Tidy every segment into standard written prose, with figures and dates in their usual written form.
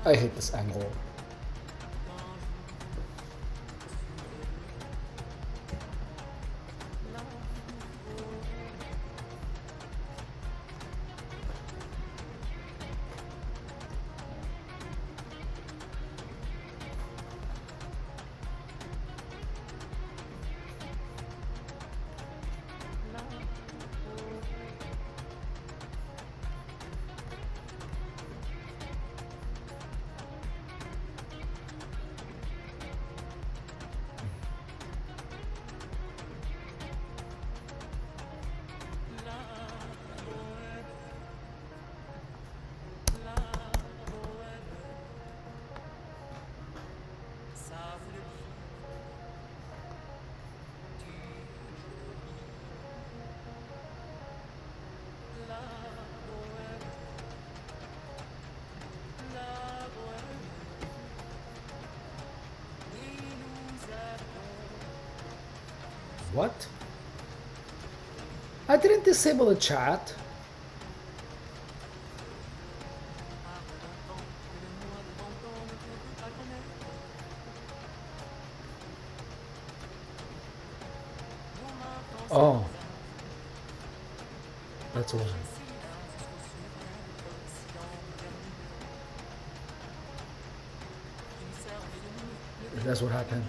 I hate this angle. What? I didn't disable the chat. Oh. That's why. That's what happened.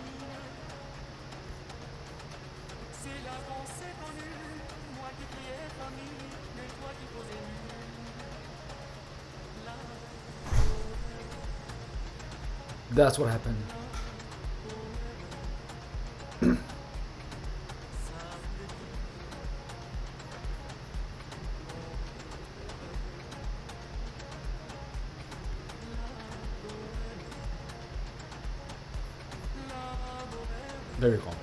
That's what happened. Very calm.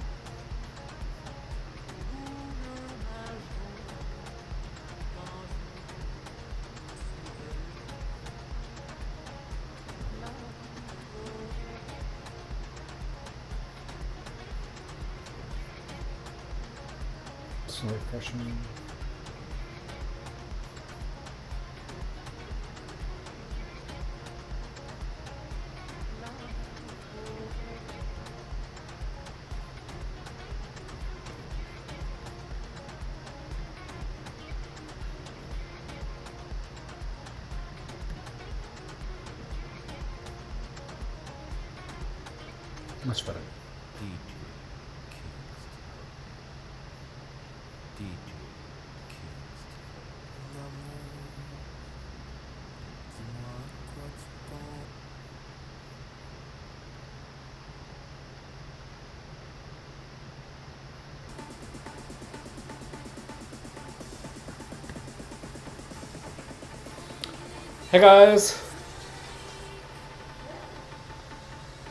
So refreshing. Much better. Hey guys.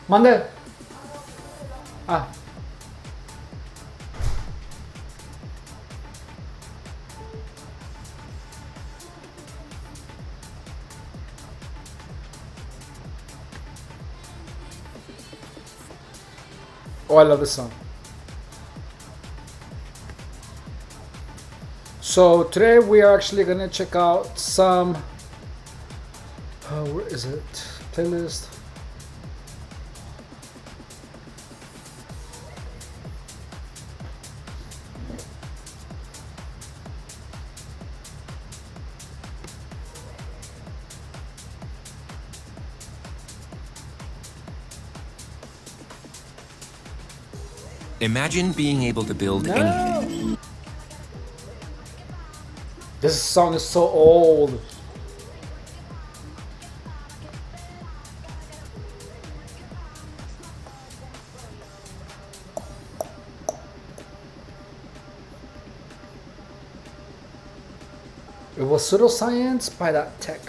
Mande. Ah. Oh, I love this song. So today we are actually gonna check out some. Where is it? Playlist. Imagine being able to build anything. No. This song is so old. It was pseudoscience by that tech.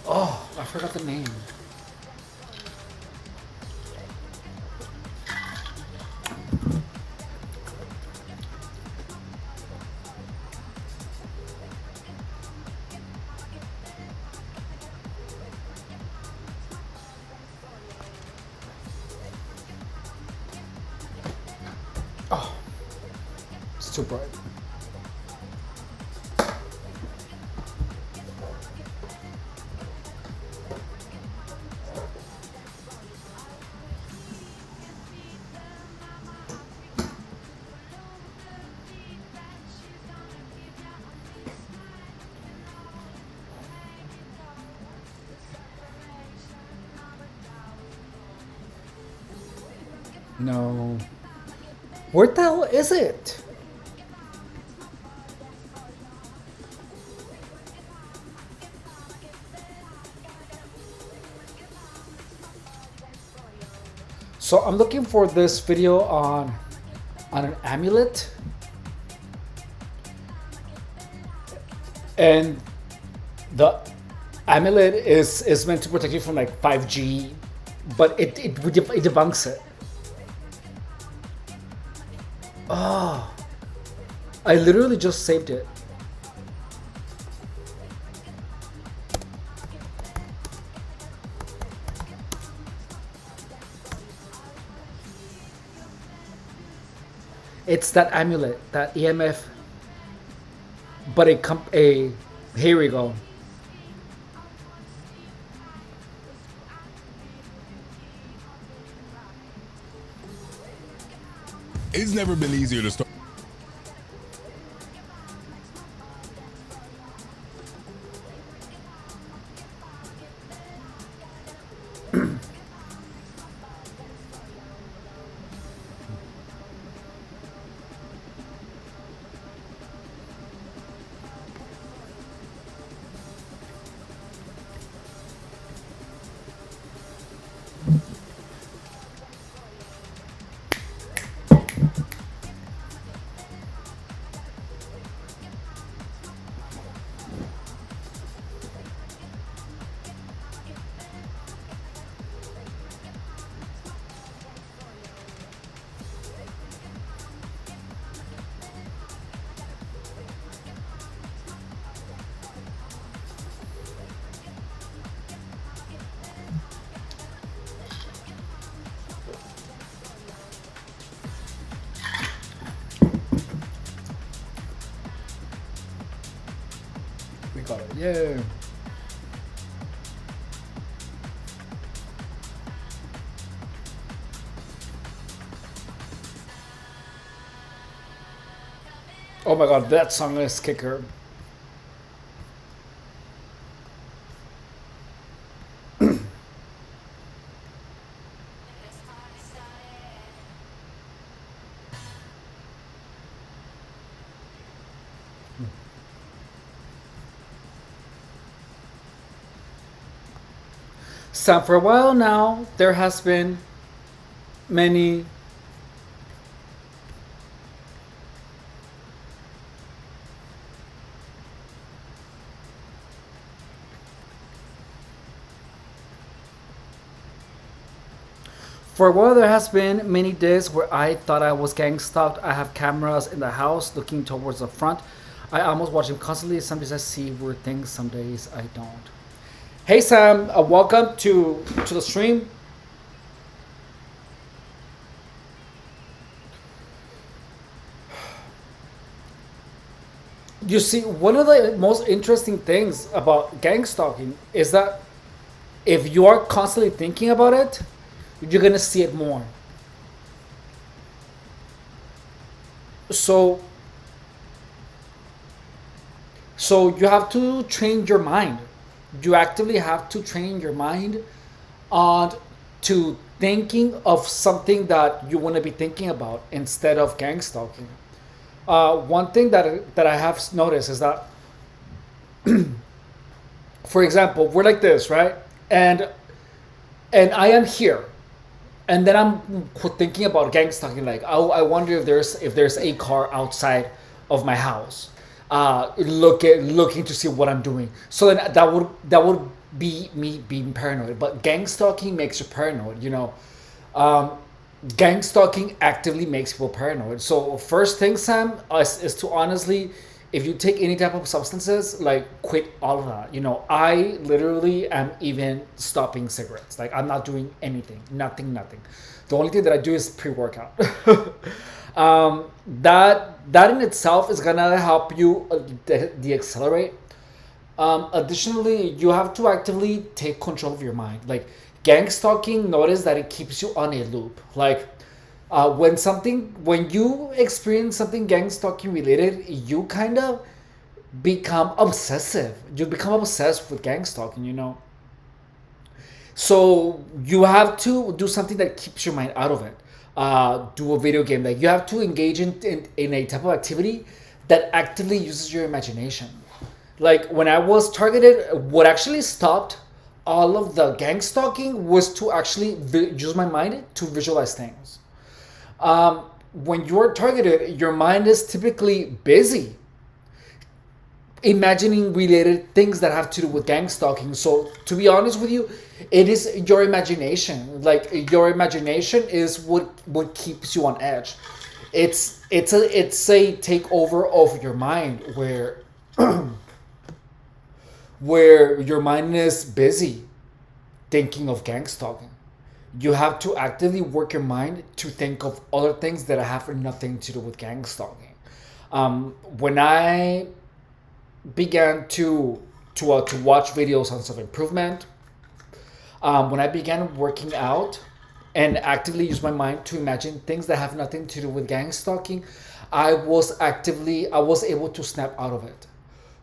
Oh, I forgot the name. Oh, it's too bright. No. Where the hell is it? So I'm looking for this video on an amulet, and the amulet is meant to protect you from like 5G, but it debunks it. Oh, I literally just saved it. It's that amulet, that EMF, but here we go. It's never been easier to start. We got it. Yeah. Oh my god, that song is kicker. So for a while now, there has been many For a while, there has been many days where I thought I was gang stalked. I have cameras in the house looking towards the front. I almost watch them constantly. Some days I see weird things, some days I don't. Hey Sam, welcome to the stream. You see, one of the most interesting things about gang stalking is that if you are constantly thinking about it, you're gonna see it more. So you have to train your mind. You actively have to train your mind on to thinking of something that you want to be thinking about instead of gang stalking. One thing that I have noticed is that, for example, we're like this, right? And I am here, and then I'm thinking about gang stalking. Like, oh, I wonder if there's a car outside of my house, looking to see what I'm doing. So then that would be me being paranoid. But gang stalking makes you paranoid. Um, Gang stalking actively makes people paranoid. So first thing, Sam, is to honestly, if you take any type of substances, like quit all of that. I literally am even stopping cigarettes. Like I'm not doing anything, nothing. The only thing that I do is pre-workout. That in itself is gonna help you de-accelerate. Additionally, you have to actively take control of your mind. Like gang stalking, notice that it keeps you on a loop. Like when you experience something gang stalking related, you kind of become obsessive. You become obsessed with gang stalking. So you have to do something that keeps your mind out of it. Do a video game. Like you have to engage in a type of activity that actively uses your imagination. Like when I was targeted, what actually stopped all of the gang stalking was to actually use my mind to visualize things. When you're targeted, your mind is typically busy imagining related things that have to do with gang stalking. So to be honest with you, it is your imagination. Like your imagination is what keeps you on edge. It's a takeover of your mind where your mind is busy thinking of gang stalking. You have to actively work your mind to think of other things that have nothing to do with gang stalking. When I began to watch videos on self improvement, when I began working out and actively use my mind to imagine things that have nothing to do with gang stalking, I was able to snap out of it.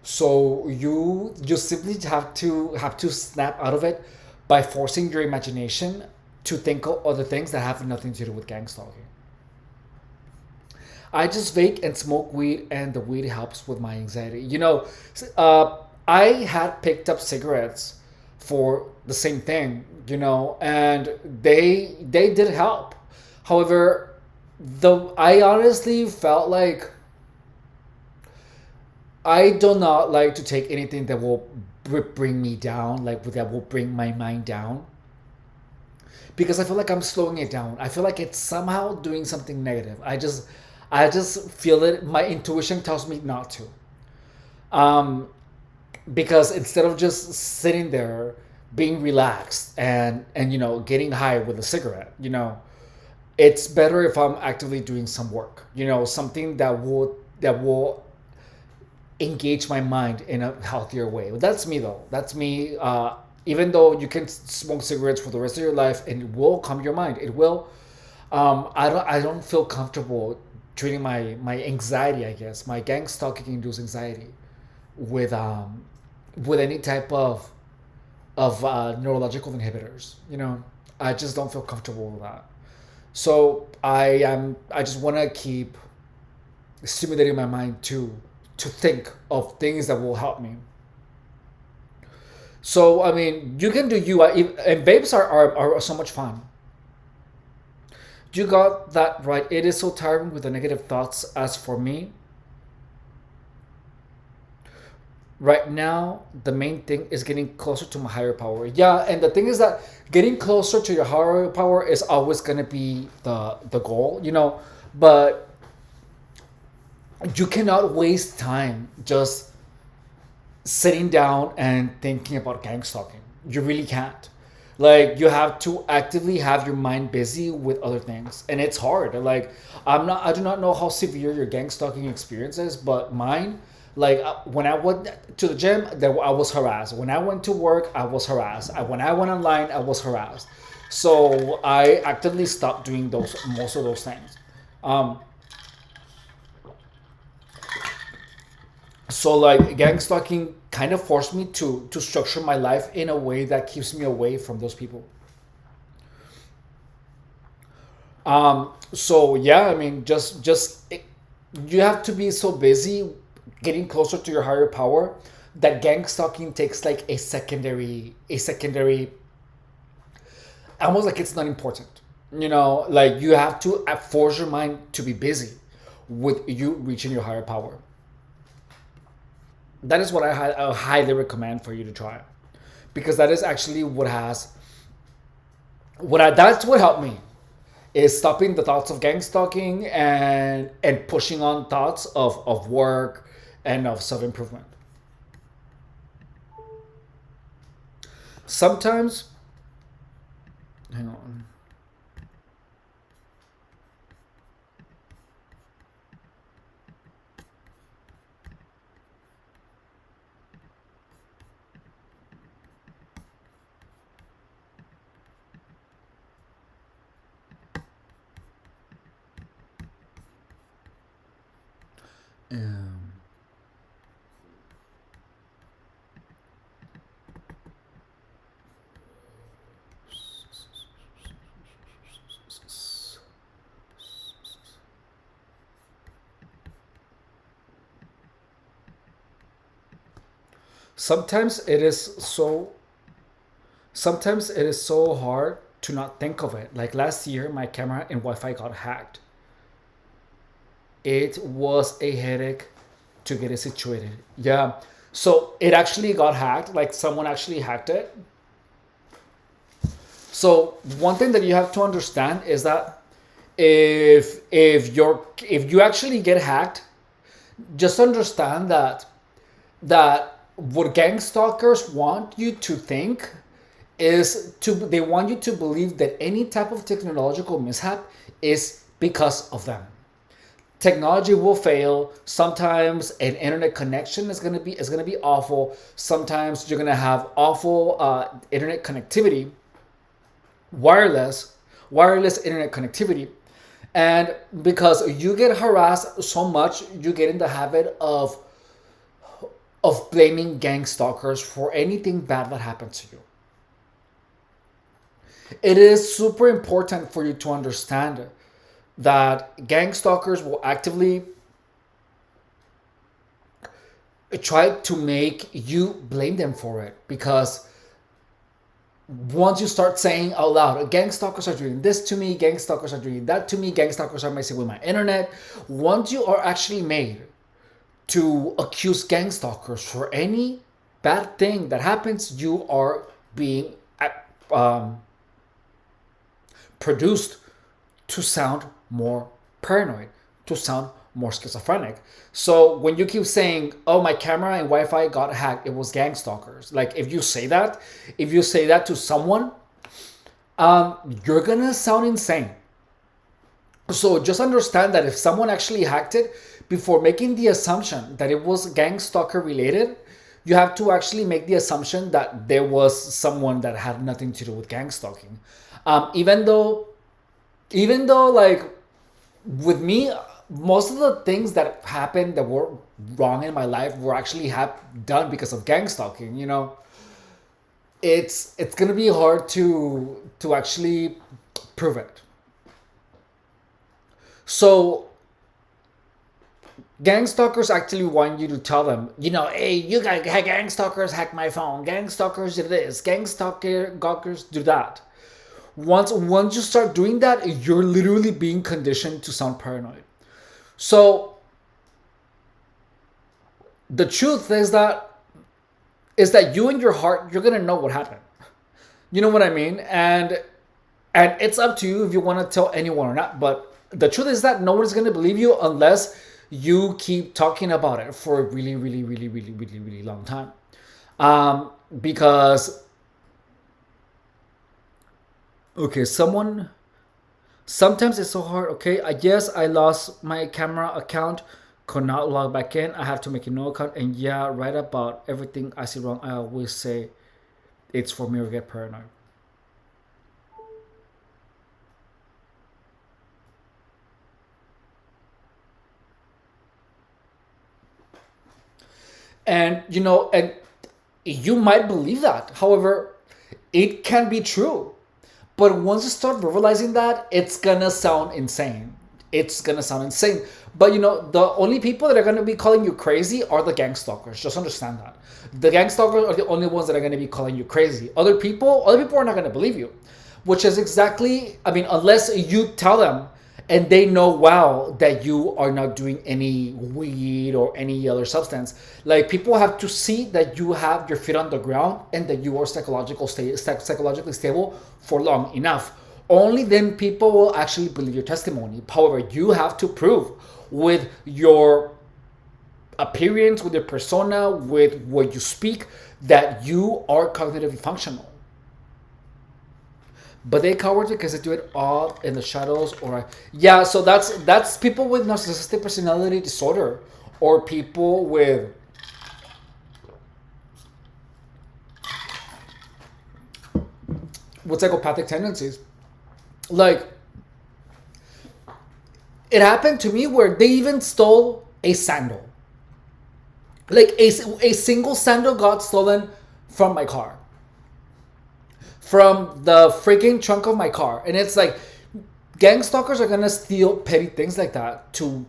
So you simply have to snap out of it by forcing your imagination to think of other things that have nothing to do with gang stalking. I just vape and smoke weed, and the weed helps with my anxiety. I had picked up cigarettes for the same thing, and they did help. However, I honestly felt like I do not like to take anything that will bring me down, like that will bring my mind down, because I feel like I'm slowing it down. I feel like it's somehow doing something negative. I just feel it. My intuition tells me not to. Because instead of just sitting there being relaxed and getting high with a cigarette, it's better if I'm actively doing some work. Something that will engage my mind in a healthier way. But that's me though. That's me. Even though you can smoke cigarettes for the rest of your life and it will calm your mind, it will. I don't feel comfortable treating my anxiety, I guess, my gang stalking induced anxiety with any type of neurological inhibitors. I just don't feel comfortable with that. So I just want to keep stimulating my mind to think of things that will help me. So I mean, you can do and vapes are so much fun. You got that right. It is so tiring with the negative thoughts. As for me, right now, the main thing is getting closer to my higher power. Yeah, and the thing is that getting closer to your higher power is always gonna be the goal, But you cannot waste time just sitting down and thinking about gang stalking. You really can't. Like you have to actively have your mind busy with other things, and it's hard. Like I do not know how severe your gang stalking experience is, but mine, like when I went to the gym, I was harassed. When I went to work, I was harassed. When I went online, I was harassed. So I actively stopped doing most of those things. So like gang stalking kind of forced me to structure my life in a way that keeps me away from those people. So yeah, I mean, you have to be so busy getting closer to your higher power that gang stalking takes like a secondary, almost like it's not important. Like you have to force your mind to be busy with you reaching your higher power. That is what I highly recommend for you to try, because that is actually that's what helped me, is stopping the thoughts of gang stalking and pushing on thoughts of work and of self-improvement. Sometimes, hang on. Um, sometimes it is so sometimes it is so hard to not think of it. Like last year, my camera and Wi-Fi got hacked. It was a headache to get it situated. Yeah. So it actually got hacked. Like someone actually hacked it. So one thing that you have to understand is that if you actually get hacked, just understand that what gang stalkers want you to think is they want you to believe that any type of technological mishap is because of them. Technology will fail. Sometimes an internet connection is gonna be awful. Sometimes you're gonna have awful internet connectivity, wireless wireless internet connectivity, and because you get harassed so much, you get in the habit of blaming gang stalkers for anything bad that happens to you. It is super important for you to understand that gang stalkers will actively try to make you blame them for it, because once you start saying out loud, gang stalkers are doing this to me, gang stalkers are doing that to me, gang stalkers are messing with my internet, once you are actually made to accuse gang stalkers for any bad thing that happens, you are being um, produced to sound more paranoid, to sound more schizophrenic. So when you keep saying, "Oh, my camera and Wi-Fi got hacked," it was gang stalkers. Like if you say that to someone, you're gonna sound insane. So just understand that if someone actually hacked it, before making the assumption that it was gang stalker related, you have to actually make the assumption that there was someone that had nothing to do with gang stalking. Even though, like with me, most of the things that happened that were wrong in my life were actually done because of gang stalking. It's gonna be hard to actually prove it. So gang stalkers actually want you to tell them, hey, you got gang stalkers hack my phone, gang stalkers do this, gang stalkers do that. Once you start doing that, you're literally being conditioned to sound paranoid. So the truth is that you in your heart, you're gonna know what happened. You know what I mean? And it's up to you if you want to tell anyone or not. But the truth is that no one's gonna believe you unless you keep talking about it for a really, really, really, really, really, really long time. Because okay, sometimes it's so hard. Okay, I guess I lost my camera account, could not log back in. I have to make a new account. And yeah, right about everything I see wrong, I always say it's for me to get paranoid. And you might believe that. However, it can be true. But once you start verbalizing that, it's gonna sound insane. It's gonna sound insane. But the only people that are gonna be calling you crazy are the gang stalkers. Just understand that. The gang stalkers are the only ones that are gonna be calling you crazy. Other people are not gonna believe you. Which is exactly, I mean, unless you tell them and they know well that you are not doing any weed or any other substance. Like, people have to see that you have your feet on the ground and that you are psychologically stable for long enough. Only then people will actually believe your testimony. However, you have to prove with your appearance, with your persona, with what you speak, that you are cognitively functional. But they cowards because they do it all in the shadows, or yeah. So that's people with narcissistic personality disorder, or people with psychopathic tendencies. Like, it happened to me where they even stole a sandal. Like, a single sandal got stolen from my car, from the freaking trunk of my car. And it's like, gang stalkers are gonna steal petty things like that to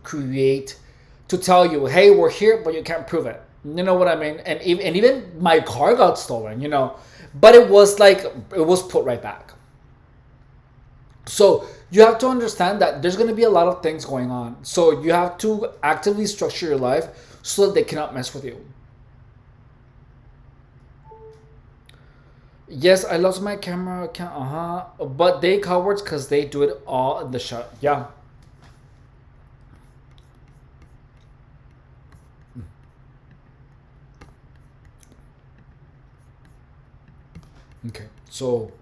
tell you, hey, we're here, but you can't prove it. You know what I mean? And even my car got stolen, but it was put right back. So you have to understand that there's going to be a lot of things going on. So you have to actively structure your life so that they cannot mess with you. Yes, I lost my camera account. But they cowards because they do it all in the shot. Yeah. Okay, so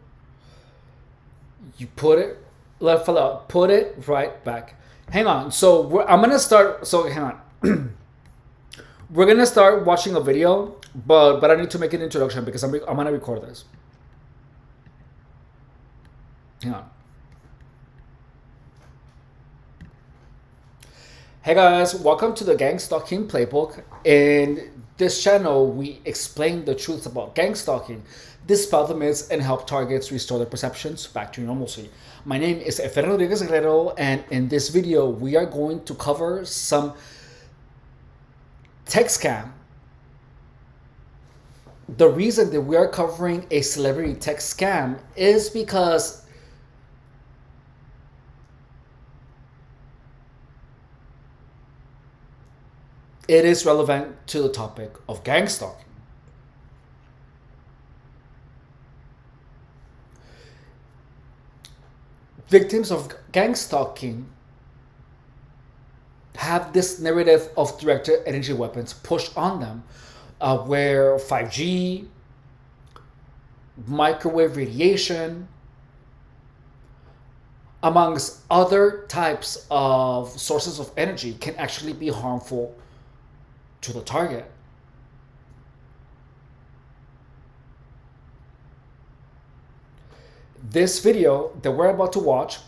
you put it, put it right back. Hang on. So I'm gonna start. So hang on. We're gonna start watching a video, but I need to make an introduction because I'm gonna record this. Hang on. Hey guys, welcome to the GangStalking Playbook. In this channel, we explain the truths about gang stalking, dispel the myths, and help targets restore their perceptions back to normalcy. My name is Efer Rodriguez Guerrero, and in this video, we are going to cover some tech scam. The reason that we are covering a celebrity tech scam is because it is relevant to the topic of gang stalking. Victims of gang stalking have this narrative of directed energy weapons pushed on them, where 5G, microwave radiation, amongst other types of sources of energy, can actually be harmful to the target. This video that we're about to watch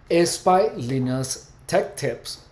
is by Linus Tech Tips.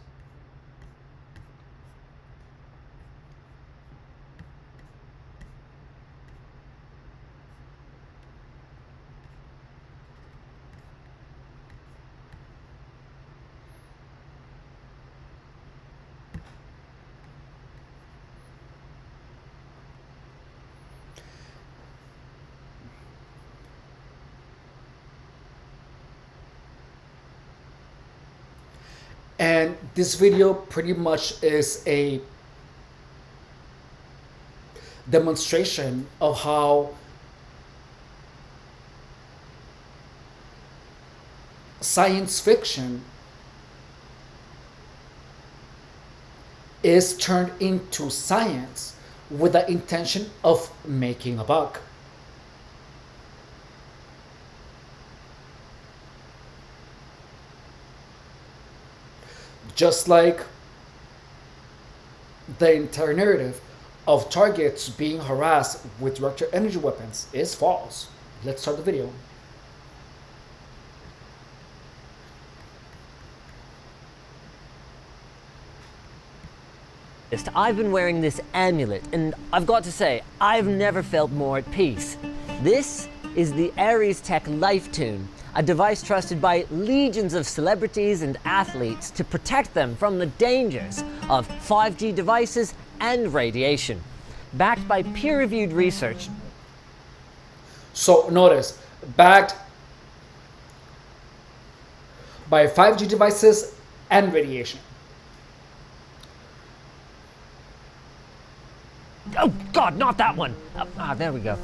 And this video pretty much is a demonstration of how science fiction is turned into science with the intention of making a buck. Just like the entire narrative of targets being harassed with directed energy weapons is false. Let's start the video. I've been wearing this amulet, and I've got to say, I've never felt more at peace. This is the Aries Tech Life Tune, a device trusted by legions of celebrities and athletes to protect them from the dangers of 5G devices and radiation. Backed by peer-reviewed research. So notice, backed by 5G devices and radiation. Oh God, not that one! There we go.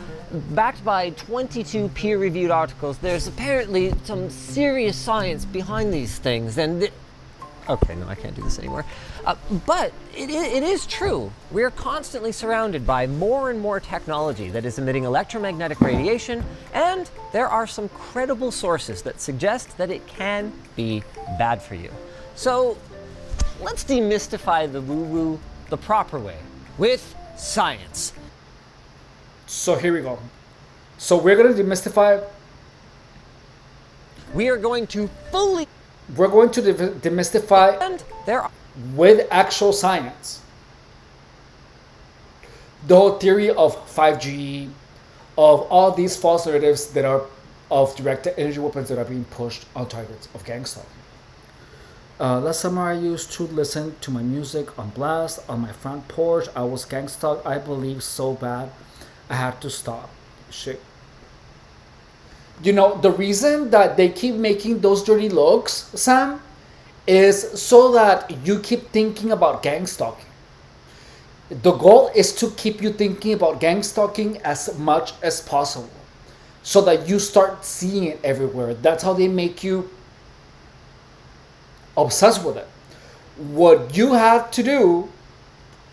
Backed by 22 peer-reviewed articles, there's apparently some serious science behind these things, and okay, no, I can't do this anymore. But it is true. We're constantly surrounded by more and more technology that is emitting electromagnetic radiation, and there are some credible sources that suggest that it can be bad for you. So let's demystify the woo-woo the proper way, with science. So here we go. So we're going to demystify. We are going to fully. We're going to demystify And there are. with actual science the whole theory of 5G, of all these false narratives that are of directed energy weapons that are being pushed on targets of GangStalking. Last summer I used to listen to my music on blast on my front porch. I was gangstalked, I believe, so bad I had to stop. Shit. You know, the reason that they keep making those dirty looks, Sam, is so that you keep thinking about gangstalking. The goal is to keep you thinking about gangstalking as much as possible, so that you start seeing it everywhere. That's how they make you obsessed with it. What you have to do,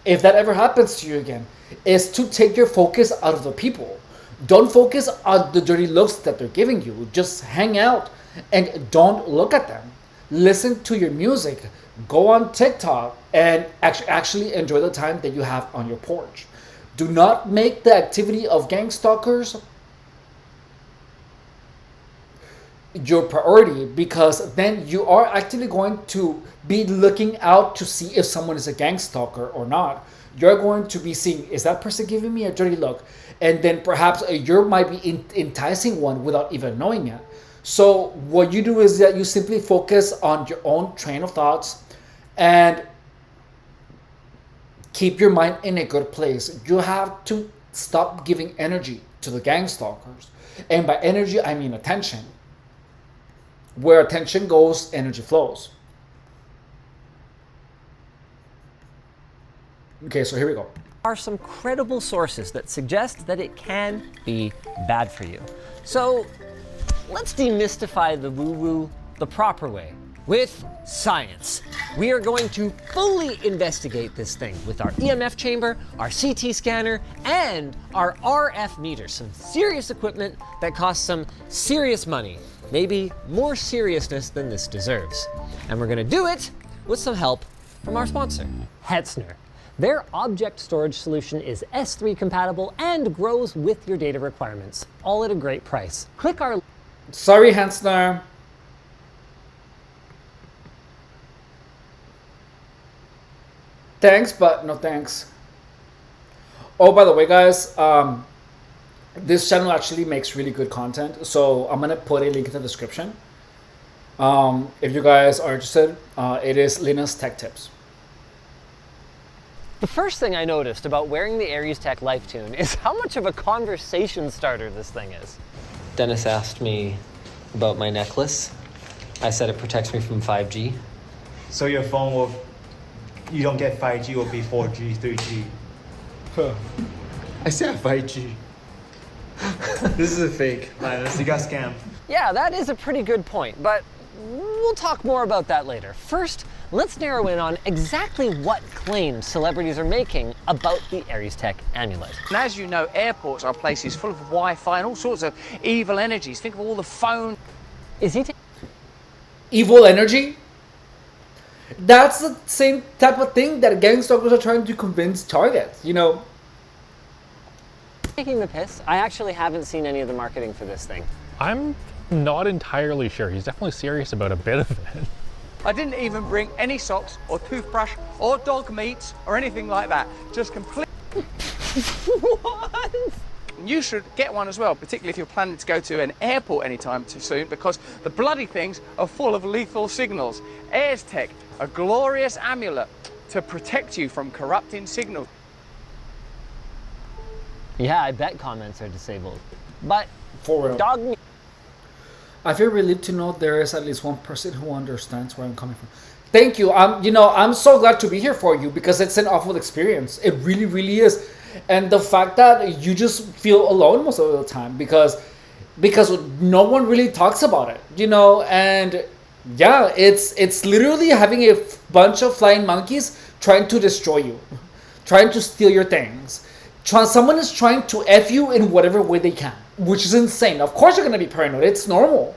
if that ever happens to you again, is to take your focus out of the people. Don't focus on the dirty looks that they're giving you. Just hang out and don't look at them. Listen to your music. Go on TikTok and actually enjoy the time that you have on your porch. Do not make the activity of gang stalkers your priority, because then you are actually going to be looking out to see if someone is a gang stalker or not. You're going to be seeing, is that person giving me a dirty look? And then perhaps you might be enticing one without even knowing it. So what you do is that you simply focus on your own train of thoughts and keep your mind in a good place. You have to stop giving energy to the gang stalkers. And by energy, I mean attention. Where attention goes, energy flows. Okay, so here we go. Are some credible sources that suggest that it can be bad for you. So let's demystify the woo-woo the proper way, with science. We are going to fully investigate this thing with our EMF chamber, our CT scanner, and our RF meter. Some serious equipment that costs some serious money. Maybe more seriousness than this deserves. And we're gonna do it with some help from our sponsor, Hetzner. Their object storage solution is S3 compatible and grows with your data requirements, all at a great price. Click our... Sorry, Hansner. Thanks, but no thanks. Oh, by the way, guys, this channel actually makes really good content, so I'm gonna put a link in the description. If you guys are interested, it is Linus Tech Tips. The first thing I noticed about wearing the Aries Tech Life Tune is how much of a conversation starter this thing is. Dennis asked me about my necklace. I said it protects me from 5G. So your phone will, you don't get 5G, will be 4G, 3G. I said 5G. This is a fake. Linus, you got scammed. Yeah, that is a pretty good point, but we'll talk more about that later. First, let's narrow in on exactly what claims celebrities are making about the Aries Tech amulet. And as you know, airports are places full of Wi-Fi and all sorts of evil energies. Think of all the phone. Is he Evil energy? That's the same type of thing that gang stalkers are trying to convince targets, you know. taking the piss? I actually haven't seen any of the marketing for this thing. I'm not entirely sure. He's definitely serious about a bit of it. I didn't even bring any socks or toothbrush or dog meat or anything like that. Just complete. What? You should get one as well, particularly if you're planning to go to an airport anytime too soon, because the bloody things are full of lethal signals. Airs Tech, a glorious amulet to protect you from corrupting signals. Yeah, I bet comments are disabled. But For real. dog meat. I feel relieved to know there is at least one person who understands where I'm coming from. Thank you. I'm so glad to be here for you because it's an awful experience. It really, really is. And the fact that you just feel alone most of the time because no one really talks about it, and yeah, it's literally having a bunch of flying monkeys trying to destroy you, trying to steal your things. Someone is trying to F you in whatever way they can, which is insane. Of course you're going to be paranoid. It's normal.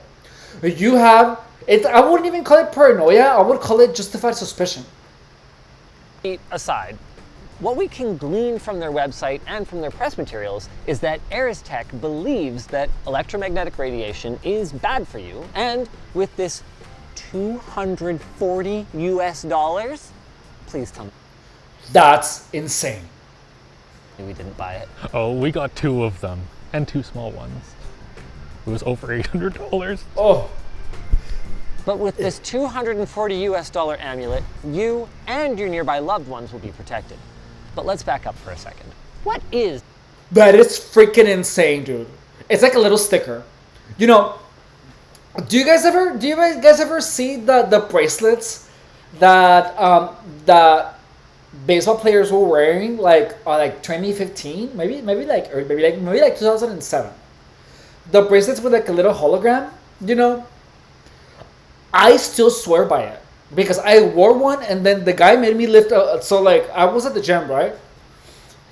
You have it. I wouldn't even call it paranoia. I would call it justified suspicion. Aside, what we can glean from their website and from their press materials is that Ares Tech believes that electromagnetic radiation is bad for you, and with this $240 US, please tell me That's insane. we didn't buy it. Oh, we got 2 of them, and 2 small ones. It was over $800. Oh, But with this $240 US amulet, you and your nearby loved ones will be protected. But let's back up for a second. What is that is freaking insane, dude. It's like a little sticker. Do you guys ever see the bracelets that that baseball players were wearing like 2015, maybe like 2007? The bracelets with like a little hologram, I still swear by it because I wore one and then the guy made me lift so like I was at the gym, right?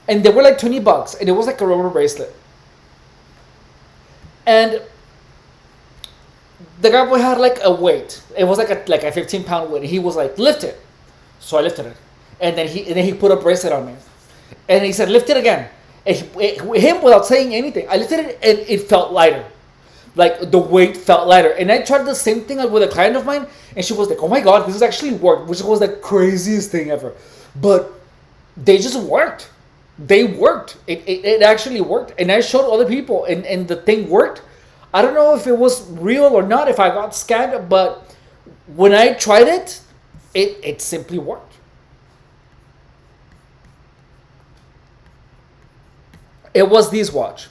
And they were like $20 and it was like a rubber bracelet. And the guy had like a weight. It was like a 15-pound weight. He was like, lift it. So I lifted it. And then he put a bracelet on me. And he said, lift it again. And him without saying anything. I lifted it and it felt lighter. Like the weight felt lighter. And I tried the same thing with a client of mine. And she was like, oh my God, this has actually worked. Which was the craziest thing ever. But they just worked. They worked. It actually worked. And I showed other people and the thing worked. I don't know if it was real or not, if I got scammed, but when I tried it, it simply worked. It was this watch.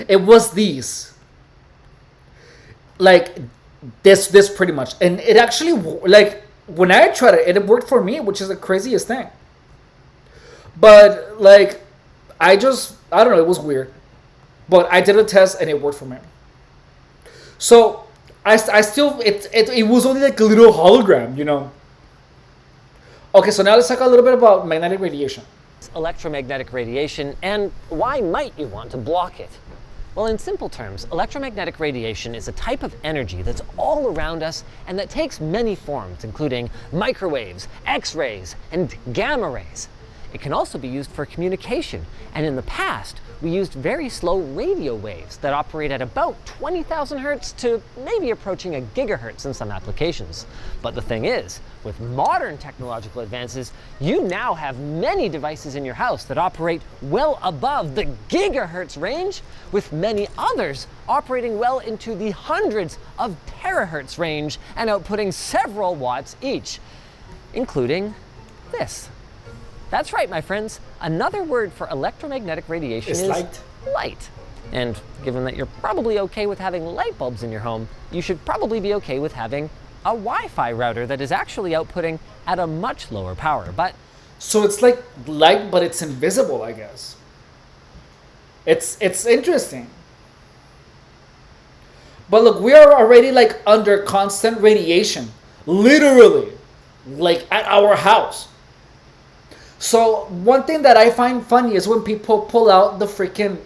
It was these. Like this pretty much. And it actually, like, when I tried it, it worked for me, which is the craziest thing. But, like, I don't know, it was weird. But I did a test and it worked for me. So, I still, it was only like a little hologram, Okay, so now let's talk a little bit about magnetic radiation. electromagnetic radiation, and why might you want to block it? Well, in simple terms, electromagnetic radiation is a type of energy that's all around us and that takes many forms, including microwaves, X-rays, and gamma rays. It can also be used for communication, and in the past, we used very slow radio waves that operate at about 20,000 hertz to maybe approaching a gigahertz in some applications. But the thing is, with modern technological advances, you now have many devices in your house that operate well above the gigahertz range, with many others operating well into the hundreds of terahertz range and outputting several watts each, including this. That's right, my friends. Another word for electromagnetic radiation is light. Light. And given that you're probably okay with having light bulbs in your home, you should probably be okay with having a Wi-Fi router that is actually outputting at a much lower power. But so it's like light, but it's invisible, I guess. It's interesting. But look, we are already like under constant radiation, literally, like at our house. So one thing that I find funny is when people pull out the freaking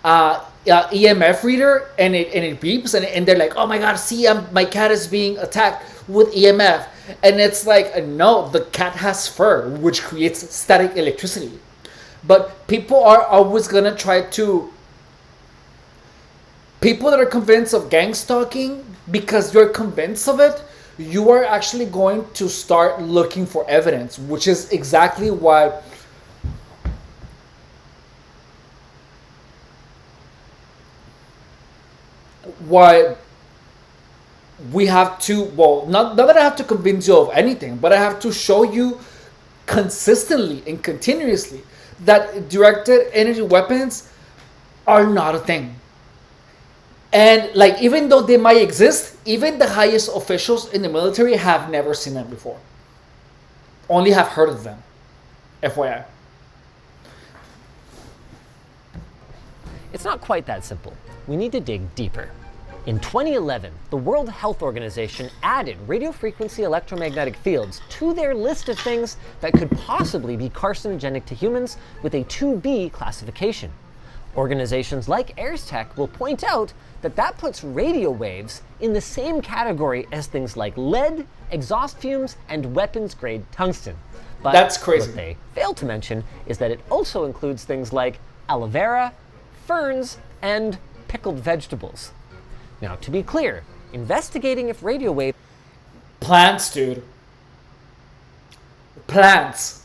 EMF reader and it beeps and they're like, oh my God, see, my cat is being attacked with EMF. And it's like, no, the cat has fur, which creates static electricity. But people are always going to try to... People that are convinced of gang stalking, because you're convinced of it, you are actually going to start looking for evidence, which is exactly why we have to, well, not that I have to convince you of anything, but I have to show you consistently and continuously that directed energy weapons are not a thing. And like, even though they might exist, even the highest officials in the military have never seen them before. Only have heard of them. FYI. It's not quite that simple. We need to dig deeper. In 2011, the World Health Organization added radiofrequency electromagnetic fields to their list of things that could possibly be carcinogenic to humans with a 2B classification. Organizations like AIRSTech will point out that puts radio waves in the same category as things like lead, exhaust fumes, and weapons-grade tungsten. But that's crazy. What they fail to mention is that it also includes things like aloe vera, ferns, and pickled vegetables. Now, to be clear, investigating if radio waves... Plants, dude. Plants.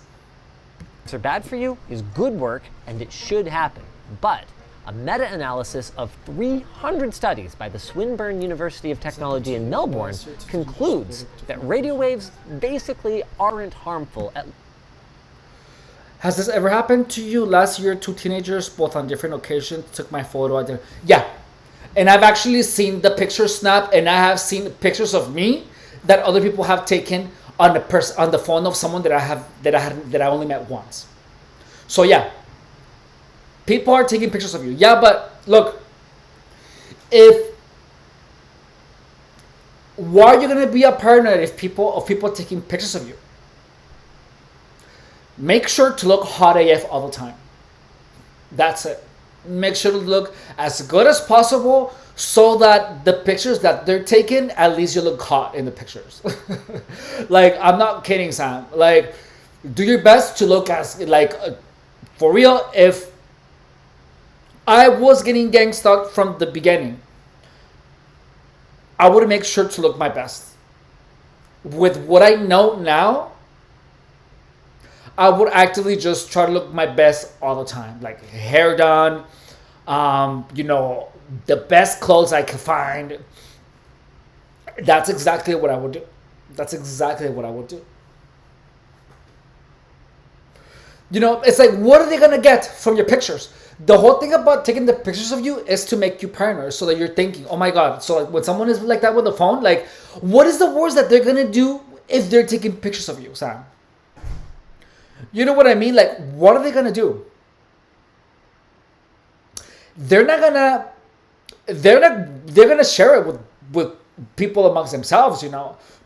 ...are bad for you is good work, and it should happen. But a meta-analysis of 300 studies by the Swinburne University of Technology in Melbourne concludes that radio waves basically aren't harmful. Has this ever happened to you? Last year, 2 teenagers, both on different occasions, took my photo. Yeah. And I've actually seen the picture snap, and I have seen pictures of me that other people have taken on the phone of someone that I only met once. So yeah. People are taking pictures of you. Yeah, but look, why are you gonna be a paranoid if people taking pictures of you? Make sure to look hot AF all the time. That's it. Make sure to look as good as possible so that the pictures that they're taking, at least you look hot in the pictures. Like, I'm not kidding, Sam. Like, do your best to look as, like, for real. If I was getting gang stalked from the beginning, I would make sure to look my best. With what I know now, I would actively just try to look my best all the time. Like, hair done, the best clothes I could find. That's exactly what I would do. That's exactly what I would do. It's like, what are they going to get from your pictures? The whole thing about taking the pictures of you is to make you paranoid, so that you're thinking, oh my God. So like, when someone is like that with the phone, like, what is the worst that they're going to do if they're taking pictures of you, Sam? You know what I mean? Like, what are they going to do? They're gonna share it with people amongst themselves,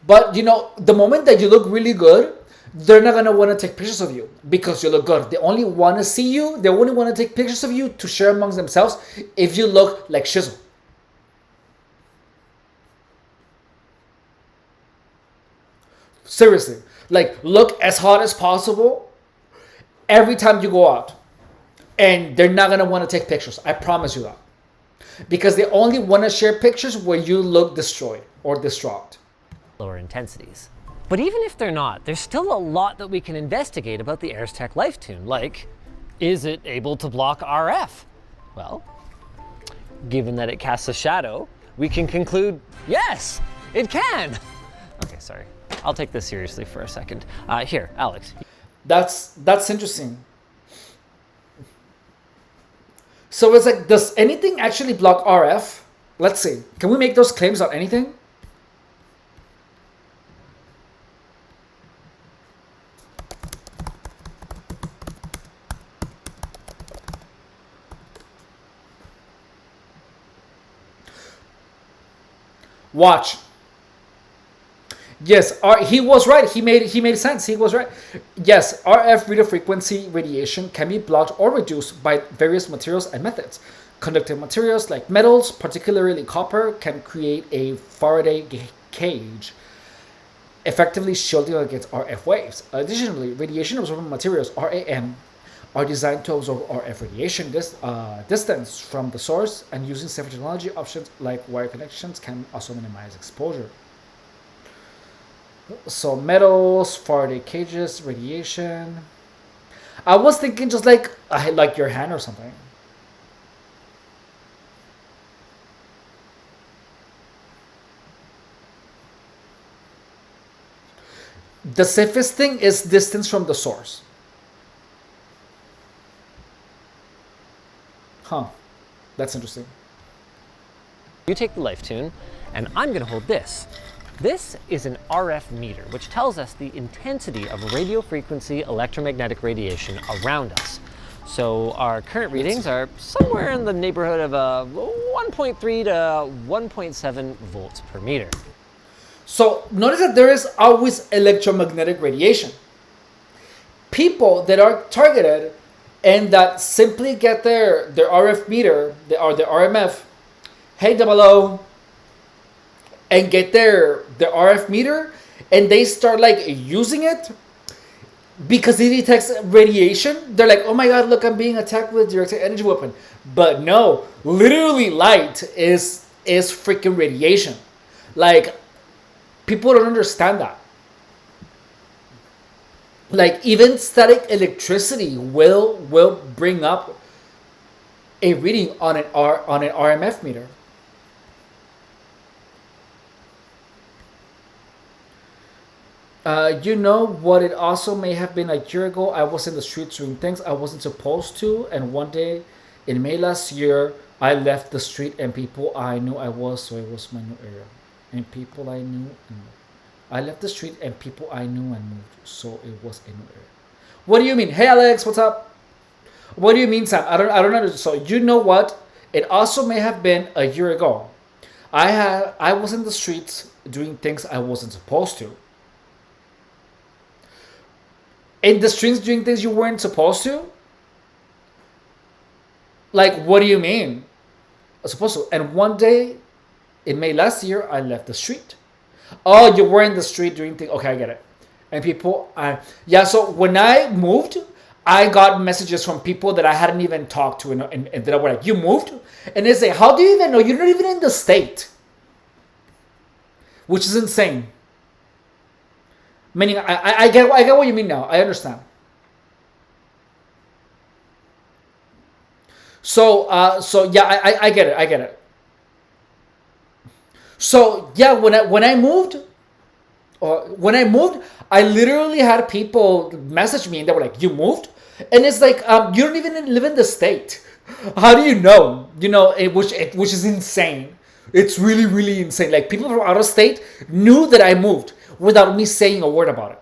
But, the moment that you look really good, they're not going to want to take pictures of you because you look good. They only want to see you. They only want to take pictures of you to share amongst themselves if you look like shizzle. Seriously. Like, look as hot as possible every time you go out. And they're not going to want to take pictures. I promise you that. Because they only want to share pictures where you look destroyed or distraught. Lower intensities. But even if they're not, there's still a lot that we can investigate about the AIRSTech LifeTune. Like, is it able to block RF? Well, given that it casts a shadow, we can conclude, yes, it can. Okay, sorry. I'll take this seriously for a second. Here, Alex. That's interesting. So it's like, does anything actually block RF? Let's see. Can we make those claims on anything? Watch. Yes, he was right. He made sense. He was right. Yes, RF radio frequency radiation can be blocked or reduced by various materials and methods. Conductive materials like metals, particularly copper, can create a Faraday cage. effectively shielding against RF waves. Additionally, radiation absorbent materials (RAM) are designed to absorb RF radiation distance from the source, and using safer technology options like wire connections can also minimize exposure. So metals, Faraday cages, radiation. I was thinking just like your hand or something. The safest thing is distance from the source. Huh. That's interesting. You take the life tune, and I'm going to hold this. This is an RF meter, which tells us the intensity of radio frequency electromagnetic radiation around us. So our current readings are somewhere in the neighborhood of 1.3 to 1.7 volts per meter. So notice that there is always electromagnetic radiation. People that are targeted and that simply get their RF meter or their RMF, hey double O, and get their RF meter, and they start like using it because it detects radiation. They're like, oh my god, look, I'm being attacked with a directed energy weapon. But no, literally light is freaking radiation. Like, people don't understand that. Like, even static electricity will bring up a reading on an RMF meter. You know what? It also may have been a year ago. I was in the streets doing things I wasn't supposed to, and one day in May last year, I left the street and people I knew I was, so it was my new area. And people I knew, I left the street and people I knew and moved, so it was a new area. What do you mean? Hey Alex, what's up? What do you mean, Sam? I don't know. So you know what? It also may have been a year ago. I was in the streets doing things I wasn't supposed to. In the streets doing things you weren't supposed to? Like, what do you mean? Supposed to. And one day, in May last year, I left the street. Oh, you were in the street doing things. Okay, I get it. And people, yeah, so when I moved, I got messages from people that I hadn't even talked to, and that were like, you moved? And they say, how do you even know? You're not even in the state. Which is insane. Meaning, I get what you mean now. I understand. So yeah, I get it. I get it. So yeah, when I moved, I literally had people message me and they were like, "You moved?" And it's like, you don't even live in the state. How do you know? You know, which is insane. It's really, really insane. Like, people from out of state knew that I moved without me saying a word about it.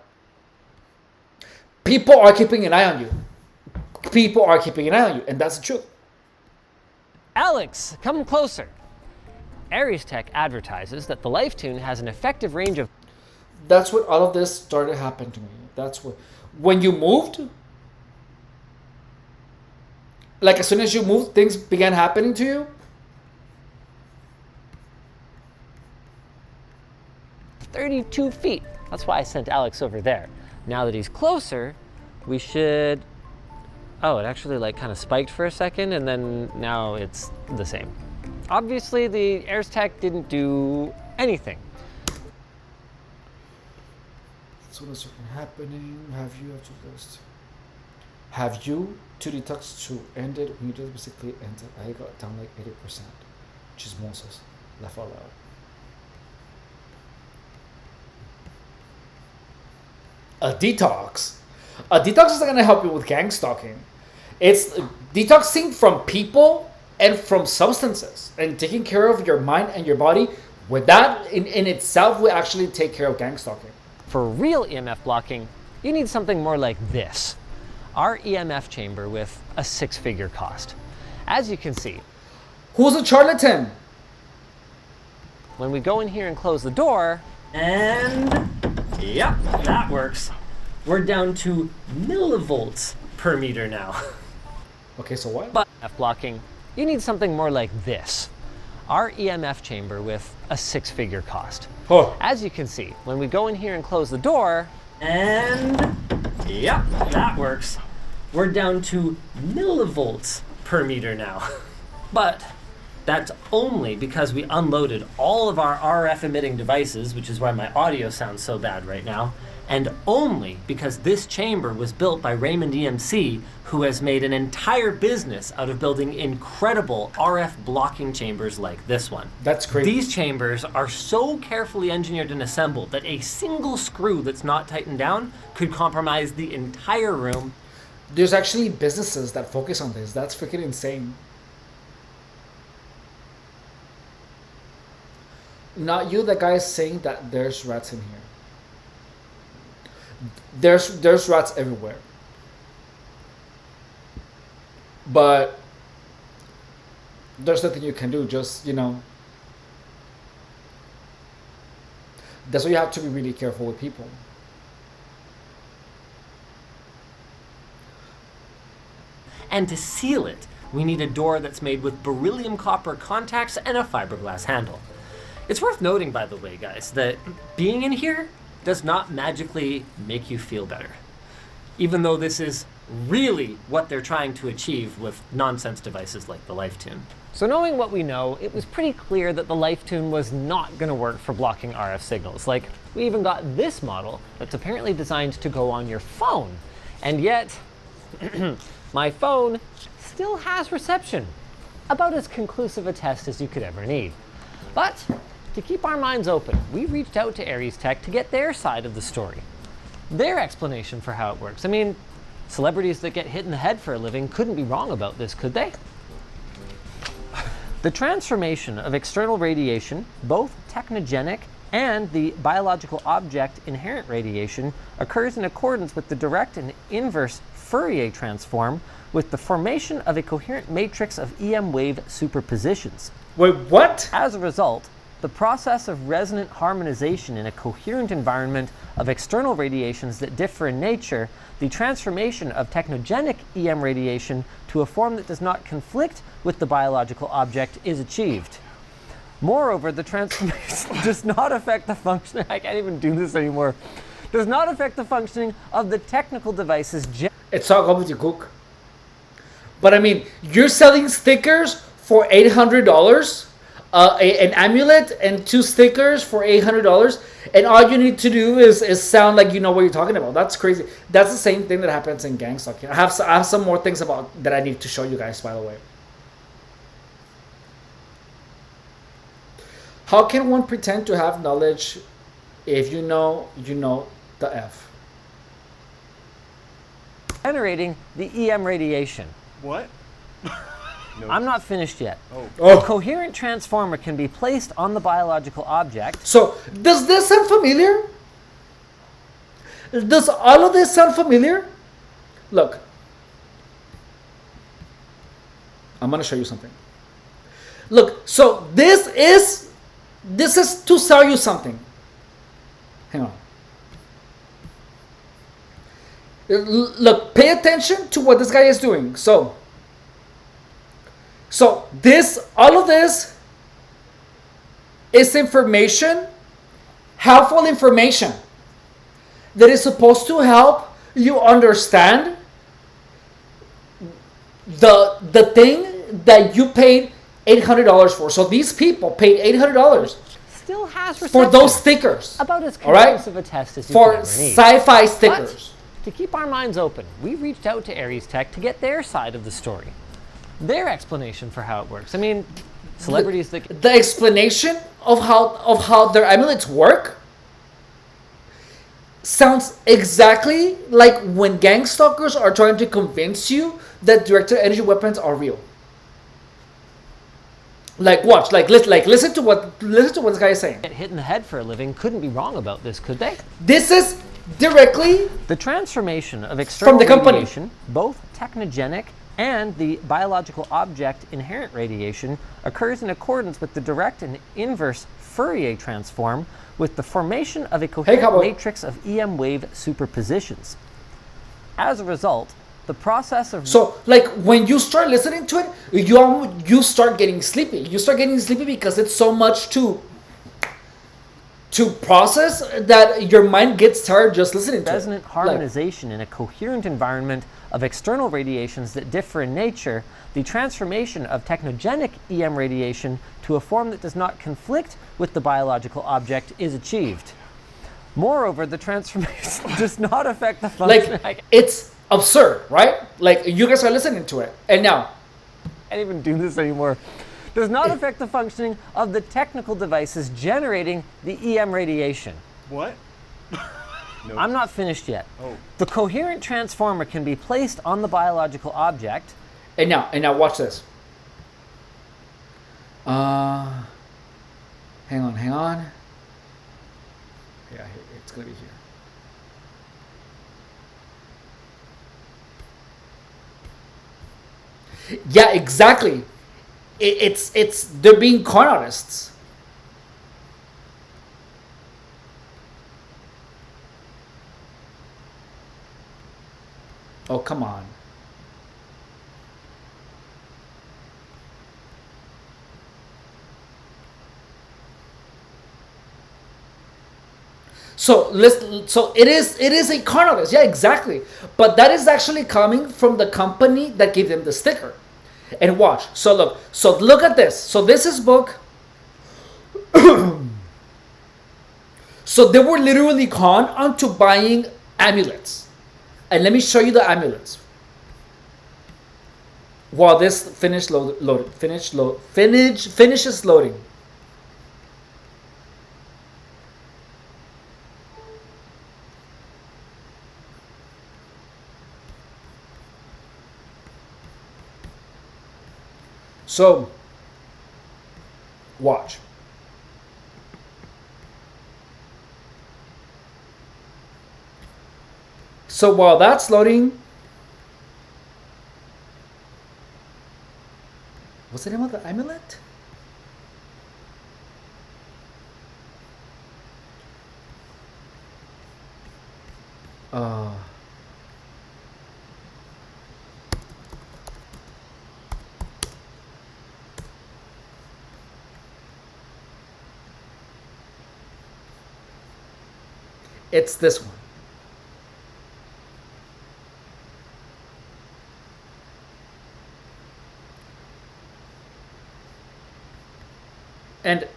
People are keeping an eye on you. People are keeping an eye on you, and that's the truth. Alex, come closer. Aries Tech advertises that the LifeTune has an effective range of... That's what all of this started happening to me. That's what... When you moved... Like, as soon as you moved, things began happening to you. 32 feet. That's why I sent Alex over there. Now that he's closer, we should... Oh, it actually like kind of spiked for a second, and then now it's the same. Obviously, the Aries Tech didn't do anything. So what's happening? Have you to detox to end it? When you just basically ended, I got down like 80%. Chismosos. Laugh out loud. A detox. A detox is not gonna help you with gang stalking. It's detoxing from people and from substances, and taking care of your mind and your body. With that in itself will actually take care of gang stalking. For real EMF blocking, you need something more like this. Our EMF chamber with a 6-figure cost. As you can see, who's a charlatan? When we go in here and close the door, and yep, that works. We're down to millivolts per meter now. Okay, so what? But EMF blocking, you need something more like this. our EMF chamber with a 6-figure cost. Oh. As you can see, when we go in here and close the door, and yep, that works. We're down to millivolts per meter now. But that's only because we unloaded all of our RF emitting devices, which is why my audio sounds so bad right now, and only because this chamber was built by Raymond EMC, who has made an entire business out of building incredible RF blocking chambers like this one. That's crazy. These chambers are so carefully engineered and assembled that a single screw that's not tightened down could compromise the entire room. There's actually businesses that focus on this. That's freaking insane. Not you, the guy saying that there's rats in here. There's rats everywhere. But there's nothing you can do. Just, you know, that's why you have to be really careful with people. And to seal it, we need a door that's made with beryllium copper contacts and a fiberglass handle. It's worth noting, by the way, guys, that being in here does not magically make you feel better. Even though this is really what they're trying to achieve with nonsense devices like the LifeTune. So knowing what we know, it was pretty clear that the LifeTune was not going to work for blocking RF signals. Like, we even got this model that's apparently designed to go on your phone. And yet, my phone still has reception. About as conclusive a test as you could ever need. But to keep our minds open, we reached out to Aries Tech to get their side of the story. Their explanation for how it works. I mean, celebrities that get hit in the head for a living couldn't be wrong about this, could they? The transformation of external radiation, both technogenic and the biological object inherent radiation, occurs in accordance with the direct and inverse Fourier transform with the formation of a coherent matrix of EM wave superpositions. Wait, what? As a result, the process of resonant harmonization in a coherent environment of external radiations that differ in nature, the transformation of technogenic EM radiation to a form that does not conflict with the biological object is achieved. Moreover, the transformation does not affect the functioning, I can't even do this anymore, does not affect the functioning of the technical devices. It's all gobbledygook. But I mean, you're selling stickers for $800, an amulet and 2 stickers for $800, and all you need to do is sound like you know what you're talking about. That's crazy. That's the same thing that happens in GangStalking. I have some more things about that I need to show you guys, by the way. How can one pretend to have knowledge if you know the F? Generating the EM radiation. What? I'm not finished yet. Oh. A coherent transformer can be placed on the biological object. So, does this sound familiar? Does all of this sound familiar? Look. I'm going to show you something. Look, so this is to sell you something. Hang on. Look, pay attention to what this guy is doing. So all of this is information, helpful information that is supposed to help you understand the thing that you paid $800 for. So these people paid $800 Still has for those stickers. About as all right? conclusive a test as you For could ever need. sci-fi stickers. But to keep our minds open, we reached out to Aries Tech to get their side of the story. Their explanation for how it works. I mean, celebrities that... The explanation of how their amulets work sounds exactly like when gang stalkers are trying to convince you that directed energy weapons are real. Like watch, listen to what this guy is saying. Get hit in the head for a living couldn't be wrong about this, could they? This is directly the transformation of external from the company. Radiation, both technogenic and the biological object inherent radiation, occurs in accordance with the direct and inverse Fourier transform with the formation of a coherent matrix of EM wave superpositions. As a result, The process of So, like, when you start listening to it, you start getting sleepy. You start getting sleepy because it's so much to process that your mind gets tired just listening to it. resonant harmonization in a coherent environment of external radiations that differ in nature, the transformation of technogenic EM radiation to a form that does not conflict with the biological object is achieved. Moreover, the transformation does not affect the function. Like, it's absurd, right? Like, you guys are listening to it, and now I can't even do this anymore. Does not affect the functioning of the technical devices generating the EM radiation. What? I'm not finished yet. The coherent transformer can be placed on the biological object. and now watch this. Hang on. Yeah, it's gonna be here. Yeah, exactly. It's they're being con artists. Oh, come on. So it is a con artist. Yeah, exactly. But that is actually coming from the company that gave them the sticker. And watch. So look at this. So this is book. So they were literally conned onto buying amulets. And let me show you the amulets. While this finishes loading. So, watch. So while that's loading, what's the name of the amulet? It's this one. And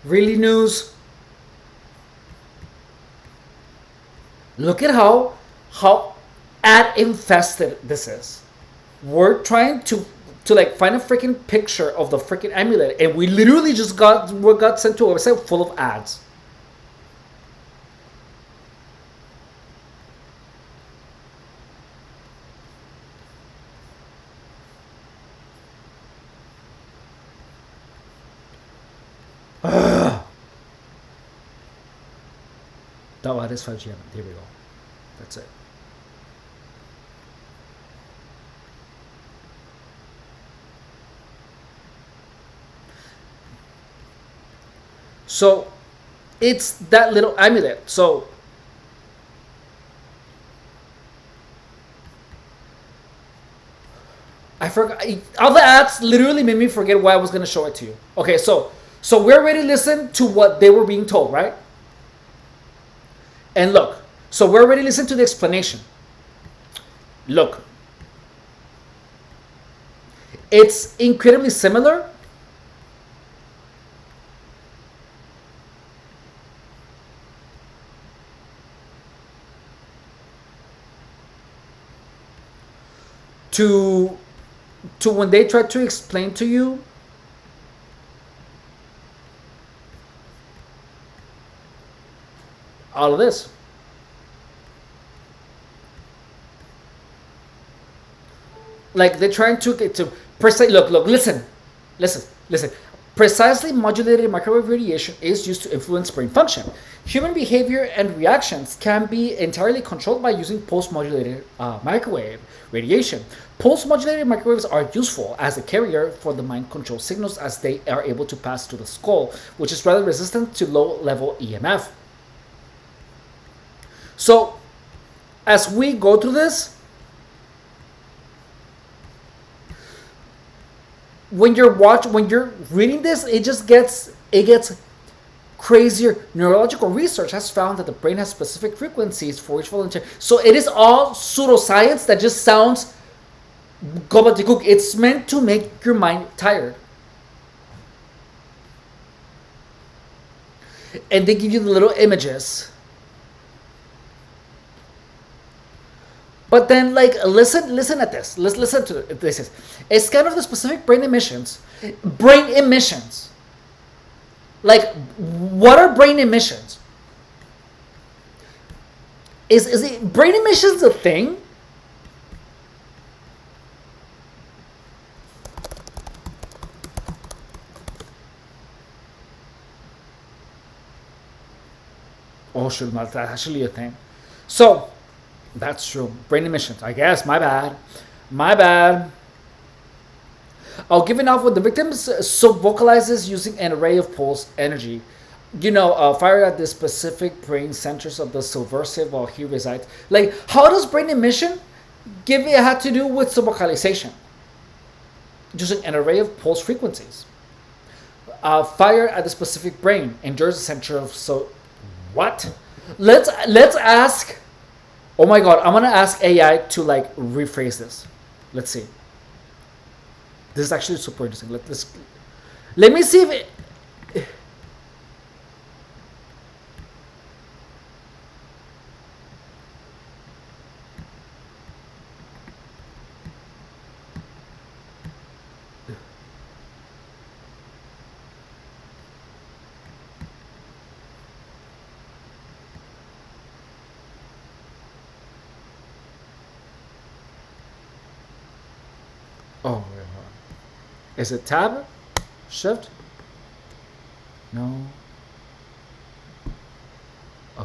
really news. Look at how ad infested this is. We're trying to like find a freaking picture of the freaking amulet, and we literally just got sent to a website full of ads. That is 5G. Here we go. That's it. So it's that little amulet. So I forgot. All the ads literally made me forget why I was going to show it to you. Okay, so we already listened to what they were being told, right? And look, so we already listened to the explanation. Look, it's incredibly similar. To when they try to explain to you all of this. Like they're trying to get to precise. Look, listen. Precisely modulated microwave radiation is used to influence brain function. Human behavior and reactions can be entirely controlled by using pulse-modulated microwave radiation. Pulse-modulated microwaves are useful as a carrier for the mind-controlled signals, as they are able to pass to the skull, which is rather resistant to low-level EMF. So as we go through this, when you're reading this, it gets crazier. Neurological research has found that the brain has specific frequencies for each volunteer. So it is all pseudoscience that just sounds gobbledygook. It's meant to make your mind tired. And they give you the little images. But then, like, listen at this. Let's listen to this. A scan of the specific brain emissions. Brain emissions. Like, what are brain emissions? Is it brain emissions a thing? Oh, shoot, not that actually a thing. So, that's true. Brain emissions. I guess. My bad. My bad. I'll give it off when the victim vocalizes using an array of pulse energy. Fire at the specific brain centers of the subversive while he resides. Like, how does brain emission have to do with subvocalization? Using an array of pulse frequencies. Fire at the specific brain endures the center of what? Let's ask. Oh my god, I'm gonna ask AI to like rephrase this. Let's see. This is actually super interesting. Let me see if it. Oh, wait, hold on. Is it tab? Shift? No.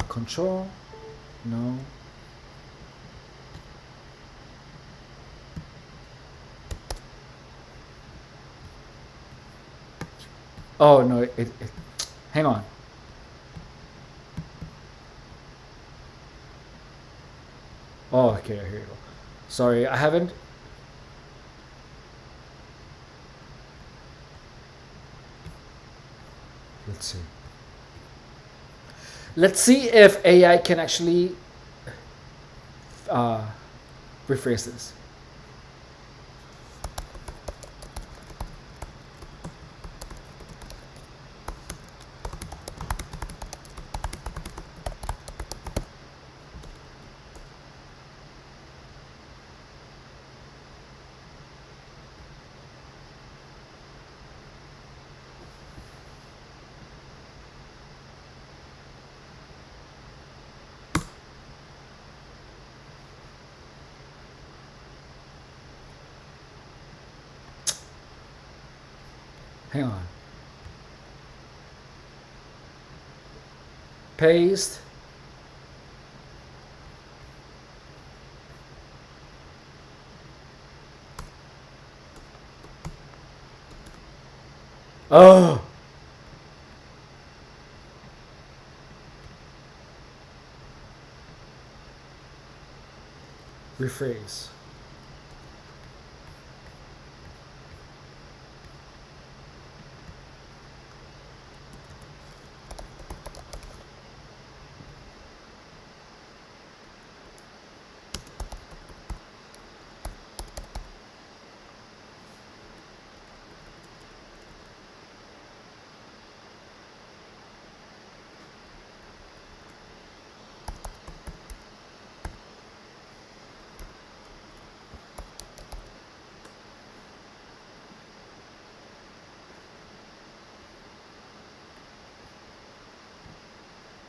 Control? No. Oh, no. Hang on. Oh, okay. Here you go. Sorry, I haven't. Let's see. Let's see if AI can actually rephrase this. Hang on. Paste. Oh. Rephrase.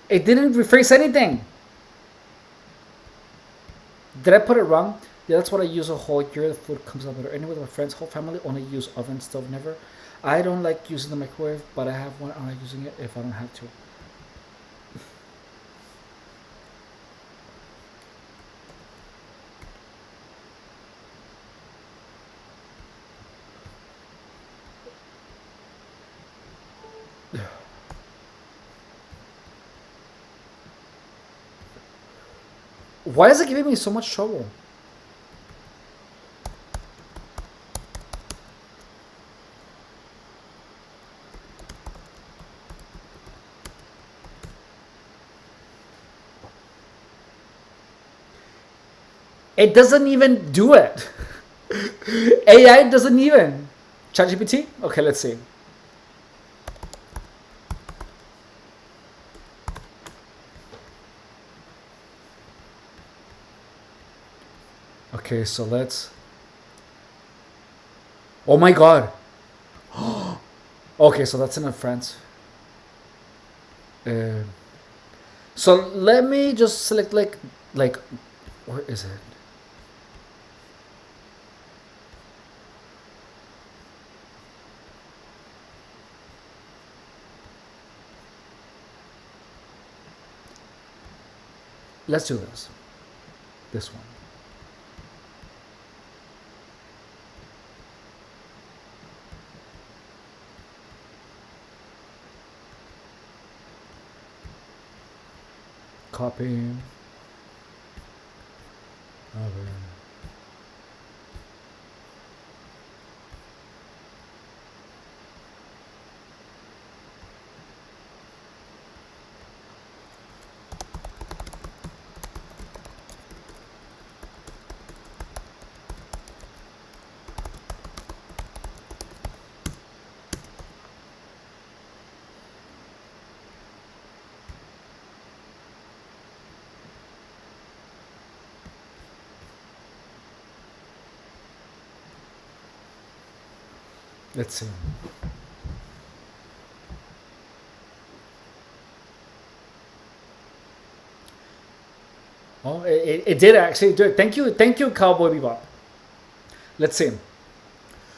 It didn't rephrase anything. Did I put it wrong? Yeah, that's what I use a whole year. The food comes out better. Anyway, my friends' whole family only use oven, stove, never. I don't like using the microwave, but I have one. I like using it if I don't have to. Why is it giving me so much trouble? It doesn't even do it. AI doesn't even. ChatGPT? Okay, let's see. Okay, so let's. Oh my god. Okay, so that's enough, friends. So let me just select like, where is it? Let's do this. This one. Copy. Over. Let's see. Oh, it did actually do it. Thank you, Cowboy Bebop. Let's see.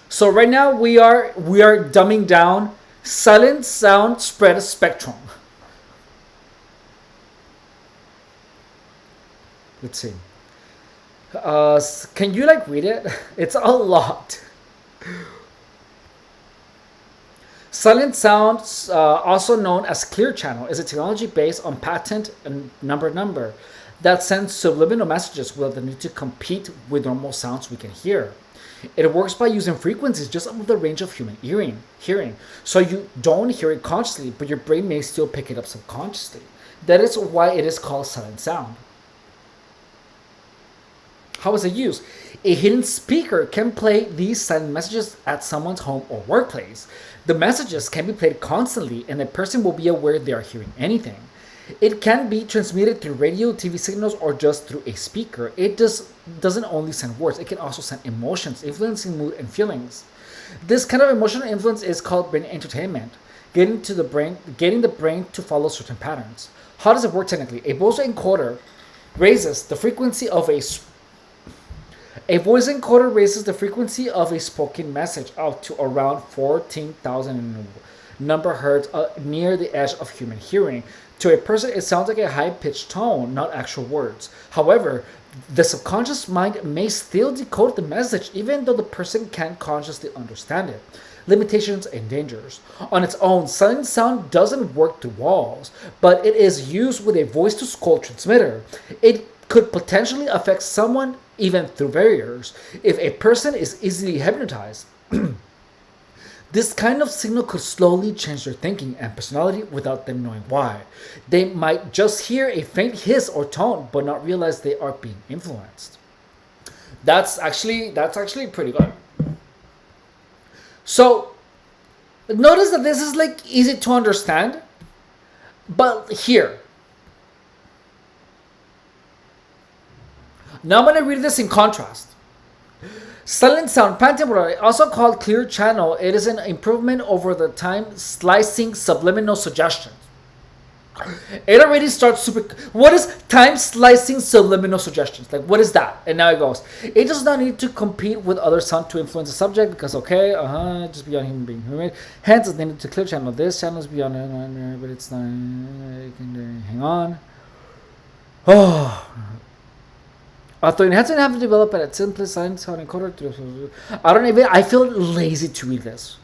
So right now we are dumbing down silent sound spread spectrum. Let's see. Can you like read it? It's a lot. Silent sound, also known as clear channel, is a technology based on patent and number that sends subliminal messages without the need to compete with normal sounds we can hear. It works by using frequencies just above the range of human hearing. So you don't hear it consciously, but your brain may still pick it up subconsciously. That is why it is called silent sound. How is it used? A hidden speaker can play these silent messages at someone's home or workplace. The messages can be played constantly and a person will be aware they are hearing anything. It can be transmitted through radio, TV signals, or just through a speaker. It doesn't only send words, it can also send emotions, influencing mood and feelings. This kind of emotional influence is called brain entertainment, getting the brain to follow certain patterns. How does it work technically? A voice encoder raises the frequency of a spoken message up to around 14,000 number hertz near the edge of human hearing. To a person, it sounds like a high-pitched tone, not actual words. However, the subconscious mind may still decode the message even though the person can't consciously understand it. Limitations and dangers. On its own, silent sound doesn't work through walls, but it is used with a voice-to-skull transmitter. It could potentially affect someone even through barriers. If a person is easily hypnotized, this kind of signal could slowly change their thinking and personality without them knowing why. They might just hear a faint hiss or tone, but not realize they are being influenced. That's actually pretty good. So, notice that this is like easy to understand, but here. Now I'm going to read this in contrast. Silent sound, pantemporal, also called clear channel, it is an improvement over the time slicing subliminal suggestions. It already starts super. What is time slicing subliminal suggestions? Like, what is that? And now it goes. It does not need to compete with other sound to influence the subject because, just beyond human being. Hence, it's needed to clear channel. This channel is beyond, but it's not. Hang on. Oh. Although it hasn't have to develop at its simplest silent sound encoder. I feel lazy to read this.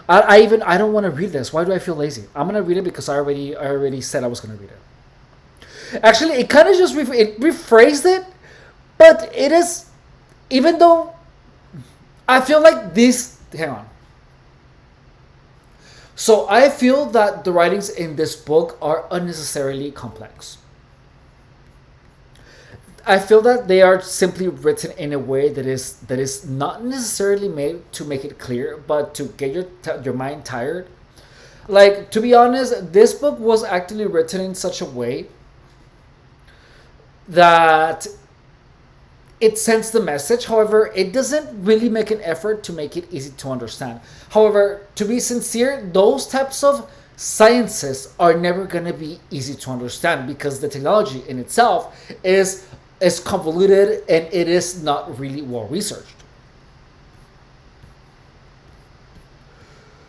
I don't want to read this. Why do I feel lazy? I'm gonna read it because I already said I was gonna read it. Actually, it kind of just it rephrased it, but it is, even though I feel like this. Hang on. So I feel that the writings in this book are unnecessarily complex. I feel that they are simply written in a way that is not necessarily made to make it clear, but to get your mind tired. Like, to be honest, this book was actually written in such a way that it sends the message. However, it doesn't really make an effort to make it easy to understand. However, to be sincere, those types of sciences are never going to be easy to understand because the technology in itself is convoluted and it is not really well researched.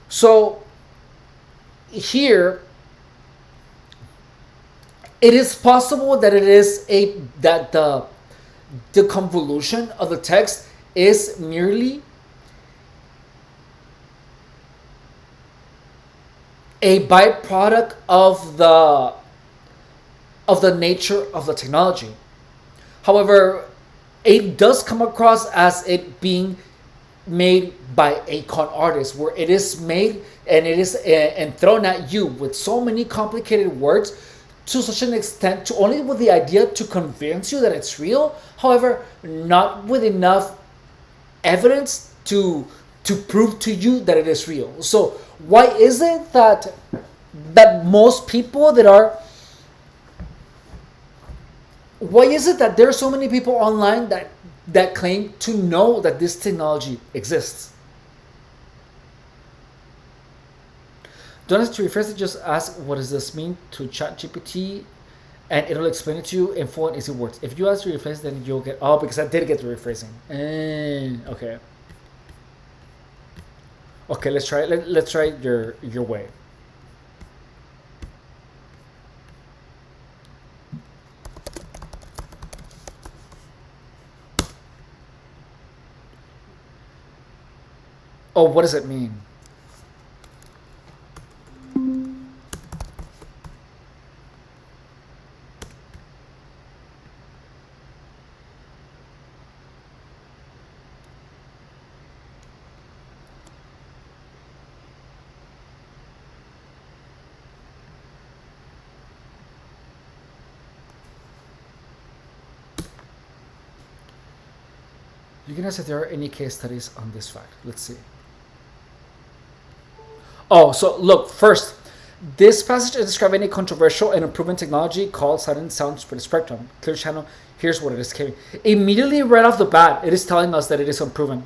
So here it is possible that the convolution of the text is merely a byproduct of the nature of the technology. However, it does come across as it being made by a con artist, where it is made and it is and thrown at you with so many complicated words to such an extent, to only with the idea to convince you that it's real. However, not with enough evidence to prove to you that it is real. So why is it that most people that are why is it that there are so many people online that claim to know that this technology exists? Don't have to rephrase it, just ask what does this mean to ChatGPT and it'll explain it to you in full and easy words. If you ask to rephrase, then you'll get because I did get the rephrasing. Okay. Okay, let's try it. Let's try it your way. Oh, what does it mean? You can ask if there are any case studies on this fact. Let's see. Oh, so look, first, this passage is describing a controversial and unproven technology called silent sound spread spectrum. Clear channel, here's what it is carrying. Immediately right off the bat, it is telling us that it is unproven.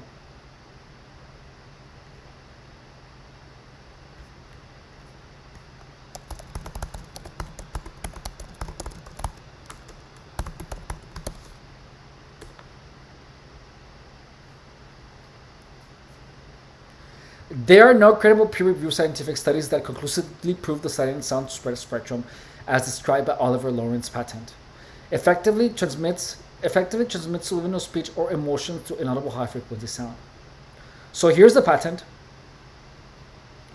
There are no credible peer-reviewed scientific studies that conclusively prove the silent sound spread spectrum as described by Oliver Lawrence patent. Effectively transmits subliminal speech or emotions through inaudible high-frequency sound. So here's the patent.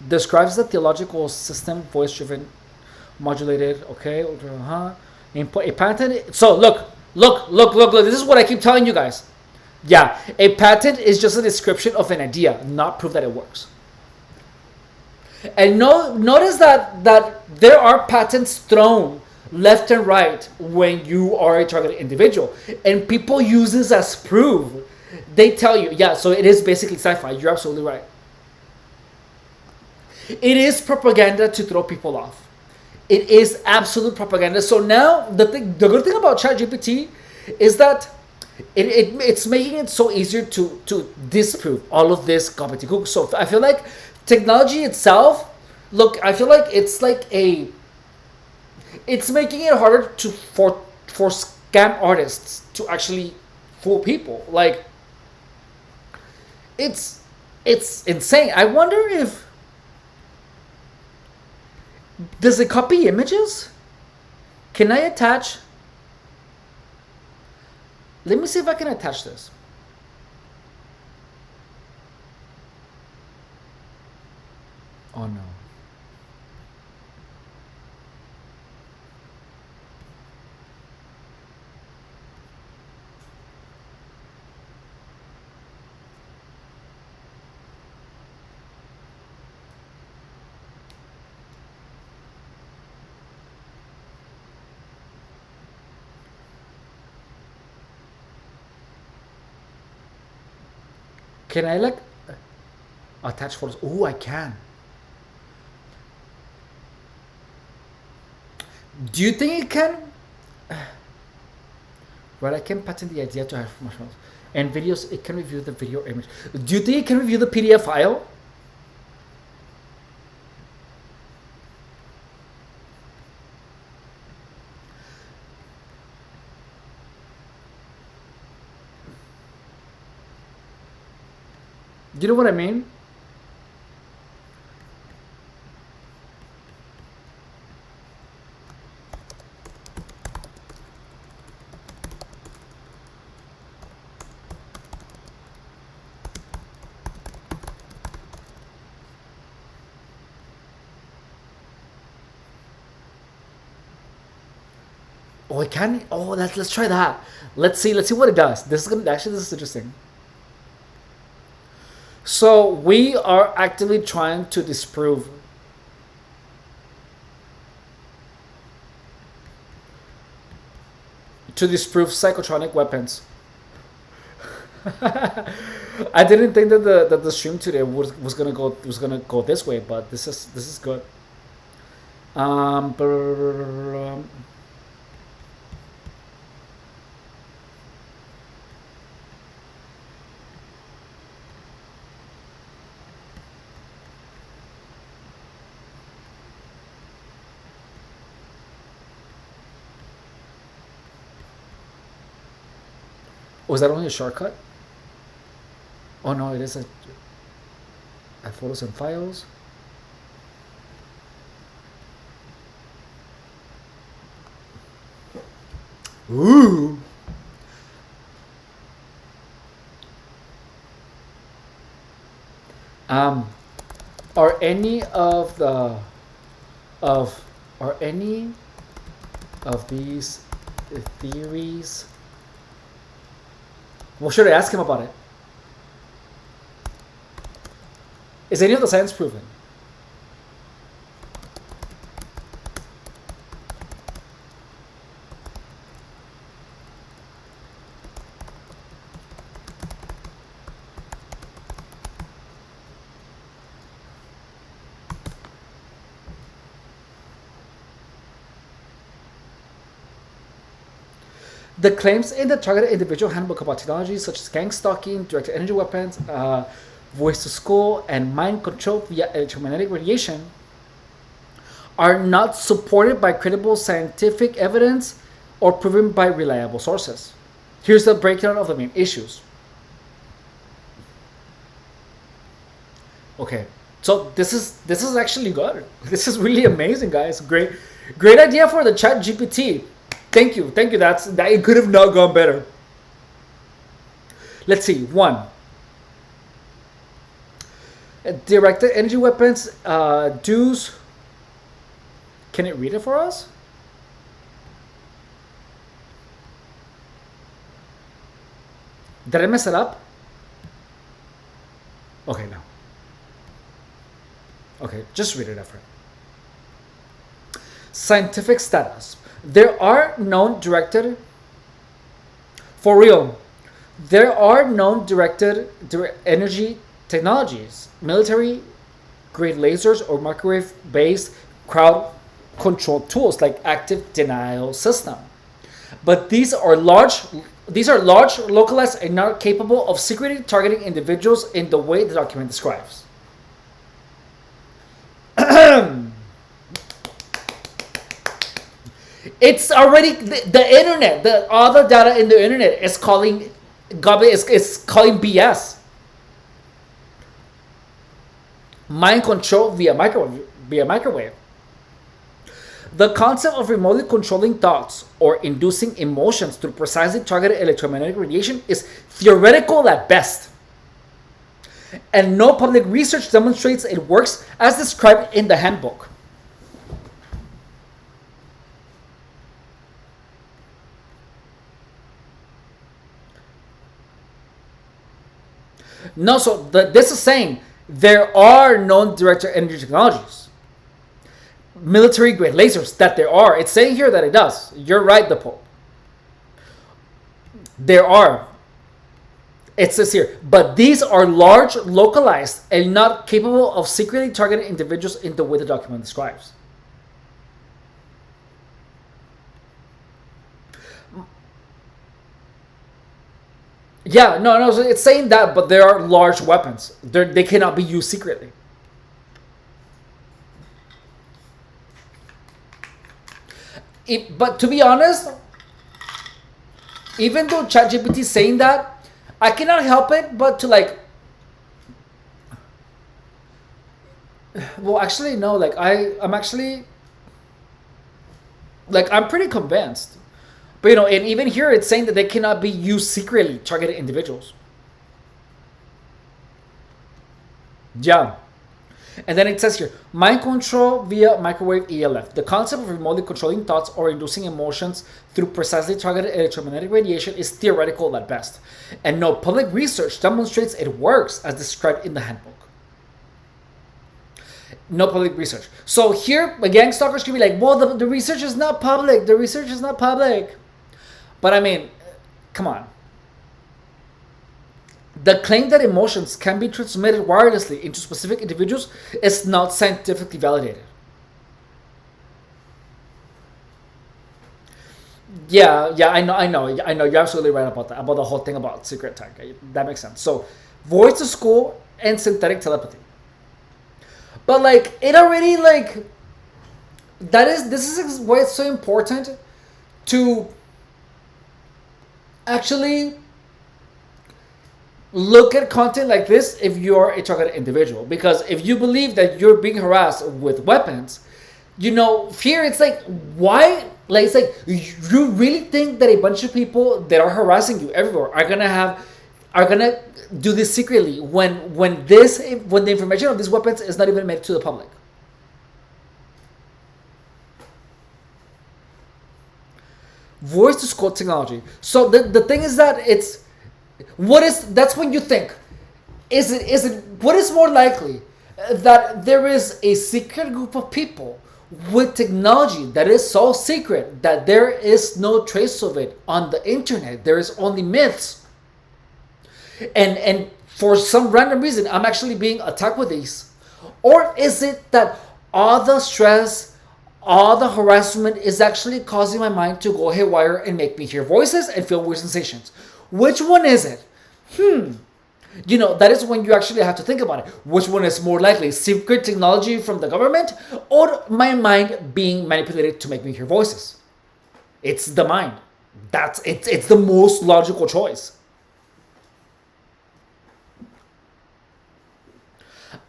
Describes the theological system, voice-driven, modulated, okay, a patent. So look. This is what I keep telling you guys. Yeah, a patent is just a description of an idea, not proof that it works. And notice that there are patents thrown left and right when you are a targeted individual, and people use this as proof. They tell you, yeah, so it is basically sci-fi. You're absolutely right. It is propaganda to throw people off. It is absolute propaganda. So now the good thing about ChatGPT is that it's making it so easier to disprove all of this gobbledygook. So I feel like technology itself, look, I feel like it's making it harder for scam artists to actually fool people. Like, it's insane. I wonder if does it copy images? Can I attach? Let me see if I can attach this. Oh no. Can I like attach photos? Oh, I can. Do you think it can? Right, I can patent the idea to have mushrooms and videos. It can review the video image. Do you think it can review the PDF file? You know what I mean? Oh, it can. Oh, let's try that. Let's see what it does. This is interesting. So we are actively trying to disprove psychotronic weapons. I didn't think that the stream today was gonna go this way, but this is good. Was that only a shortcut? Oh no, it is a photos and files. Ooh. Are any of these theories? Well, should I ask him about it? Is any of the science proven? The claims in the targeted individual handbook about technologies such as GangStalking, directed energy weapons, voice to school, and mind control via electromagnetic radiation are not supported by credible scientific evidence or proven by reliable sources. Here's the breakdown of the main issues. Okay, so this is actually good. This is really amazing, guys. Great idea for the Chat GPT. Thank you. That it could have not gone better. Let's see. 1. Directed energy weapons. DEWS. Can it read it for us? Did I mess it up? Okay, no. Okay, just read it after. Scientific status. There are known directed energy technologies, military grade lasers or microwave based crowd control tools like active denial system. But these are large, localized, and not capable of secretly targeting individuals in the way the document describes. It's already the internet. All the data in the internet is calling BS. Mind control via microwave. The concept of remotely controlling thoughts or inducing emotions through precisely targeted electromagnetic radiation is theoretical at best. And no public research demonstrates it works as described in the handbook. No, so this is saying there are known directed energy technologies, military grade lasers, that there are. It's saying here that it does. You're right, the Pope. There are. It says here, but these are large, localized, and not capable of secretly targeting individuals in the way the document describes. Yeah, no, so it's saying that, but there are large weapons. They cannot be used secretly. But to be honest, even though ChatGPT is saying that, I cannot help it but to like. Well, actually, no. Like I'm actually. Like I'm pretty convinced, but you know, and even here it's saying that they cannot be used secretly, targeted individuals. Yeah. And then it says here, mind control via microwave ELF. The concept of remotely controlling thoughts or inducing emotions through precisely targeted electromagnetic radiation is theoretical at best, and no public research demonstrates it works as described in the handbook. No public research. So here, gang stalkers can be like, well, the research is not public. The research is not public. But I mean, come on. The claim that emotions can be transmitted wirelessly into specific individuals is not scientifically validated. Yeah, I know. You're absolutely right about that, about the whole thing about secret tech. That makes sense. So, voice to school and synthetic telepathy. But like, it already like, this is why it's so important to actually look at content like this if you're a targeted individual. Because if you believe that you're being harassed with weapons, you know, fear, it's like, why? Like, it's like, you really think that a bunch of people that are harassing you everywhere are gonna do this secretly when the information of these weapons is not even made to the public? Voice to school technology. So the thing is that that's when you think, what is more likely that there is a secret group of people with technology that is so secret that there is no trace of it on the internet, there is only myths, and for some random reason I'm actually being attacked with these? Or is it that all the stress, all the harassment is actually causing my mind to go haywire and make me hear voices and feel weird sensations? Which one is it? You know, that is when you actually have to think about it. Which one is more likely? Secret technology from the government or my mind being manipulated to make me hear voices? It's the mind. It's the most logical choice.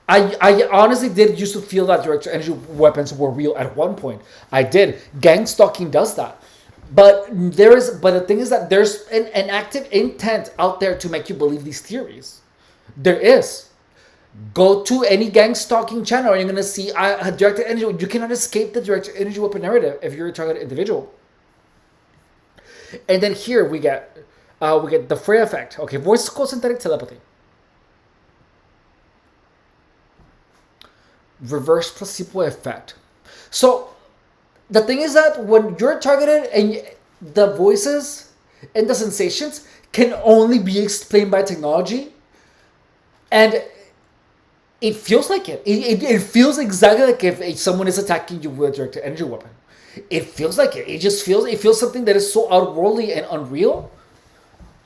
I honestly did used to feel that direct energy weapons were real at one point. I did. Gang stalking does that. But the thing is that there's an active intent out there to make you believe these theories. There is. Go to any gang stalking channel and you're gonna see directed energy. You cannot escape the directed energy weapon narrative if you're a targeted individual. And then here we get the Frey effect. Okay, voice called synthetic telepathy. Reverse placebo effect. So the thing is that when you're targeted and the voices and the sensations can only be explained by technology, and it feels like it. It feels exactly like if someone is attacking you with a directed energy weapon. It feels like it. It feels something that is so outworldly and unreal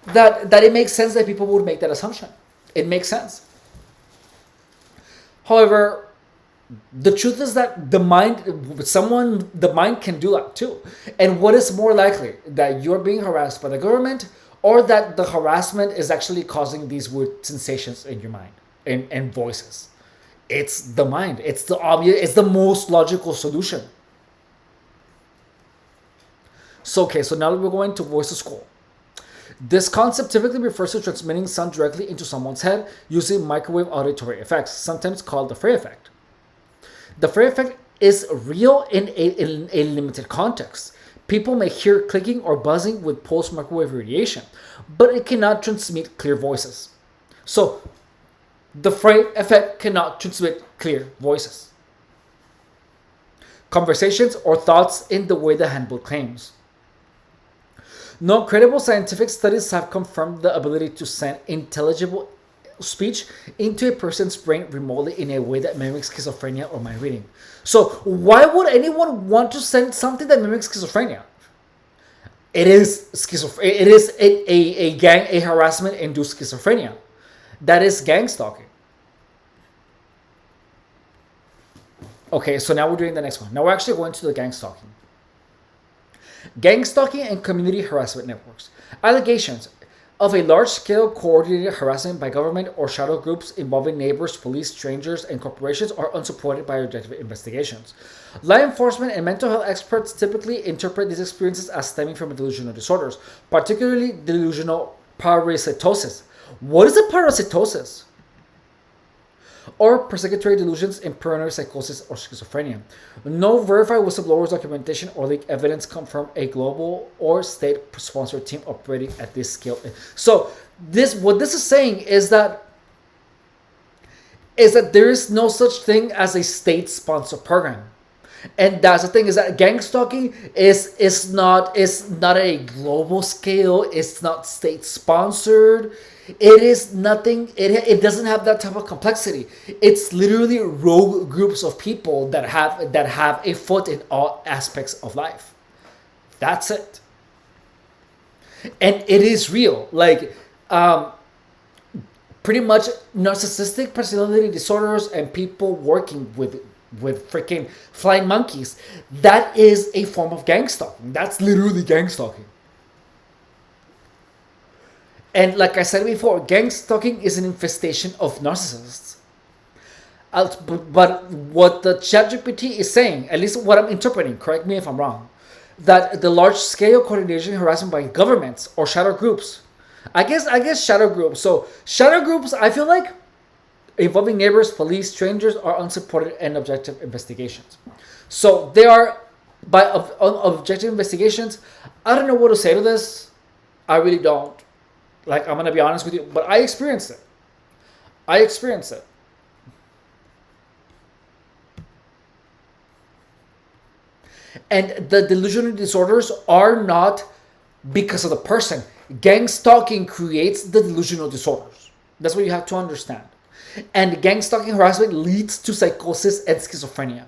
that it makes sense that people would make that assumption. It makes sense. However, the truth is that the mind can do that too. And what is more likely, that you're being harassed by the government or that the harassment is actually causing these weird sensations in your mind and voices? It's the mind. It's the obvious. It's the most logical solution. So now we're going to voice to school. This concept typically refers to transmitting sound directly into someone's head using microwave auditory effects, sometimes called the Frey effect. The Frey effect is real in a limited context. People may hear clicking or buzzing with pulse microwave radiation, but it cannot transmit clear voices. So, the Frey effect cannot transmit clear voices, conversations, or thoughts in the way the handbook claims. No credible scientific studies have confirmed the ability to send intelligible speech into a person's brain remotely in a way that mimics schizophrenia or mind reading. So why would anyone want to send something that mimics schizophrenia? It is schizophrenia. It is a harassment induced schizophrenia. That is gang stalking. Okay, so now we're doing the next one. Now we're actually going to the gang stalking. Gang stalking and community harassment networks. Allegations of a large-scale coordinated harassment by government or shadow groups involving neighbors, police, strangers, and corporations are unsupported by objective investigations. Law enforcement and mental health experts typically interpret these experiences as stemming from delusional disorders, particularly delusional parasitosis. What is a parasitosis? Or persecutory delusions in paranoid psychosis or schizophrenia. No verified whistleblowers documentation or leaked evidence confirm a global or state-sponsored team operating at this scale. So what this is saying is that there is no such thing as a state-sponsored program. And that's the thing, is that gang stalking is not a global scale. It's not state sponsored. It is nothing. It doesn't have that type of complexity. It's literally rogue groups of people that have a foot in all aspects of life. That's it. And it is real. Like pretty much narcissistic personality disorders and people working with freaking flying monkeys. That is a form of gang stalking. That's literally gang stalking. And like I said before, gang stalking is an infestation of narcissists. But what the ChatGPT is saying, at least what I'm interpreting, correct me if I'm wrong, that the large-scale coordination harassment by governments or shadow groups, I guess shadow groups. So shadow groups, I feel like, involving neighbors, police, strangers, are unsupported and objective investigations. So they are, by objective investigations, I don't know what to say to this. I really don't. Like, I'm going to be honest with you, but I experienced it. And the delusional disorders are not because of the person. Gang stalking creates the delusional disorders. That's what you have to understand. And gang stalking harassment leads to psychosis and schizophrenia.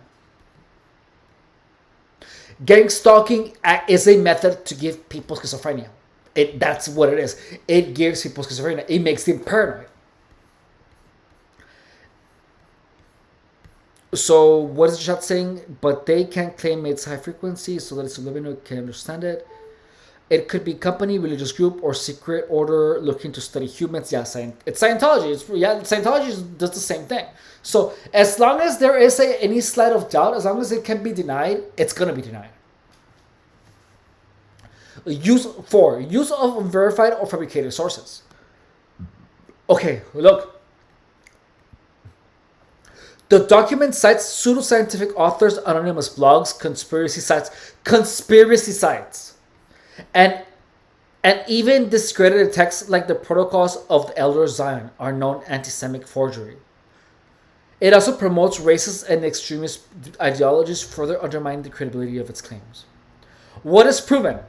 Gang stalking is a method to give people schizophrenia. That's what it is. It gives people schizophrenia. It makes them paranoid. So what is the chat saying? But they can't claim it's high frequency so that it's a living can understand it. It could be company, religious group, or secret order looking to study humans. Yeah, it's Scientology. Scientology does the same thing. So as long as there is any slight of doubt, as long as it can be denied, it's going to be denied. Use of unverified or fabricated sources. Okay, look. The document cites pseudoscientific authors, anonymous blogs, conspiracy sites, and even discredited texts like the Protocols of the Elder Zion are known anti-Semitic forgery. It also promotes racist and extremist ideologies, further undermining the credibility of its claims. What is proven?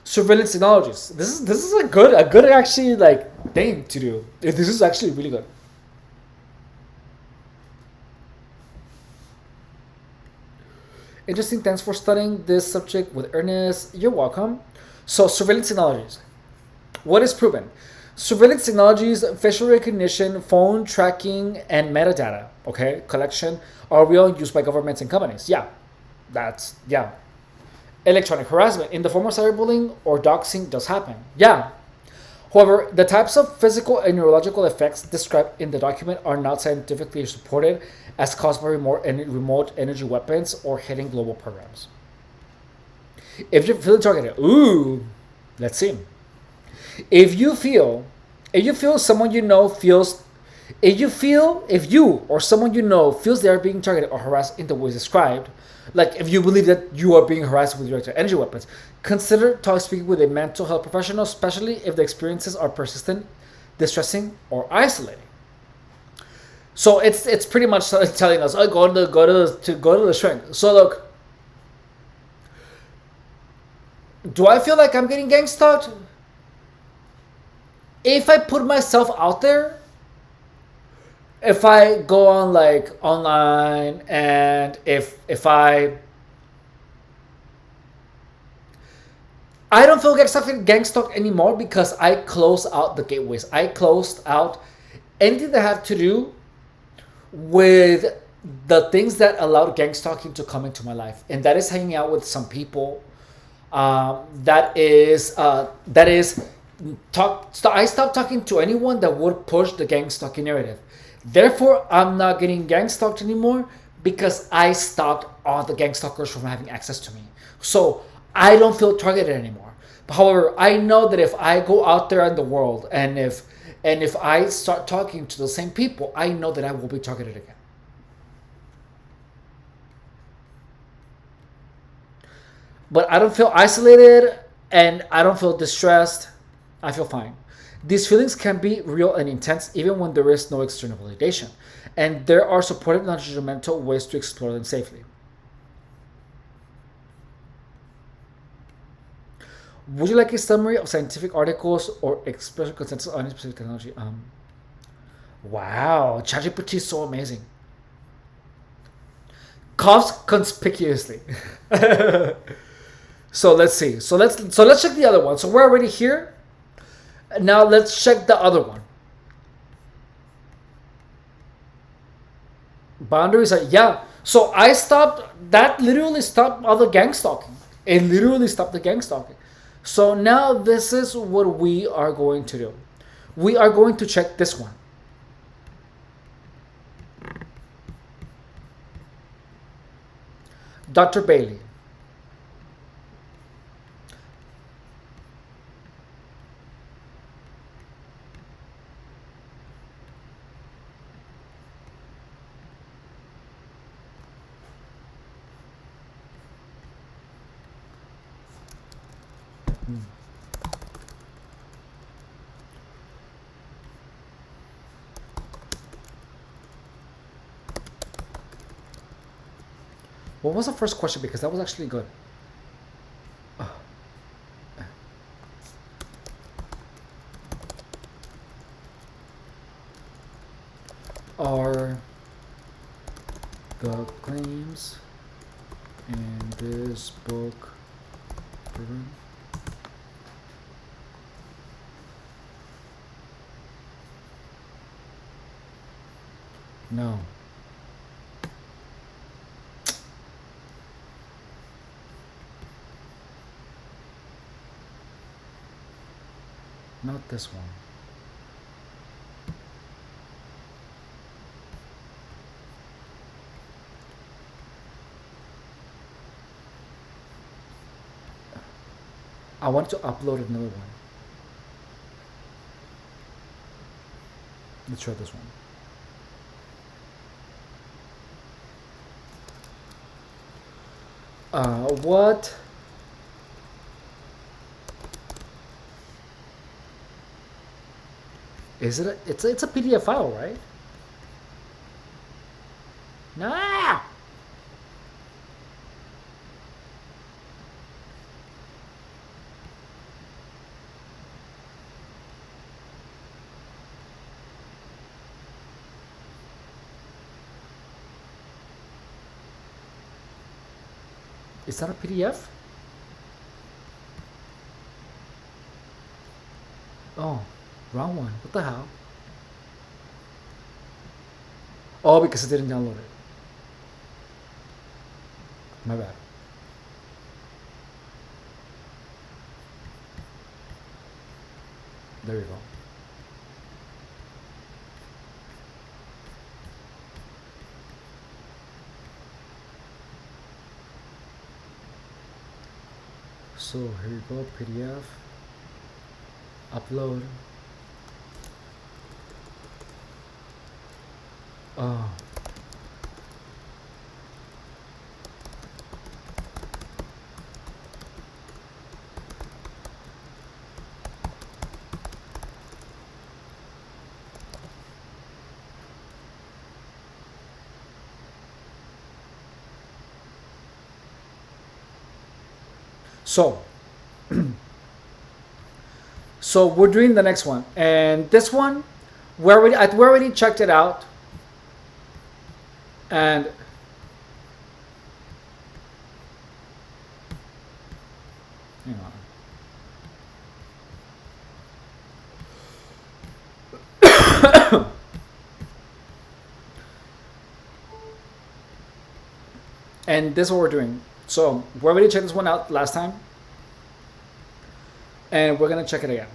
Surveillance technologies. This is a good actually like thing to do. This is actually really good. Interesting. Thanks for studying this subject with earnestness. You're welcome. So surveillance technologies. What is proven? Surveillance technologies, facial recognition, phone tracking, and metadata, collection are real and used by governments and companies. Yeah. Electronic harassment in the form of cyberbullying or doxing does happen. Yeah. However, the types of physical and neurological effects described in the document are not scientifically supported as caused by remote energy weapons or hitting global programs. If you're feeling targeted, let's see. If you or someone you know feels they are being targeted or harassed in the ways described, like if you believe that you are being harassed with directed energy weapons, consider speaking with a mental health professional, especially if the experiences are persistent, distressing, or isolating. So it's pretty much telling us, go to the shrink. So look, Do I feel like I'm getting gang stalked? If I put myself out there, if I go on like online, and if I don't feel gang stalked anymore because I closed out the gateways. I closed out anything that had to do with the things that allowed gang stalking to come into my life, and that is hanging out with some people. That is I stopped talking to anyone that would push the gang stalking narrative. Therefore, I'm not getting gang stalked anymore because I stopped all the gang stalkers from having access to me. So I don't feel targeted anymore. However, I know that if I go out there in the world, and if I start talking to the same people, I know that I will be targeted again. But I don't feel isolated, and I don't feel distressed. I feel fine. These feelings can be real and intense even when there is no external validation, and there are supportive, non-judgmental ways to explore them safely. Would you like a summary of scientific articles or expression consensus on any specific technology? Wow, ChatGPT is so amazing. Coughs conspicuously. So let's see. So let's check the other one. So we're already here. Now let's check the other one. Boundaries are, yeah. So I stopped. That literally stopped all the gang stalking. It literally stopped the gang stalking. So now this is what we are going to do. We are going to check this one. Dr. Bailey. What was the first question? Because that was actually good. Are the claims in this book proven? No. Not this one. I want to upload another one. Let's try this one. What? Is it? It's a PDF file, right? Nah. Is that a PDF? Oh, wrong one. What the hell? Oh, because I didn't download it. My bad. There you go. So here you go, PDF, upload. Oh. So So we're doing the next one, and this one, we already checked it out, and hang on. And this is what we're doing. So we already checked this one out last time, and we're gonna check it again.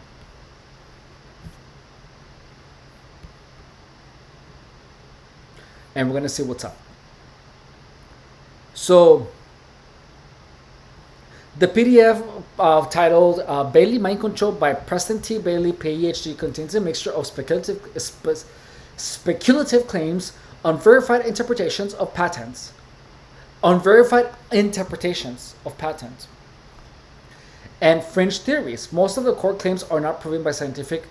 And we're gonna see what's up. So the PDF titled Bailey Mind Control by Preston T. Bailey, PhD, contains a mixture of speculative claims, unverified interpretations of patents, and fringe theories. Most of the core claims are not proven by scientific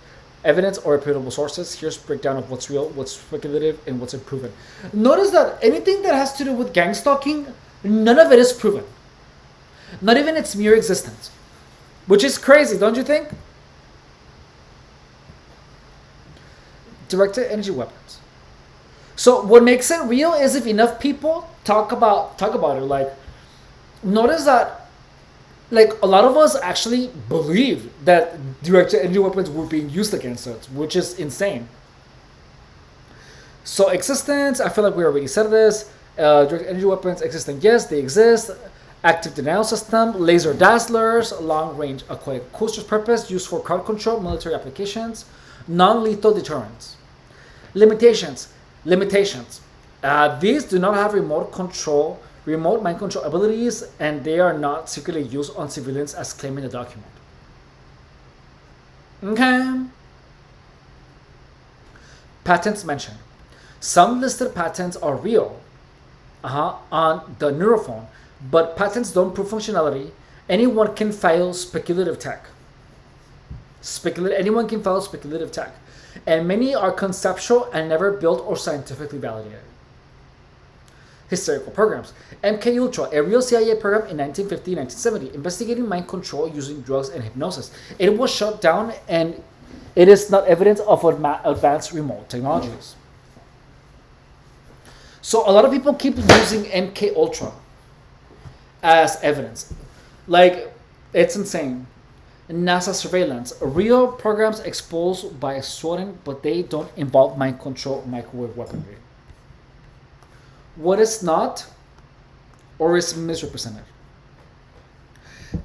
evidence or reputable sources. Here's a breakdown of what's real, what's speculative, and what's unproven. Notice that anything that has to do with gang stalking, none of it is proven. Not even its mere existence. Which is crazy, don't you think? Directed energy weapons. So what makes it real is if enough people talk about it. Like, notice that, like, a lot of us actually believe that directed energy weapons were being used against us, which is insane. So existence, I feel like we already said this. Directed energy weapons existent, yes, they exist. Active denial system, laser dazzlers, long-range aquatic coasters, purpose used for crowd control, military applications, non-lethal deterrence. Limitations. These do not have remote mind control abilities, and they are not secretly used on civilians as claimed in the document. Okay. Patents mentioned. Some listed patents are real on the neurophone, but patents don't prove functionality. Anyone can file speculative tech. Anyone can file speculative tech. And many are conceptual and never built or scientifically validated. Hysterical programs. MK Ultra, a real CIA program in 1950-1970, investigating mind control using drugs and hypnosis. It was shut down, and it is not evidence of advanced remote technologies. So a lot of people keep using MK Ultra as evidence. Like, it's insane. NASA surveillance. Real programs exposed by swatting, but they don't involve mind control microwave weaponry. What is not or is misrepresented.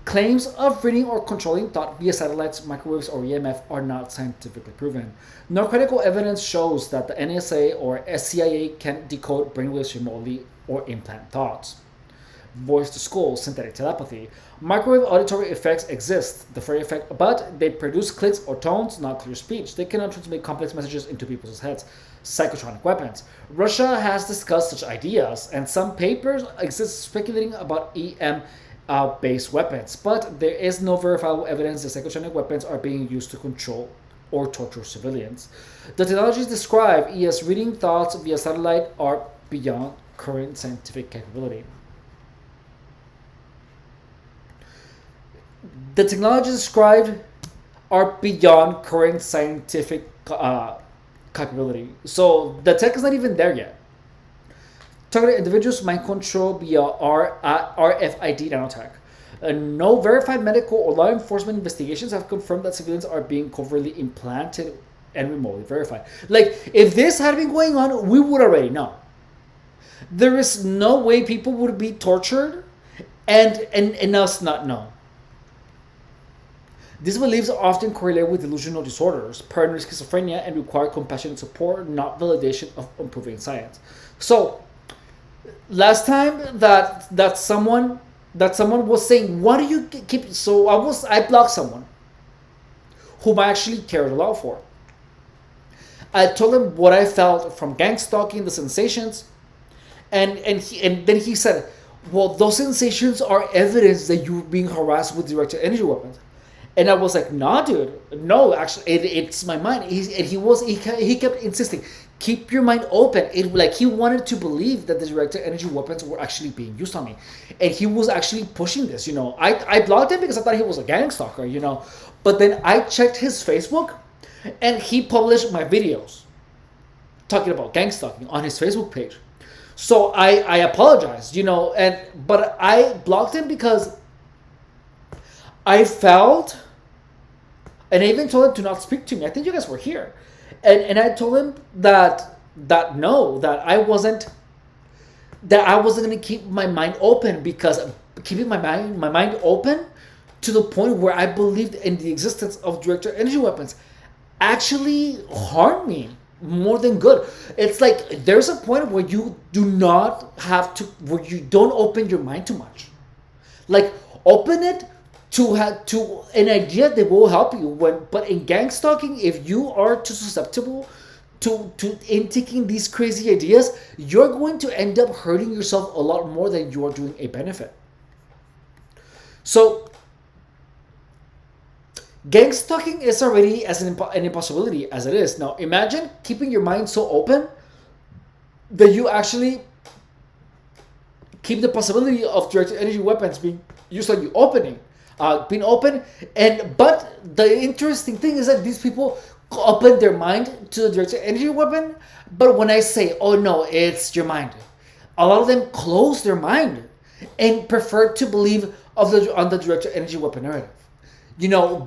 Claims of reading or controlling thought via satellites, microwaves, or EMF are not scientifically proven. No credible evidence shows that the NSA or CIA can decode brainwaves remotely or implant thoughts. Voice to skull, synthetic telepathy. Microwave auditory effects exist, the fairy effect, but they produce clicks or tones, not clear speech. They cannot transmit complex messages into people's heads. Psychotronic weapons. Russia has discussed such ideas, and some papers exist speculating about EM-based weapons, but there is no verifiable evidence that psychotronic weapons are being used to control or torture civilians. The technologies described as reading thoughts via satellite are beyond current scientific capability. The technologies described are beyond current scientific capability. So the tech is not even there yet. Targeted individuals mind control via RFID nanotech. No verified medical or law enforcement investigations have confirmed that civilians are being covertly implanted and remotely verified. Like, if this had been going on, we would already know. There is no way people would be tortured and us not know. These beliefs often correlate with delusional disorders, paranoid schizophrenia, and require compassionate support, not validation of improving science. So, last time that someone was saying, "Why do you keep?" So I blocked someone whom I actually cared a lot for. I told him what I felt from gang stalking, the sensations, and then he said, "Well, those sensations are evidence that you're being harassed with directed energy weapons." And I was like, nah, dude, no, actually, it's my mind. He kept insisting, keep your mind open. It like he wanted to believe that the directed energy weapons were actually being used on me, and he was actually pushing this. I blocked him because I thought he was a gang stalker. But then I checked his Facebook, and he published my videos talking about gang stalking on his Facebook page. So I apologized, but I blocked him because I felt, and I even told him to not speak to me. I think you guys were here, and I told him that no, that I wasn't going to keep my mind open, because keeping my mind open to the point where I believed in the existence of directed energy weapons actually harmed me more than good. It's like there's a point where you do not have to, where you don't open your mind too much. Like, open it to an idea that will help you. But in gang stalking, if you are too susceptible to intaking these crazy ideas, you're going to end up hurting yourself a lot more than you are doing a benefit. So gang stalking is already as an impossibility as it is. Now imagine keeping your mind so open that you actually keep the possibility of directed energy weapons being used on you being open. But the interesting thing is that these people open their mind to the directed energy weapon. But when I say, oh no, it's your mind, a lot of them close their mind and prefer to believe on the directed energy weapon narrative.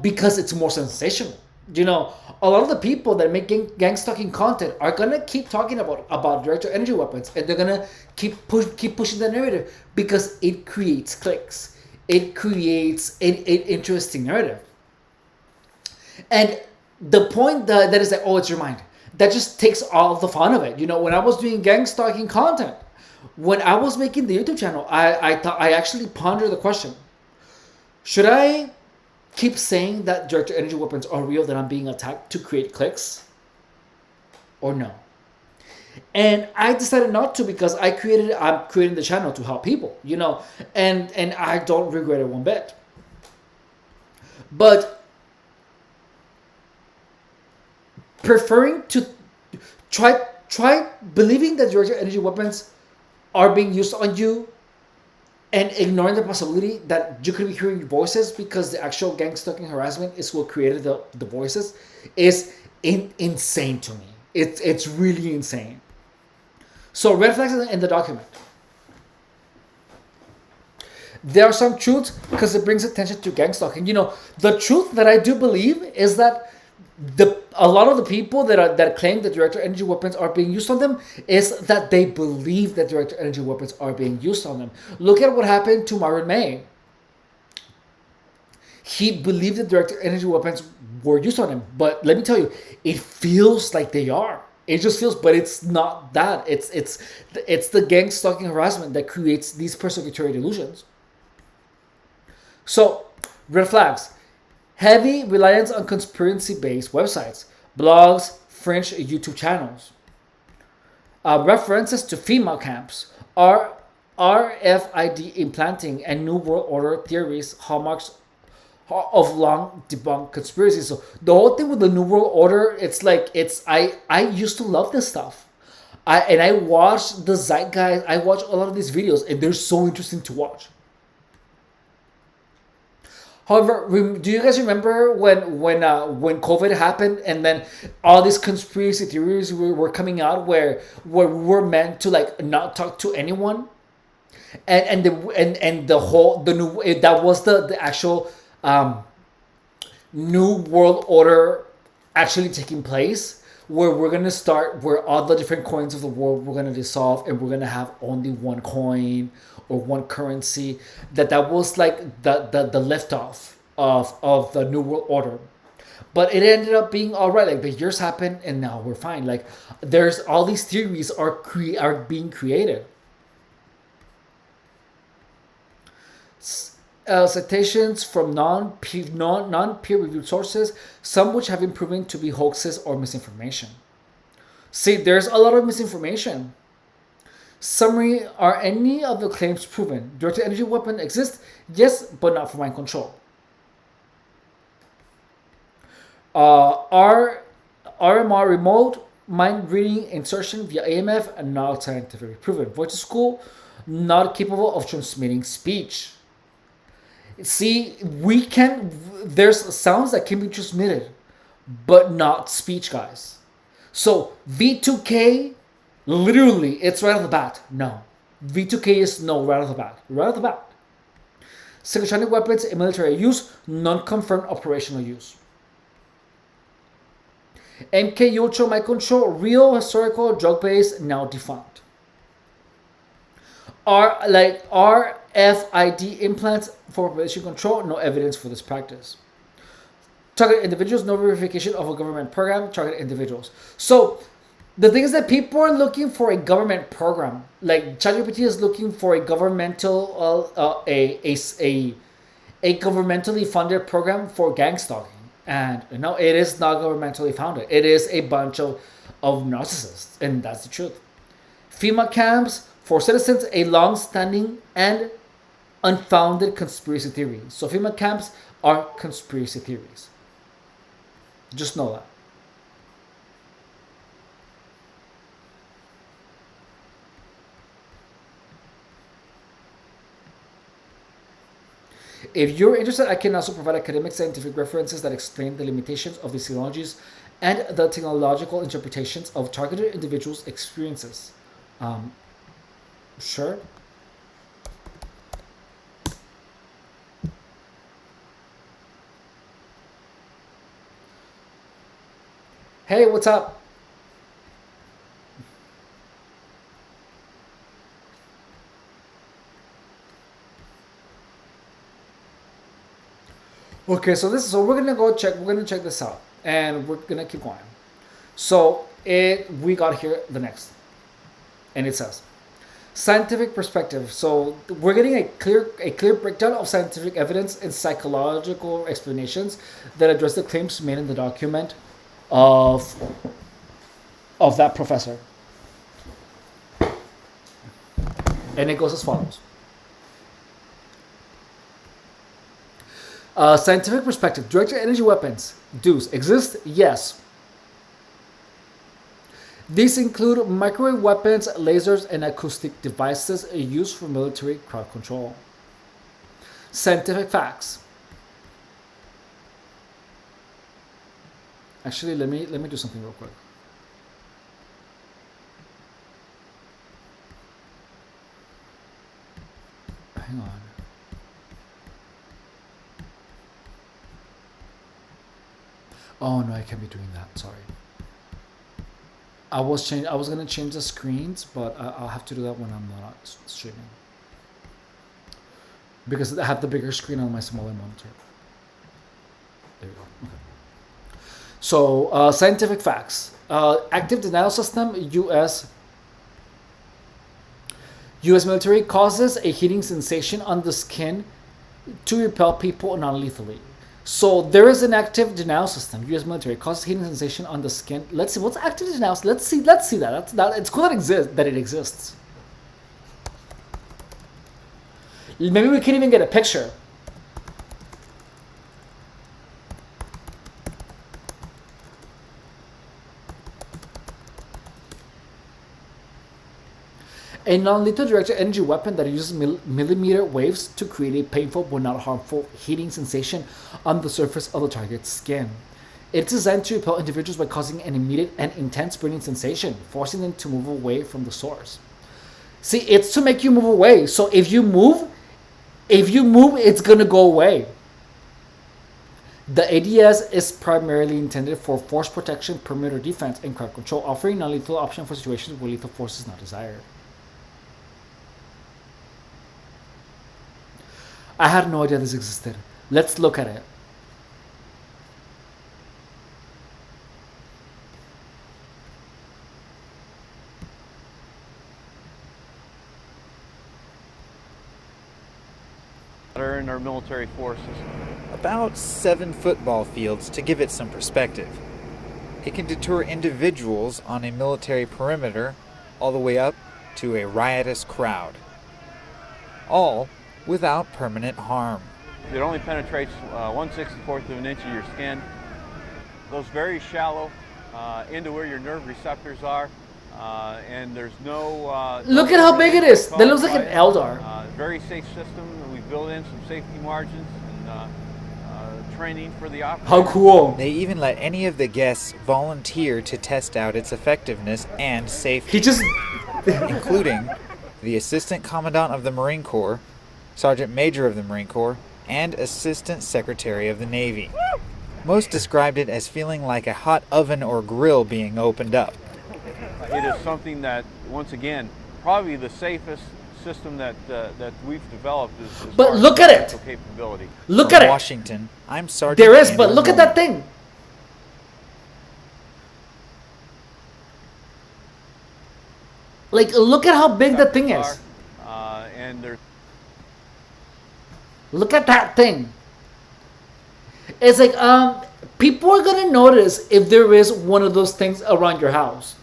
Because it's more sensational. A lot of the people that make gang stalking content are gonna keep talking about directed energy weapons, and they're gonna keep pushing the narrative because it creates clicks. It creates an interesting narrative. And the point that is that, oh, it's your mind, that just takes all of the fun of it. When I was doing gang stalking content, when I was making the YouTube channel, I actually pondered the question: should I keep saying that directed energy weapons are real, that I'm being attacked to create clicks, or no? And I decided not to, because I'm creating the channel to help people, and I don't regret it one bit. But preferring to try believing that directed energy weapons are being used on you, and ignoring the possibility that you could be hearing voices, because the actual gang stalking harassment is what created the voices, is insane to me. It's really insane. So red flags in the document. There are some truths, because it brings attention to gang stalking. The truth that I do believe is that a lot of the people that claim that directed energy weapons are being used on them is that they believe that directed energy weapons are being used on them. Look at what happened to Marvin May. He believed that directed energy weapons were used on him, but let me tell you, it feels like they are. It just feels, but it's not that. It's the gang stalking harassment that creates these persecutory delusions. So, red flags. Heavy reliance on conspiracy-based websites, blogs, fringe YouTube channels. References to female camps, RFID implanting, and New World Order theories, hallmarks of long debunked conspiracies. So the whole thing with the New World Order, I used to love this stuff. I watched the Zeitgeist. I watch a lot of these videos, and they're so interesting to watch. However, do you guys remember when COVID happened, and then all these conspiracy theories were coming out where we were meant to not talk to anyone, and that was the actual New World Order actually taking place, where we're gonna start, where all the different coins of the world we're gonna dissolve, and we're gonna have only one coin or one currency. That was like the liftoff of the New World Order. But it ended up being all right. Like, the years happened, and now we're fine. Like, there's all these theories are being created. Citations from non-peer-reviewed sources, some which have been proven to be hoaxes or misinformation. See, there's a lot of misinformation. Summary: are any of the claims proven? Directed energy weapon exists? Yes, but not for mind control. R RMR remote mind reading insertion via AMF and not scientifically proven. Voice to school not capable of transmitting speech. See, we can. There's sounds that can be transmitted, but not speech, guys. So V2K, literally, it's right off the bat. No, V2K is no right off the bat. Right off the bat. Psychotronic weapons in military use, non-confirmed operational use. MK Ultra mind control, real historical drug base, now defunct. RFID implants for population control, no evidence for this practice. Target individuals, no verification of a government program, target individuals. So the thing is that people are looking for a government program. Like ChatGPT is looking for a governmental, a governmentally funded program for gang stalking. And no, it is not governmentally founded. It is a bunch of narcissists, and that's the truth. FEMA camps for citizens, a long-standing and unfounded conspiracy theory. So FEMA camps are conspiracy theories. Just know that. If you're interested, I can also provide academic scientific references that explain the limitations of these technologies and the technological interpretations of targeted individuals' experiences. Sure. Hey, what's up? Okay, so we're gonna go check. We're gonna check this out, and we're gonna keep going. So we got here the next, and it says scientific perspective. So we're getting a clear breakdown of scientific evidence and psychological explanations that address the claims made in the document of that professor, and it goes as follows. Scientific perspective. Directed energy weapons, DEWS, exist? Yes. These include microwave weapons, lasers, and acoustic devices used for military crowd control. Scientific facts. Actually, let me do something real quick. Hang on. Oh no, I can't be doing that. Sorry. I was gonna change the screens, but I'll have to do that when I'm not streaming, because I have the bigger screen on my smaller monitor. There you go. Okay. So scientific facts. Active denial system. U.S. military causes a heating sensation on the skin to repel people non-lethally. So there is an active denial system. U.S. military causes heating sensation on the skin. Let's see what's active denial. Let's see that. It's cool that it exists. Maybe we can't even get a picture. A non-lethal directed energy weapon that uses millimeter waves to create a painful but not harmful heating sensation on the surface of the target's skin. It's designed to repel individuals by causing an immediate and intense burning sensation, forcing them to move away from the source. See, it's to make you move away. So if you move, it's gonna go away. The ADS is primarily intended for force protection, perimeter defense, and crowd control, offering non-lethal option for situations where lethal force is not desired. I had no idea this existed. Let's look at it. In our military forces. About 7 football fields to give it some perspective. It can deter individuals on a military perimeter all the way up to a riotous crowd. All without permanent harm. It only penetrates 1/64 of an inch of your skin. goes very shallow into where your nerve receptors are, and there's no. Look at how big it is. That looks like an Eldar. Very safe system. We built in some safety margins and training for the operator. How cool. They even let any of the guests volunteer to test out its effectiveness and safety. He just... including the Assistant Commandant of the Marine Corps, Sergeant Major of the Marine Corps, and Assistant Secretary of the Navy. Most described it as feeling like a hot oven or grill being opened up. It is something that, once again, probably the safest system that we've developed is But look at it. Capability. Look From at it. Washington, I'm Sergeant. There is, but Andrew look at Bowman. that thing. Like, look at how big that thing is. And there's Look at that thing. It's like, people are gonna notice if there is one of those things around your house.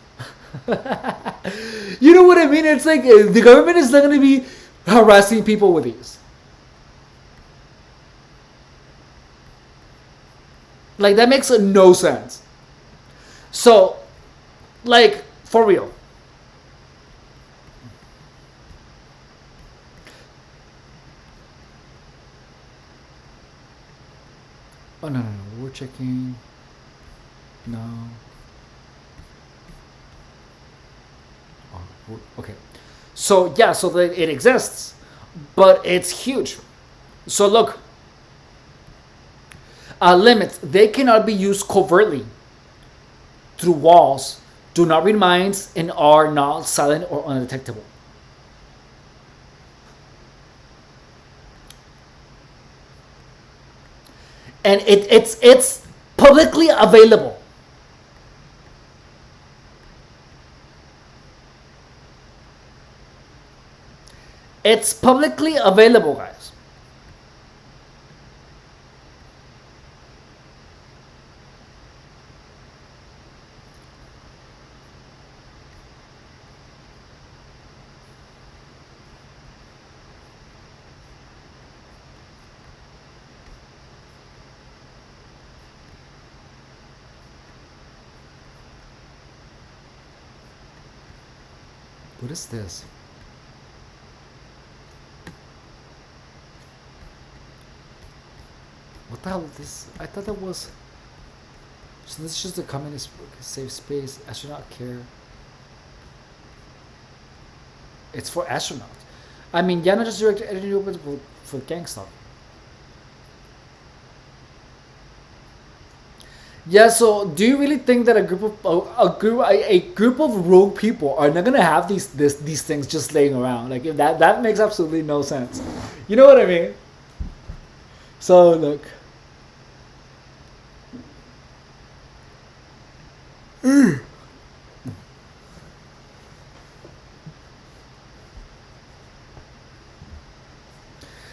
You know what I mean? It's like the government is not gonna be harassing people with these. Like, that makes no sense. So, like, for real. Oh, no, we're checking. No. Oh, okay. So, yeah, so that it exists, but it's huge. So, look. Limits. They cannot be used covertly through walls, do not read minds, and are not silent or undetectable. And it's publicly available. It's publicly available, guys. What is this? What the hell is this? I thought that was... So this is just a communist safe space. Astronaut care. It's for astronauts. I mean, yeah, not just direct energy open for GangStalking. Yeah, so do you really think that a group of rogue people are not gonna have these things just laying around? Like, if that makes absolutely no sense. You know what I mean? So look.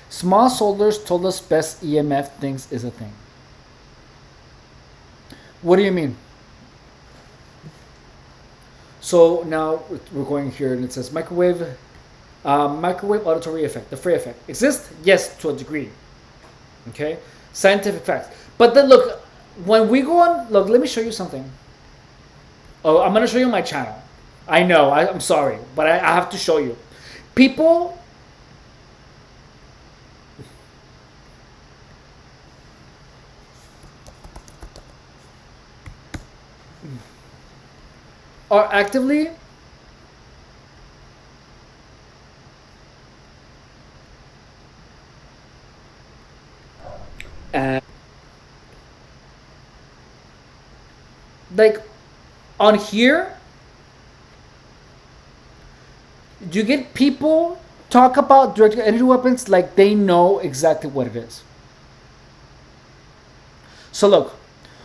Small soldiers told us best EMF things is a thing. What do you mean? So now we're going here and it says microwave auditory effect, the Frey effect. Exists? Yes, to a degree. Okay? Scientific facts. But then look, when we go on, look, let me show you something. Oh, I'm going to show you my channel. I know, I'm sorry, but I have to show you. People... are actively like on here you get people talk about direct energy weapons like they know exactly what it is. So look,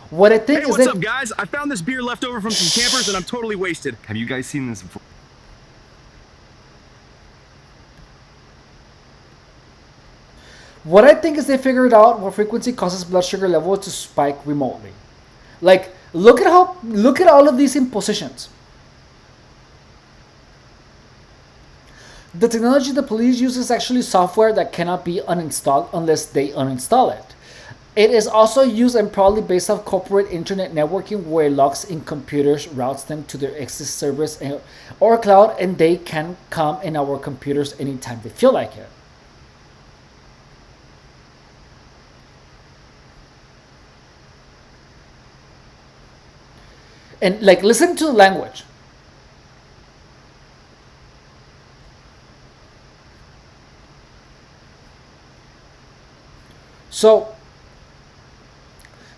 what I think hey, is what's that, up, guys? I found this beer left over from some campers, and I'm totally wasted. Have you guys seen this before? what I think is they figured out what frequency causes blood sugar levels to spike remotely. Like, look at all of these impositions. The technology the police use is actually software that cannot be uninstalled unless they uninstall it. It is also used and probably based off corporate internet networking where it logs in computers, routes them to their exit service or cloud, and they can come in our computers anytime they feel like it. And like, listen to the language. So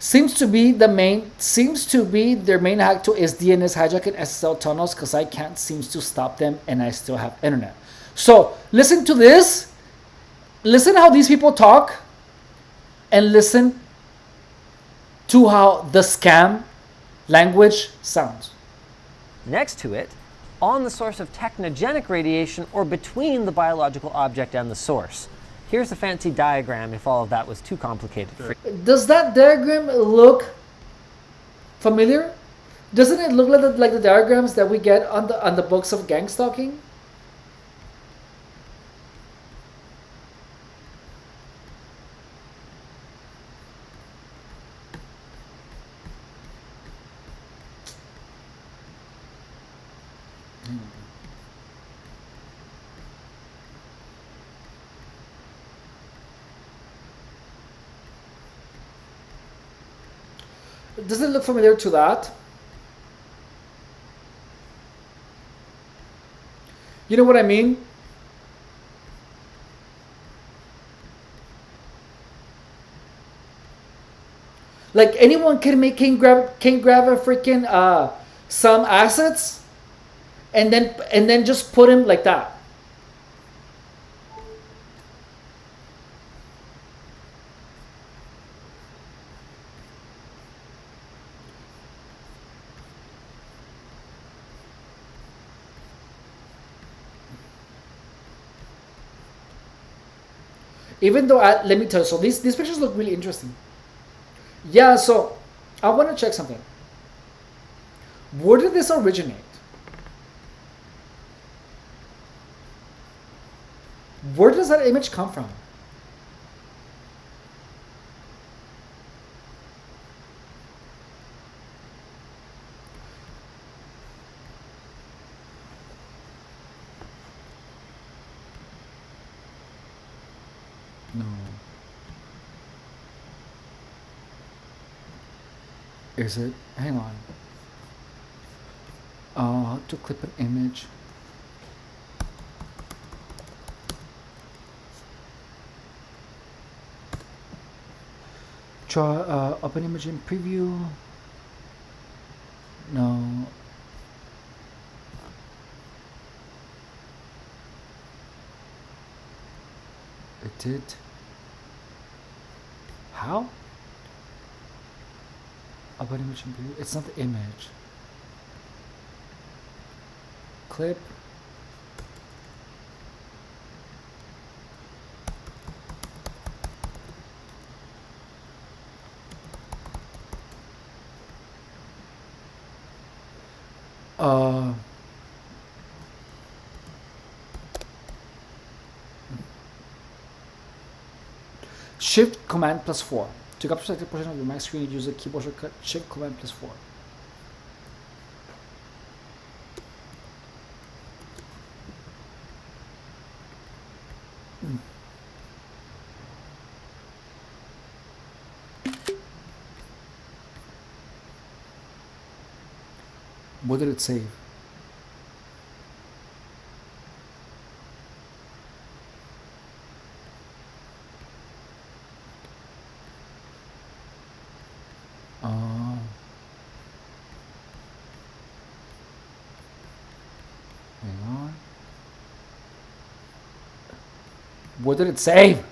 seems to be their main hack tool is DNS hijacking SSL tunnels, because I can't seem to stop them and I still have internet. So listen to this. Listen how these people talk, and listen to how the scam language sounds. Next to it, on the source of technogenic radiation or between the biological object and the source. Here's a fancy diagram if all of that was too complicated for you. Does that diagram look familiar? Doesn't it look like the diagrams that we get on the books of GangStalking? Does it look familiar to that? You know what I mean? Like, anyone can grab a freaking some assets and then just put him like that. Even though, let me tell you, so these pictures look really interesting. Yeah, so I want to check something. Where did this originate? Where does that image come from? No. Is it? Hang on. To clip an image. Try open image in preview. No. It did. How? Open image in preview. It's not the image. Clip. Shift Command plus 4. To capture selected portion of your Mac screen, use the keyboard shortcut Shift Command plus 4. What did it save? Hang on. What did it save?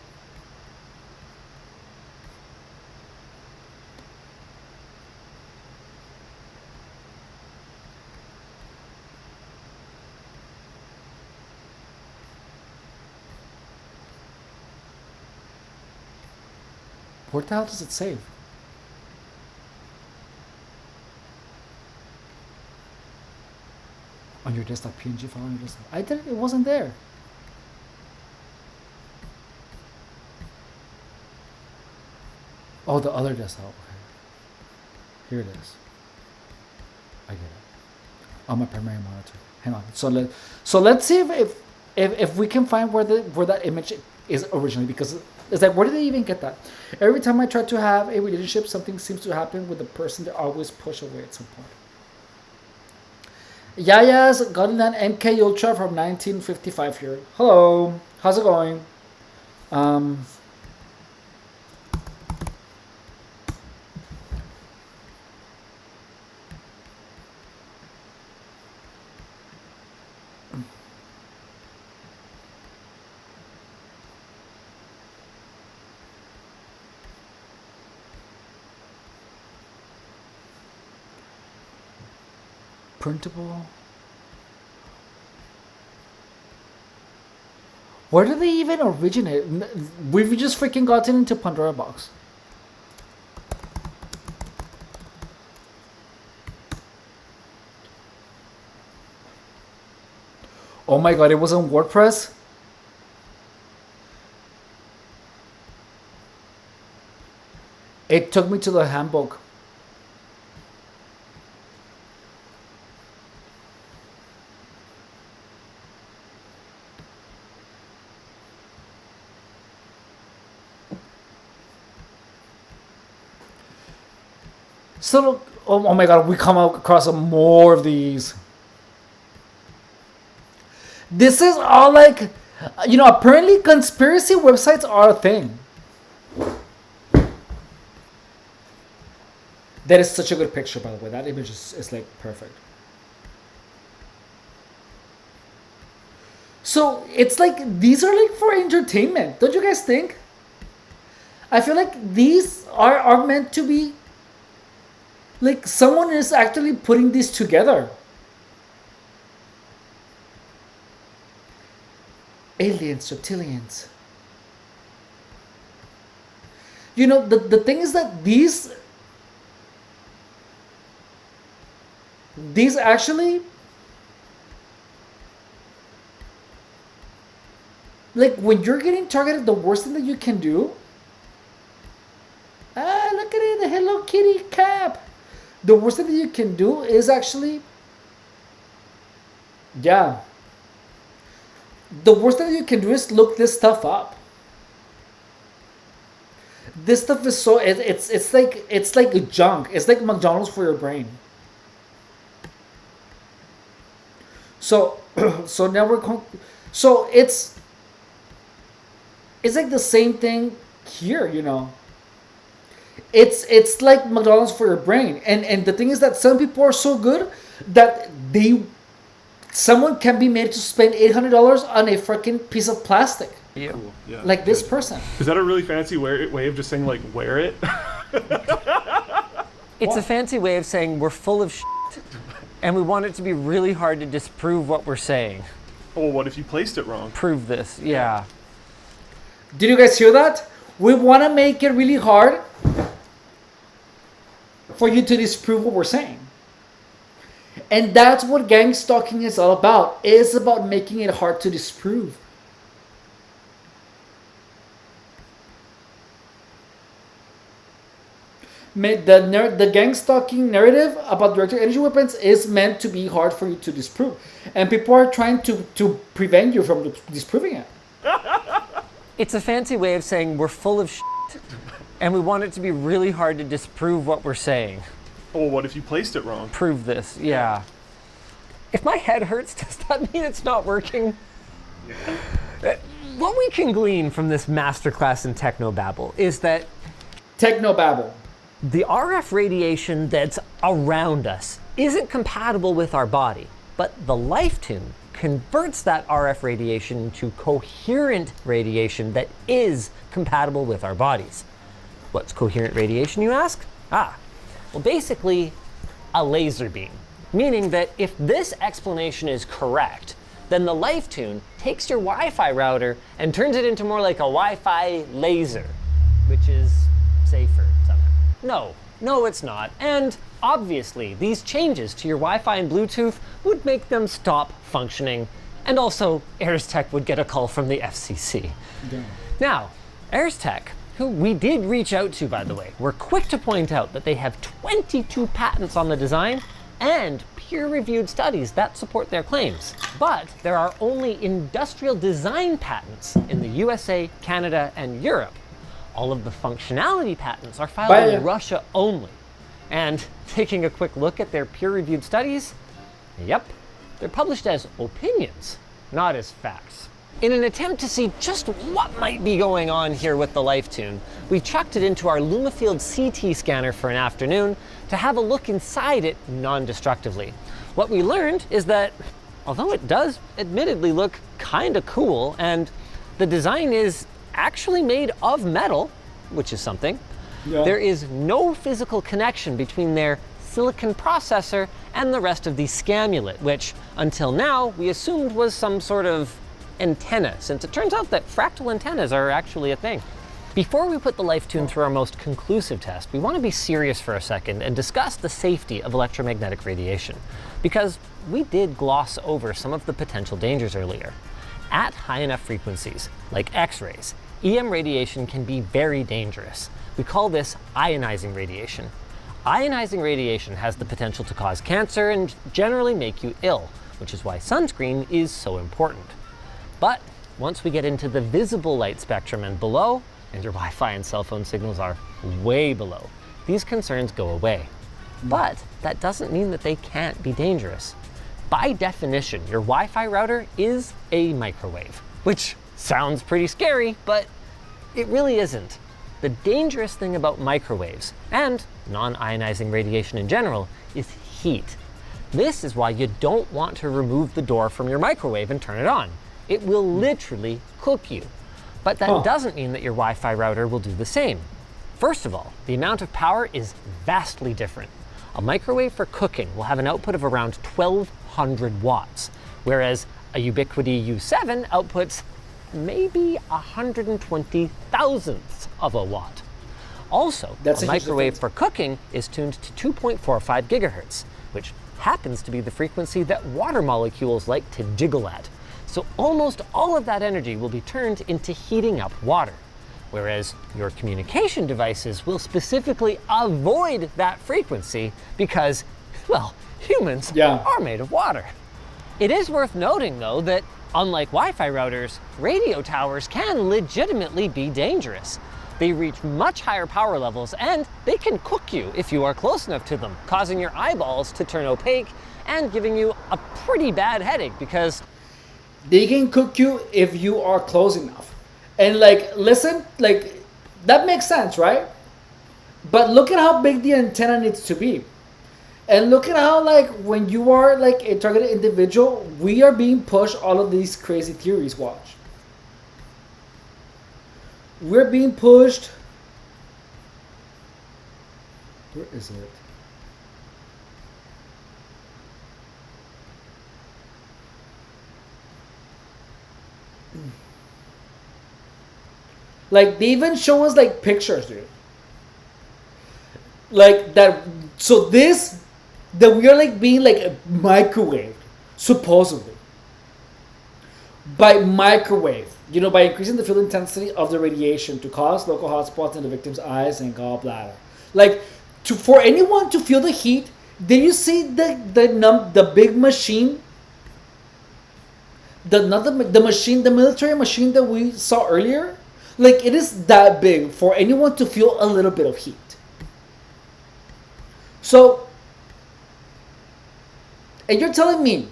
What the hell does it save? On your desktop, PNG file on your desktop. I did it wasn't there. Oh, the other desktop. Okay. Here it is. I get it. On my primary monitor. Hang on. So let's see if we can find where that image is originally, because it's like, where did they even get that? Every time I try to have a relationship, something seems to happen with the person they always push away at some point. Yaya's gotten an MK Ultra from 1955 here. Hello. How's it going? Printable. Where did they even originate? We've just freaking gotten into Pandora box. Oh my god, it was on WordPress? It took me to the handbook. So, oh my god, we come across more of these. This is all like, you know, apparently conspiracy websites are a thing. That is such a good picture, by the way. That image is like perfect. So it's like, these are like for entertainment. Don't you guys think? I feel like these are meant to be, like, someone is actually putting these together. Aliens, reptilians. You know, the thing is that these actually, like, when you're getting targeted, the worst thing that you can do, look at it, the Hello Kitty cap. The worst thing that you can do is actually, yeah. The worst thing that you can do is look this stuff up. This stuff is so, it's like junk. It's like McDonald's for your brain. So so now so it's like the same thing here, you know. It's like McDonald's for your brain. And the thing is that some people are so good that someone can be made to spend $800 on a freaking piece of plastic. Yeah. Cool. Yeah. Like this person. Is that a really fancy way of just saying, like, wear it? It's a fancy way of saying we're full of shit, and we want it to be really hard to disprove what we're saying. Oh, what if you placed it wrong? Prove this, yeah. Did you guys hear that? We want to make it really hard for you to disprove what we're saying. And that's what gang stalking is all about. It's about making it hard to disprove. The gang stalking narrative about directed energy weapons is meant to be hard for you to disprove. And people are trying to prevent you from disproving it. It's a fancy way of saying we're full of shit, and we want it to be really hard to disprove what we're saying. Oh, what if you placed it wrong? Prove this, yeah. If my head hurts, does that mean it's not working? Yeah. What we can glean from this masterclass in technobabble is that technobabble, the RF radiation that's around us isn't compatible with our body, but the life tune converts that RF radiation into coherent radiation that is compatible with our bodies. What's coherent radiation, you ask? Well, basically, a laser beam. Meaning that if this explanation is correct, then the life tune takes your Wi-Fi router and turns it into more like a Wi-Fi laser, which is safer somehow. No, it's not. And obviously, these changes to your Wi-Fi and Bluetooth would make them stop functioning. And also, AirsTech would get a call from the FCC. Yeah. Now, AirsTech who we did reach out to, by the way, were quick to point out that they have 22 patents on the design and peer-reviewed studies that support their claims. But there are only industrial design patents in the USA, Canada, and Europe. All of the functionality patents are filed in Russia only. And taking a quick look at their peer-reviewed studies, yep, they're published as opinions, not as facts. In an attempt to see just what might be going on here with the LifeTune, we chucked it into our Lumafield CT scanner for an afternoon to have a look inside it non-destructively. What we learned is that, although it does admittedly look kinda cool, and the design is actually made of metal, which is something, there is no physical connection between their silicon processor and the rest of the scamulet, which until now we assumed was some sort of antenna, since it turns out that fractal antennas are actually a thing. Before we put the LifeTune through our most conclusive test, we want to be serious for a second and discuss the safety of electromagnetic radiation, because we did gloss over some of the potential dangers earlier. At high enough frequencies, like X-rays, EM radiation can be very dangerous. We call this ionizing radiation. Ionizing radiation has the potential to cause cancer and generally make you ill, which is why sunscreen is so important. But once we get into the visible light spectrum and below, and your Wi-Fi and cell phone signals are way below, these concerns go away. But that doesn't mean that they can't be dangerous. By definition, your Wi-Fi router is a microwave, which sounds pretty scary, but it really isn't. The dangerous thing about microwaves, and non-ionizing radiation in general, is heat. This is why you don't want to remove the door from your microwave and turn it on. It will literally cook you. But that doesn't mean that your Wi-Fi router will do the same. First of all, the amount of power is vastly different. A microwave for cooking will have an output of around 1,200 watts, whereas a Ubiquiti U7 outputs maybe 120 thousandths of a watt. Also, a microwave for cooking is tuned to 2.45 gigahertz, which happens to be the frequency that water molecules like to jiggle at. So almost all of that energy will be turned into heating up water, whereas your communication devices will specifically avoid that frequency because, well, humans are made of water. It is worth noting, though, that unlike Wi-Fi routers, radio towers can legitimately be dangerous. They reach much higher power levels and they can cook you if you are close enough to them, causing your eyeballs to turn opaque and giving you a pretty bad headache because they can cook you if you are close enough. And like, listen, like, that makes sense, right? But look at how big the antenna needs to be. And look at how, like, when you are like a targeted individual, we are being pushed all of these crazy theories. Watch. We're being pushed. Where is it? Like, they even show us like pictures, dude. Like that. So this, that we are like being like microwaved, supposedly. By microwave, you know, by increasing the field intensity of the radiation to cause local hotspots in the victim's eyes and gallbladder. Like, for anyone to feel the heat, did you see the big machine? The military machine that we saw earlier? Like, it is that big for anyone to feel a little bit of heat. So, and you're telling me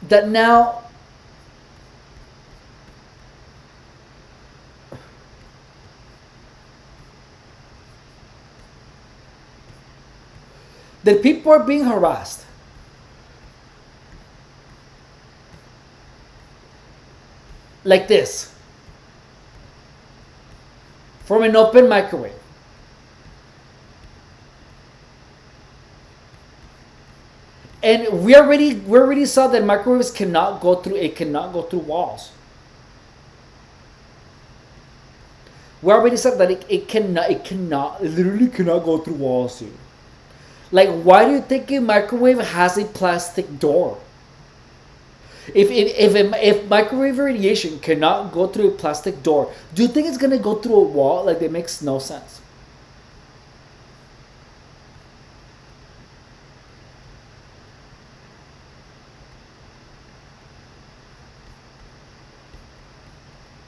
that now that people are being harassed. Like this. From an open microwave. And we already saw that microwaves cannot go through walls. We already said that it literally cannot go through walls, dude. Like, why do you think a microwave has a plastic door? If microwave radiation cannot go through a plastic door, do you think it's gonna go through a wall? Like, that makes no sense.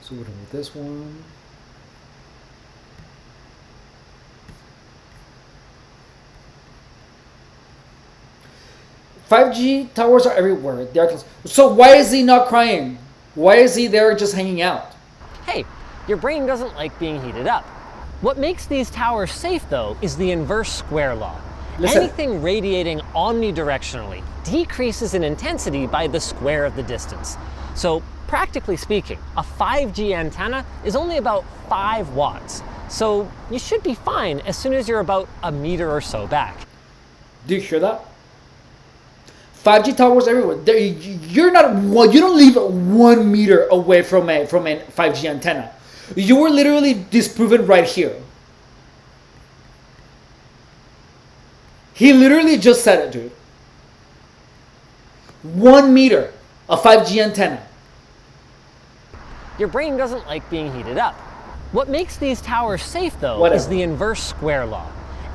So we're done with this one. "5G towers are everywhere. They are close." So why is he not crying? Why is he there just hanging out? Hey, your brain doesn't like being heated up. What makes these towers safe, though, is the inverse square law. Listen. Anything radiating omnidirectionally decreases in intensity by the square of the distance. So, practically speaking, a 5G antenna is only about 5 watts. So, you should be fine as soon as you're about a meter or so back. Do you hear that? 5G towers everywhere. You're not one. You don't live 1 meter away from a 5G antenna. You were literally disproven right here. He literally just said it, dude. 1 meter, a 5G antenna. Your brain doesn't like being heated up. What makes these towers safe, though, Whatever. is the inverse square law.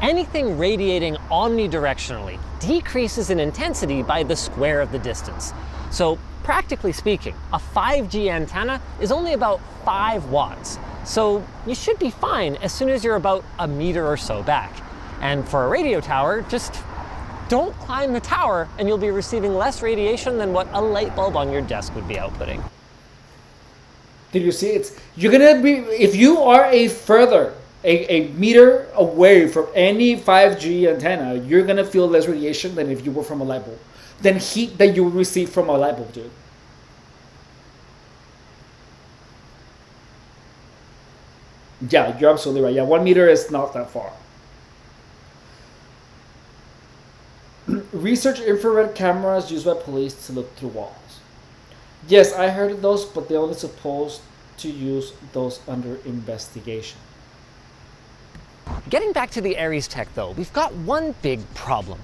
Anything radiating omnidirectionally decreases in intensity by the square of the distance. So, practically speaking, a 5G antenna is only about 5 watts. So, you should be fine as soon as you're about a meter or so back. And for a radio tower, just don't climb the tower and you'll be receiving less radiation than what a light bulb on your desk would be outputting. Did you see? You're gonna be, if you are a meter away from any 5G antenna, you're gonna feel less radiation than if you were from a light bulb, than heat that you would receive from a light bulb, dude. Yeah, you're absolutely right. Yeah, 1 meter is not that far. Research infrared cameras used by police to look through walls. Yes, I heard of those, but they're only supposed to use those under investigation. Getting back to the Ares Tech, though, we've got one big problem.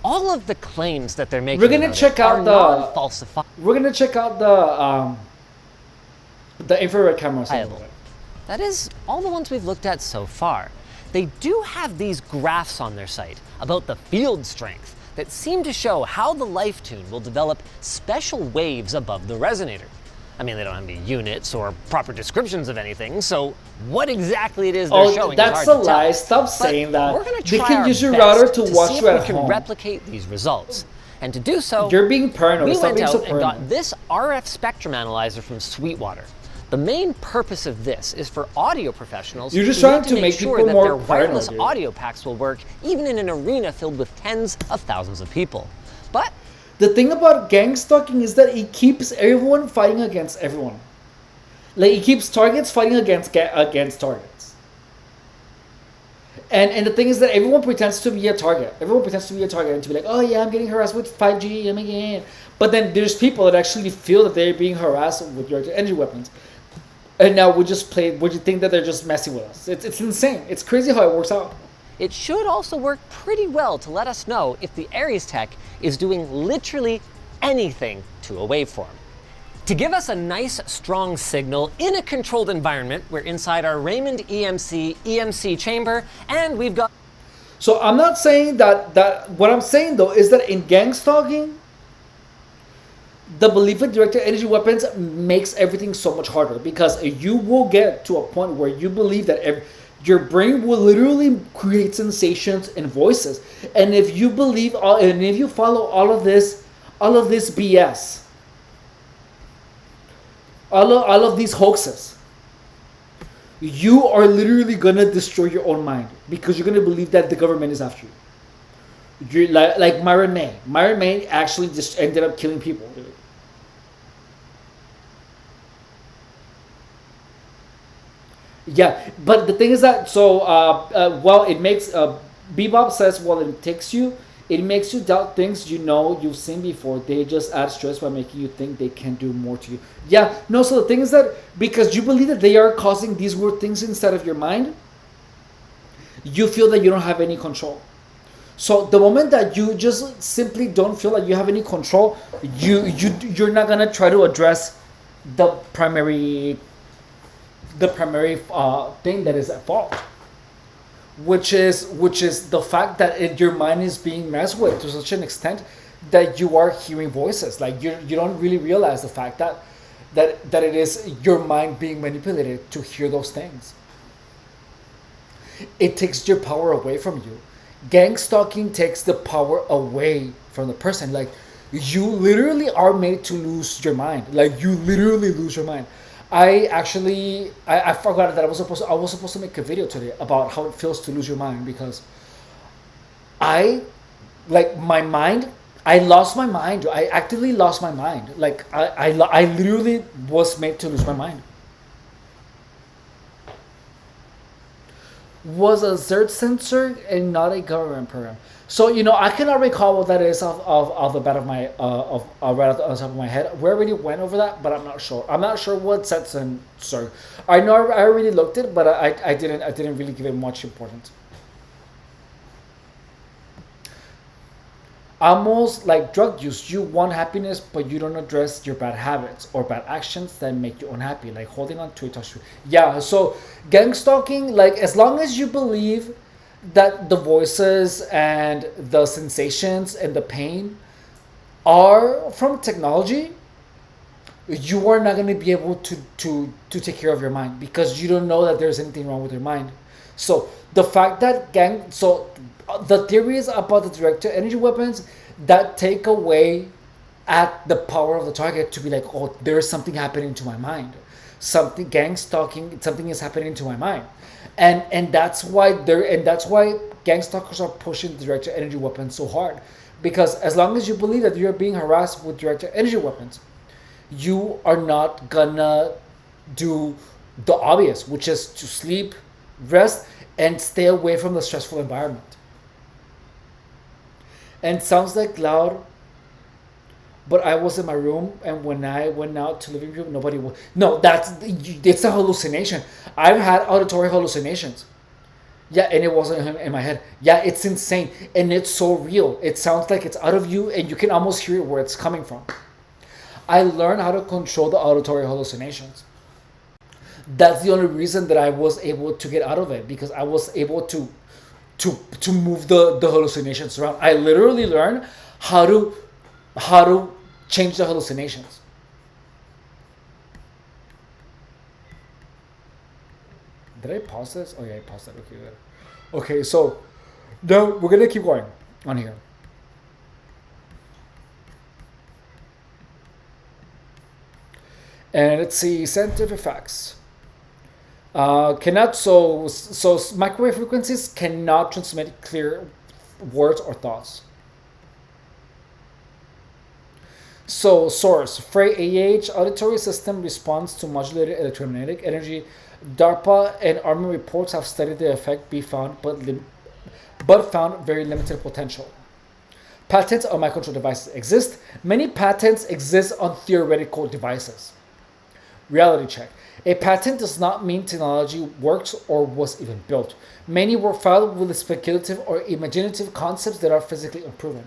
All of the claims that they're making We're gonna check out non-falsifiable. We're gonna check out the infrared cameras. That is, all the ones we've looked at so far. They do have these graphs on their site about the field strength that seem to show how the life tune will develop special waves above the resonator. I mean, they don't have any units or proper descriptions of anything, so what exactly it is they're showing that's is hard a to tell. lie. Stop But saying that. We're gonna They try can our use your best router to watch see you if at we can home. replicate these results. And to do so, You're being paranoid. we Stop went being out so and paranoid. got this RF spectrum analyzer from Sweetwater. The main purpose of this is for audio professionals You're just who trying need to make make sure people that more their wireless paranoid, dude. audio packs will work even in an arena filled with tens of thousands of people. But The thing about GangStalking is that it keeps everyone fighting against everyone. Like, it keeps targets fighting against targets. And the thing is that everyone pretends to be a target. Everyone pretends to be a target and to be like, oh yeah, I'm getting harassed with 5G. Oh my God. But then there's people that actually feel that they're being harassed with your energy weapons. And now we think that they're just messing with us. It's insane. It's crazy how it works out. it should also work pretty well to let us know if the Ares Tech is doing literally anything to a waveform. To give us a nice, strong signal in a controlled environment, we're inside our Raymond EMC chamber, and we've got... So I'm not saying that what I'm saying though is that in GangStalking, the belief in directed energy weapons makes everything so much harder, because you will get to a point where you believe that your brain will literally create sensations and voices, and if you believe and if you follow all of this BS, all of these hoaxes, you are literally gonna destroy your own mind, because you're gonna believe that the government is after you. You're like Myron May. Myron May actually just ended up killing people. Yeah, but the thing is that it makes Bebop says, well, it makes you doubt things you've seen before. They just add stress by making you think they can do more to you. Yeah, no, so the thing is that because you believe that they are causing these weird things inside of your mind, you feel that you don't have any control. So the moment that you just simply don't feel like you have any control, you're not gonna try to address the primary thing that is at fault, which is the fact that your mind is being messed with to such an extent that you are hearing voices. Like you don't really realize the fact that it is your mind being manipulated to hear those things. It takes your power away from you. Gang stalking takes the power away from the person. Like, you literally are made to lose your mind. Like, you literally lose your mind. I forgot that I was supposed to make a video today about how it feels to lose your mind, because my mind, I lost my mind. I actively lost my mind. Like, I literally was made to lose my mind. Was a search sensor and not a government program. So I cannot recall what that is of the bat of my right off the top of my head. We already went over that, but I'm not sure. I'm not sure what search sensor. I know I already looked it, but I didn't really give it much importance. Almost like drug use, you want happiness, but you don't address your bad habits or bad actions that make you unhappy, like holding on to a touch. Yeah, so gang stalking, like, as long as you believe that the voices and the sensations and the pain are from technology, you are not going to be able to take care of your mind, because you don't know that there's anything wrong with your mind. So the fact that the theories about the directed energy weapons that take away at the power of the target to be like, oh, there's something happening to my mind, gang stalking, something is happening to my mind, and that's why gang stalkers are pushing directed energy weapons so hard, because as long as you believe that you're being harassed with directed energy weapons, you are not gonna do the obvious, which is to sleep, rest, and stay away from the stressful environment. And sounds like loud, but I was in my room, and when I went out to the living room, nobody was. No, it's a hallucination. I've had auditory hallucinations. Yeah, and it wasn't in my head. Yeah, it's insane, and it's so real. It sounds like it's out of you, and you can almost hear where it's coming from. I learned how to control the auditory hallucinations. That's the only reason that I was able to get out of it, because I was able to move the hallucinations around. I literally learned how to change the hallucinations. Did I pause this? Oh yeah, I paused it. Okay, good. Okay, so now we're gonna keep going on here. And let's see, scientific facts. Microwave frequencies cannot transmit clear words or thoughts. So, source, Frey AH auditory system responds to modulated electromagnetic energy. DARPA and Army reports have studied the effect but found very limited potential. Patents on mind control devices exist. Many patents exist on theoretical devices. Reality check. A patent does not mean technology works or was even built. Many were filed with speculative or imaginative concepts that are physically unproven.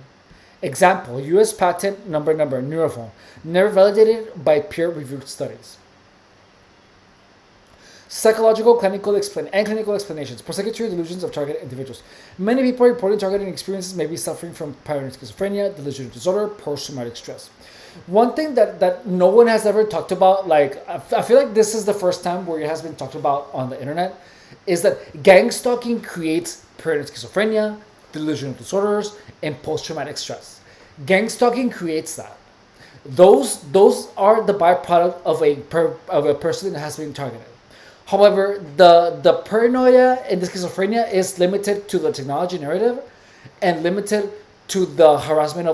Example, U.S. patent number, neurophone, never validated by peer-reviewed studies. Psychological, clinical explanations. Persecutory delusions of target individuals. Many people reporting targeting experiences may be suffering from paranoid schizophrenia, delusional disorder, post-traumatic stress. One thing that no one has ever talked about, like, I feel like this is the first time where it has been talked about on the internet, is that gang stalking creates paranoid schizophrenia, delusional disorders, and post-traumatic stress. Gang stalking creates that. Those are the byproduct of a person that has been targeted. However, the paranoia and the schizophrenia is limited to the technology narrative, and limited to the harassment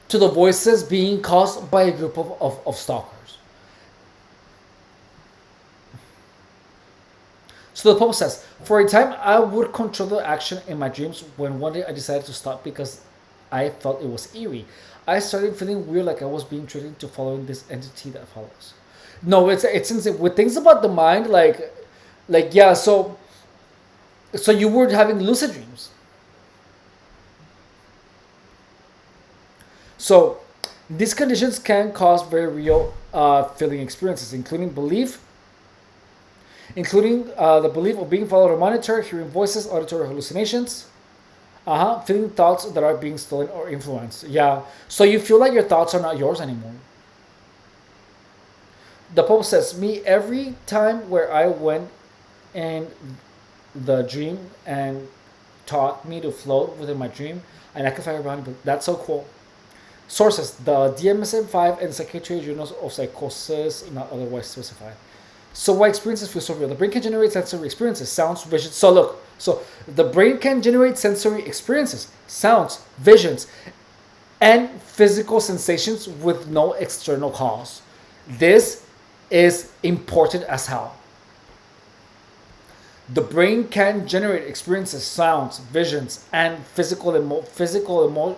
to the voices being caused by a group of stalkers. So the poem says, for a time I would control the action in my dreams, when one day I decided to stop because I felt it was eerie. I started feeling weird, like I was being tricked into following this entity that follows. No, it's insane. With things about the mind, like yeah, so So you were having lucid dreams. So these conditions can cause very real feeling experiences, including the belief of being followed or monitored, hearing voices, auditory hallucinations, feeling thoughts that are being stolen or influenced. Yeah. So you feel like your thoughts are not yours anymore. The Pope says, me every time where I went in the dream and taught me to float within my dream, and I can fly around. But that's so cool. Sources: the DMSM-5 and Psychiatry Journals of Psychosis, not otherwise specified. So why experiences feel so real? The brain can generate sensory experiences, sounds, visions. So look, so the brain can generate sensory experiences, sounds, visions, and physical sensations with no external cause. This is important as hell. The brain can generate experiences, sounds, visions, and physical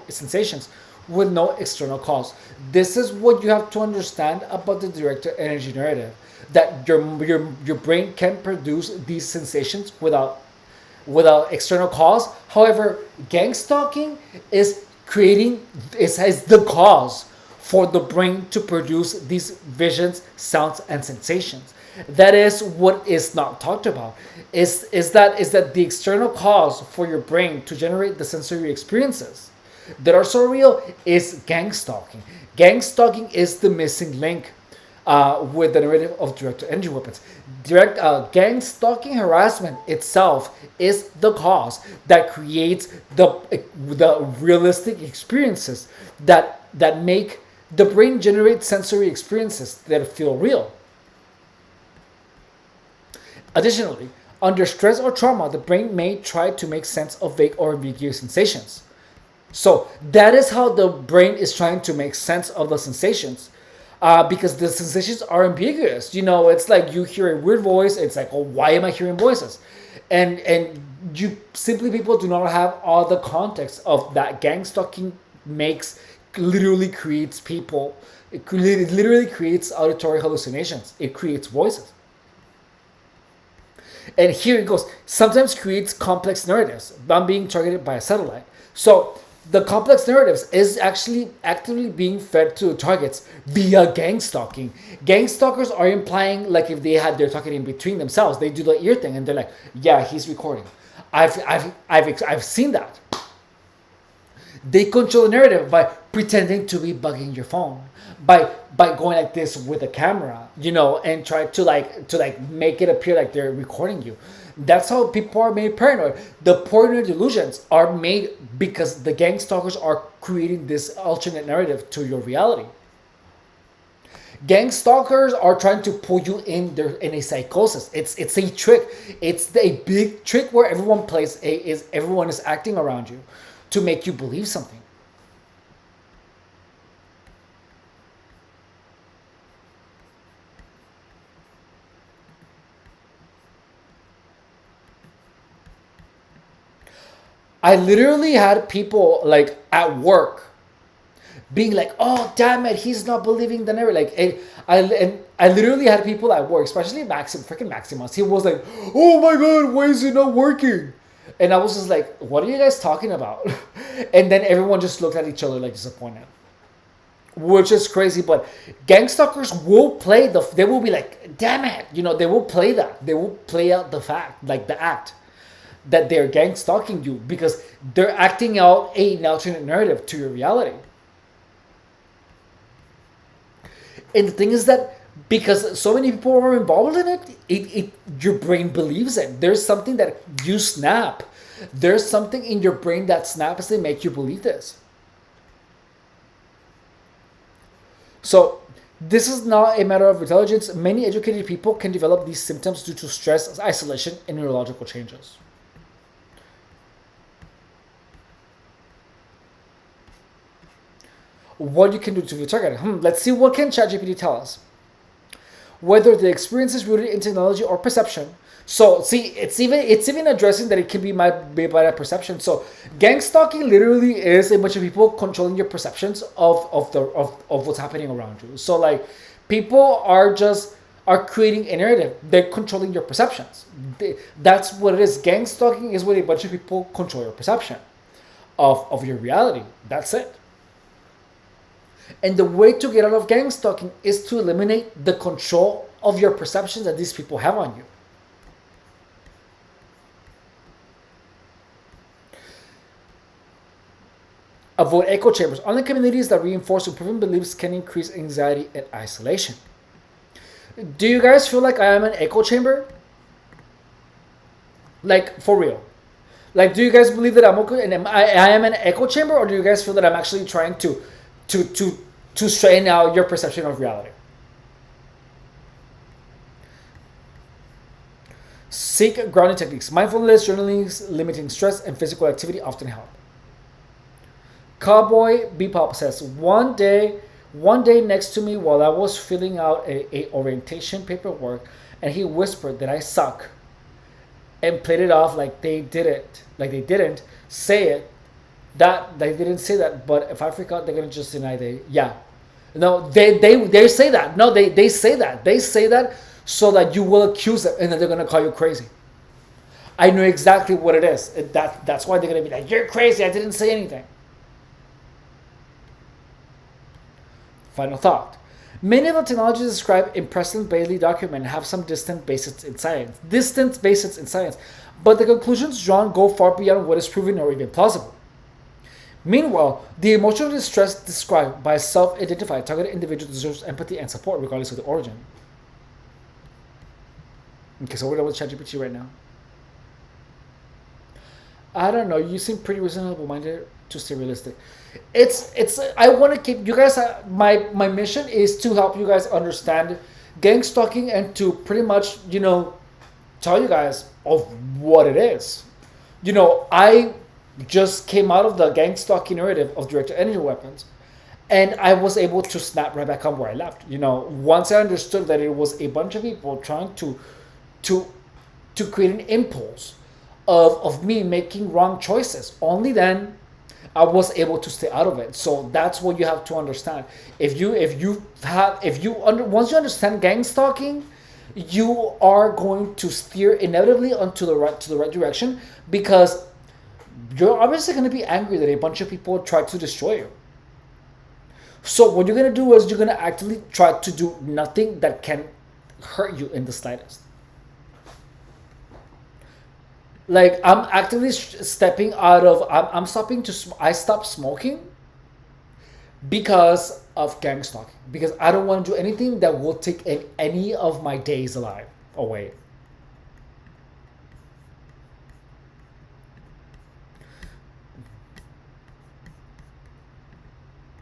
sensations with no external cause. This is what you have to understand about the directed energy narrative. That your brain can produce these sensations without external cause. However, gang stalking is the cause for the brain to produce these visions, sounds, and sensations. That is what is not talked about. Is that the external cause for your brain to generate the sensory experiences that are so real is gang stalking. Gang stalking is the missing link with the narrative of direct energy weapons. Gang stalking harassment itself is the cause that creates the realistic experiences that make the brain generate sensory experiences that feel real. Additionally, under stress or trauma, the brain may try to make sense of vague or ambiguous sensations. So that is how the brain is trying to make sense of the sensations. Because the sensations are ambiguous. You know, it's like you hear a weird voice. It's like, oh, why am I hearing voices? And people do not have all the context of that. Gang stalking literally creates people. It literally creates auditory hallucinations. It creates voices. And here it goes. Sometimes creates complex narratives. I'm being targeted by a satellite. So the complex narratives is actually actively being fed to the targets via gang stalking. Gang stalkers are implying, like, if they're talking in between themselves, they do the ear thing and they're like, yeah, he's recording. I've seen that. They control the narrative by pretending to be bugging your phone, by going like this with a camera, you know, and try to make it appear like they're recording you. That's how people are made paranoid. The paranoid delusions are made because the gang stalkers are creating this alternate narrative to your reality. Gang stalkers are trying to pull you in a psychosis. It's a trick. It's a big trick where everyone is acting around you to make you believe something. I literally had people like at work being like, "Oh, damn it, he's not believing the narrative." Like, I literally had people at work, especially Maximus. He was like, "Oh my god, why is it not working?" And I was just like, "What are you guys talking about?" And then everyone just looked at each other like disappointed, which is crazy. But gang stalkers will play they will be like, "Damn it," you know, they will play that. They will play out the fact, like the act, that they're gang stalking you because they're acting out an alternate narrative to your reality. And the thing is that because so many people are involved in it, your brain believes it. There's something that you snap. There's something in your brain that snaps that make you believe this. So this is not a matter of intelligence. Many educated people can develop these symptoms due to stress, isolation, and neurological changes. What you can do to target it. Let's see, what can ChatGPT tell us? Whether the experience is rooted in technology or perception. So see, it's even addressing that it can be by that perception. So gang stalking literally is a bunch of people controlling your perceptions of what's happening around you. So like people are just are creating a narrative. They're controlling your perceptions. That's what it is. Gang stalking is when a bunch of people control your perception of your reality. That's it. And the way to get out of gang stalking is to eliminate the control of your perceptions that these people have on you. Avoid echo chambers. Online communities that reinforce improving beliefs can increase anxiety and isolation. Do you guys feel like I am an echo chamber? Like, for real? Like, do you guys believe that I'm okay and I am an echo chamber, or do you guys feel that I'm actually trying to straighten out your perception of reality? Seek grounding techniques. Mindfulness, journaling, limiting stress, and physical activity often help. Cowboy Bebop says, one day next to me while I was filling out a orientation paperwork, and he whispered that I suck and played it off like they didn't say it. That they didn't say that, but if I freak out, they're gonna just deny No, they say that. No, they say that. They say that so that you will accuse them, and then they're gonna call you crazy. I know exactly what it is. That's why they're gonna be like, you're crazy, I didn't say anything. Final thought. Many of the technologies described in Preston Bailey document have some distant basis in science, but the conclusions drawn go far beyond what is proven or even plausible. Meanwhile, the emotional distress described by a self-identified targeted individual deserves empathy and support regardless of the origin. Okay, so we're done with ChatGPT right now. I don't know. You seem pretty reasonable-minded to stay realistic. I want to keep you guys. My mission is to help you guys understand gang stalking and to pretty much tell you guys of what it is. I just came out of the gang stalking narrative of directed energy weapons, and I was able to snap right back on where I left. Once I understood that it was a bunch of people trying to create an impulse of me making wrong choices, only then I was able to stay out of it. So that's what you have to understand. Once you understand gang stalking, you are going to steer inevitably onto the right direction, because you're obviously going to be angry that a bunch of people tried to destroy you. So what you're going to do is you're going to actively try to do nothing that can hurt you in the slightest. Like, I'm actively stepping out of. I stopped smoking because of gang stalking. Because I don't want to do anything that will take any of my days alive away.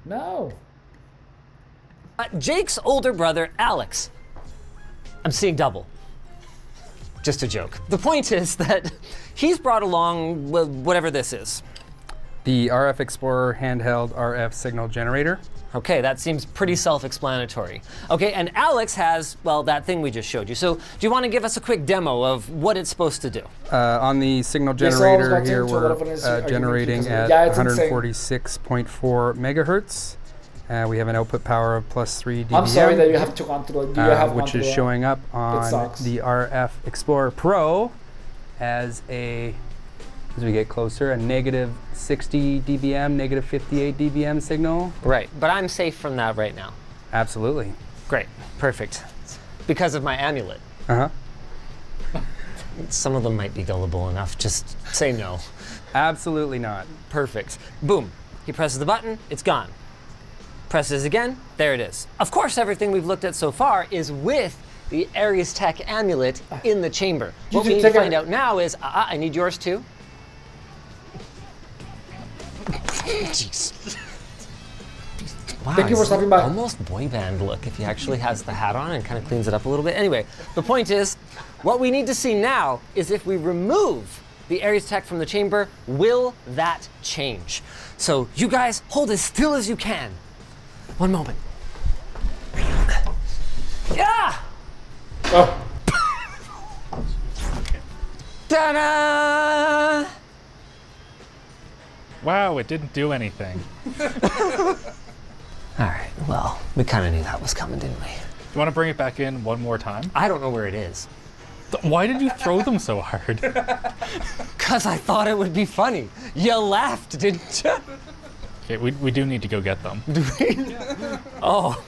No. Jake's older brother, Alex. I'm seeing double. Just a joke. The point is that he's brought along whatever this is. The RF Explorer handheld RF signal generator. Okay, that seems pretty self-explanatory. Okay, and Alex has, well, that thing we just showed you. So do you want to give us a quick demo of what it's supposed to do? On the signal generator here, we're generating at 146.4 megahertz. We have an output power of +3 dBm. I'm sorry that you have to go through which is showing up on the RF Explorer Pro as we get closer, a -60 dBm, -58 dBm signal. Right, but I'm safe from that right now. Absolutely. Great, perfect. Because of my amulet. Uh-huh. Some of them might be gullible enough. Just say no. Absolutely not. Perfect. Boom. He presses the button, it's gone. Presses again, there it is. Of course, everything we've looked at so far is with the Aries Tech amulet in the chamber. What we need to find out now is, I need yours too. Jeez. Wow, thank you for stopping by. Almost boy band look if he actually has the hat on and kind of cleans it up a little bit. Anyway, the point is, what we need to see now is if we remove the Aries Tech from the chamber, will that change? So you guys hold as still as you can. One moment. Yeah! Oh. Ta-da! Wow, it didn't do anything. All right, well, we kind of knew that was coming, didn't we? You want to bring it back in one more time? I don't know where it is. Why did you throw them so hard? Because I thought it would be funny. You laughed, didn't you? Okay, we do need to go get them. Do we? Oh.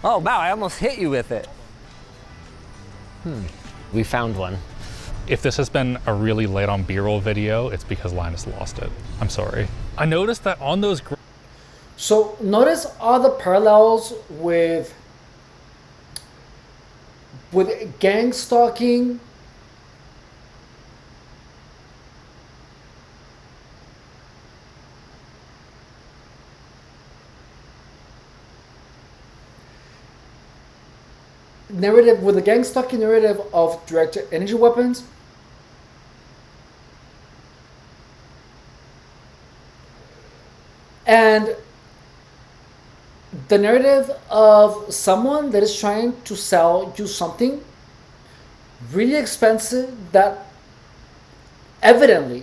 Oh, wow, I almost hit you with it. We found one. If this has been a really late on B-roll video, it's because Linus lost it. I'm sorry. I noticed that on those... So notice all the parallels with gang stalking. Narrative with the gang stalking narrative of direct energy weapons. And the narrative of someone that is trying to sell you something really expensive that evidently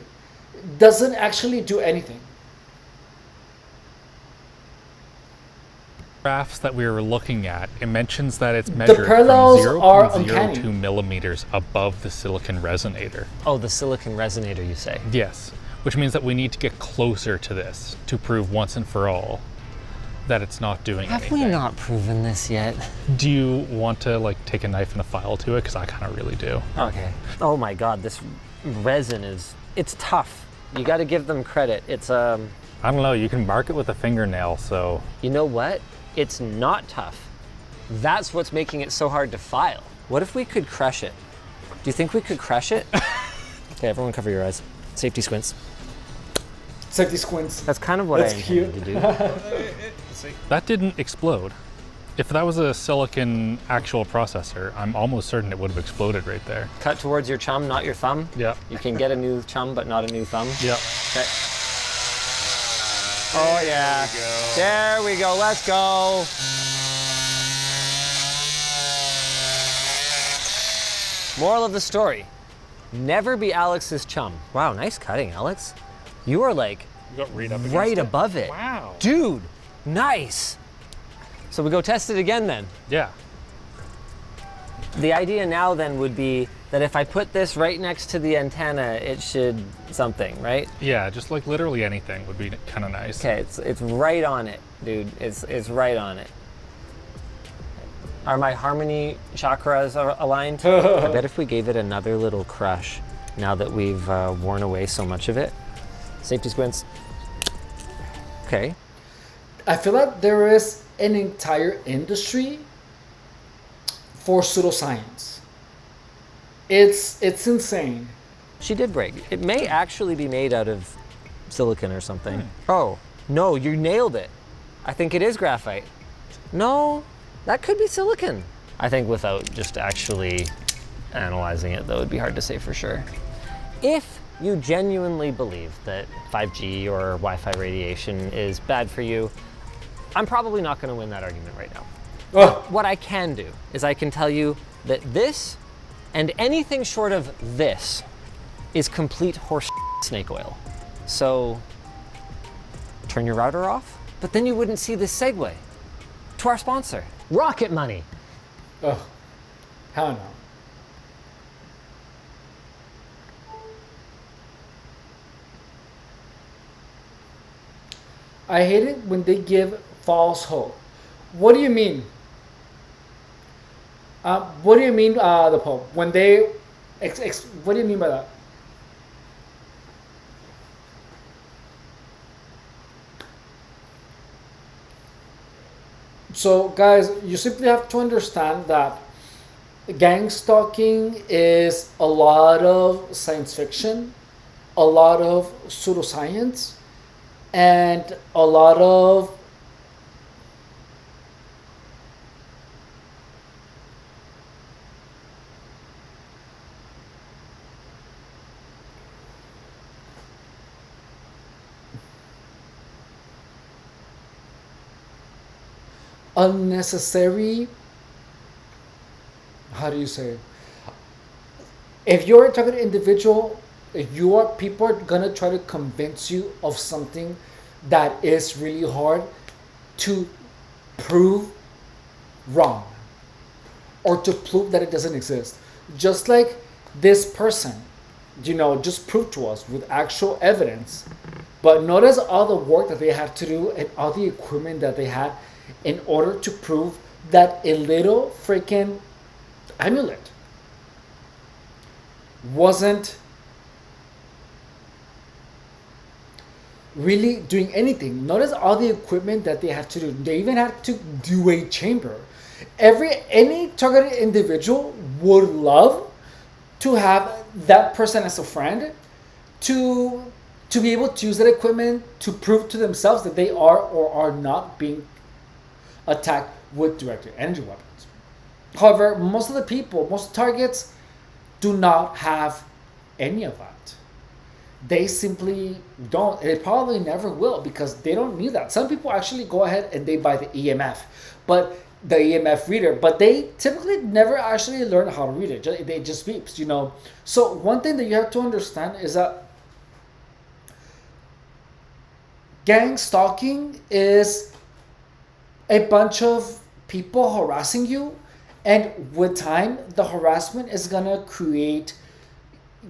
doesn't actually do anything. Graphs that we were looking at, it mentions that it's measured from parallels are uncanny. 0.02 millimeters above the silicon resonator. Oh, the silicon resonator, you say? Yes, which means that we need to get closer to this to prove once and for all that it's not doing Have anything. we not proven this yet? Do you want to like take a knife and a file to it? Because I kind of really do. Okay. Oh my God, this resin it's tough. You got to give them credit. It's I don't know, you can mark it with a fingernail, so. You know what? It's not tough. That's what's making it so hard to file. What if we could crush it? Do you think we could crush it? Okay, everyone cover your eyes. Safety squints. Safety squints. That's kind of what I intended to do. That didn't explode. If that was a silicon actual processor, I'm almost certain it would have exploded right there. Cut towards your chum, not your thumb. Yeah. You can get a new chum, but not a new thumb. Yeah. Okay. Oh yeah. There we go. Let's go. Moral of the story: never be Alex's chum. Wow, nice cutting, Alex. You are like You got right above it. Wow. Dude, nice. So we go test it again then. Yeah. The idea now then would be that if I put this right next to the antenna, it should something, right? Yeah, just like literally anything would be kind of nice. Okay, it's right on it, dude. It's right on it. Are my harmony chakras aligned? I bet if we gave it another little crush, now that we've worn away so much of it. Safety squints. Okay. I feel like there is an entire industry for pseudoscience. It's insane. She did break. It may actually be made out of silicon or something. Oh, no, you nailed it. I think it is graphite. No, that could be silicon. I think without just actually analyzing it, though, it'd be hard to say for sure. If you genuinely believe that 5G or Wi-Fi radiation is bad for you, I'm probably not going to win that argument right now. But what I can do is I can tell you that this and anything short of this is complete horse snake oil. So turn your router off, but then you wouldn't see this segue to our sponsor, Rocket Money. Oh, hell no. I hate it when they give false hope. What do you mean? What do you mean, the Pope? When they, what do you mean by that? So, guys, you simply have to understand that gang stalking is a lot of science fiction, a lot of pseudoscience, and a lot of unnecessary, how do you say it? If you're a target individual, people are gonna try to convince you of something that is really hard to prove wrong. or to prove that it doesn't exist. Just like this person, just proved to us with actual evidence. But notice all the work that they had to do and all the equipment that they had in order to prove that a little freaking amulet wasn't really doing anything. Notice all the equipment that they had to do. They even had to do a chamber. Any targeted individual would love to have that person as a friend, to be able to use that equipment to prove to themselves that they are or are not being attacked with directed energy weapons. However, most of the people, most targets, do not have any of that. They simply don't. They probably never will because they don't need that. Some people actually go ahead and they buy the EMF, but the EMF reader, but they typically never actually learn how to read it. It just beeps, So one thing that you have to understand is that gang stalking is a bunch of people harassing you, and with time, the harassment is gonna create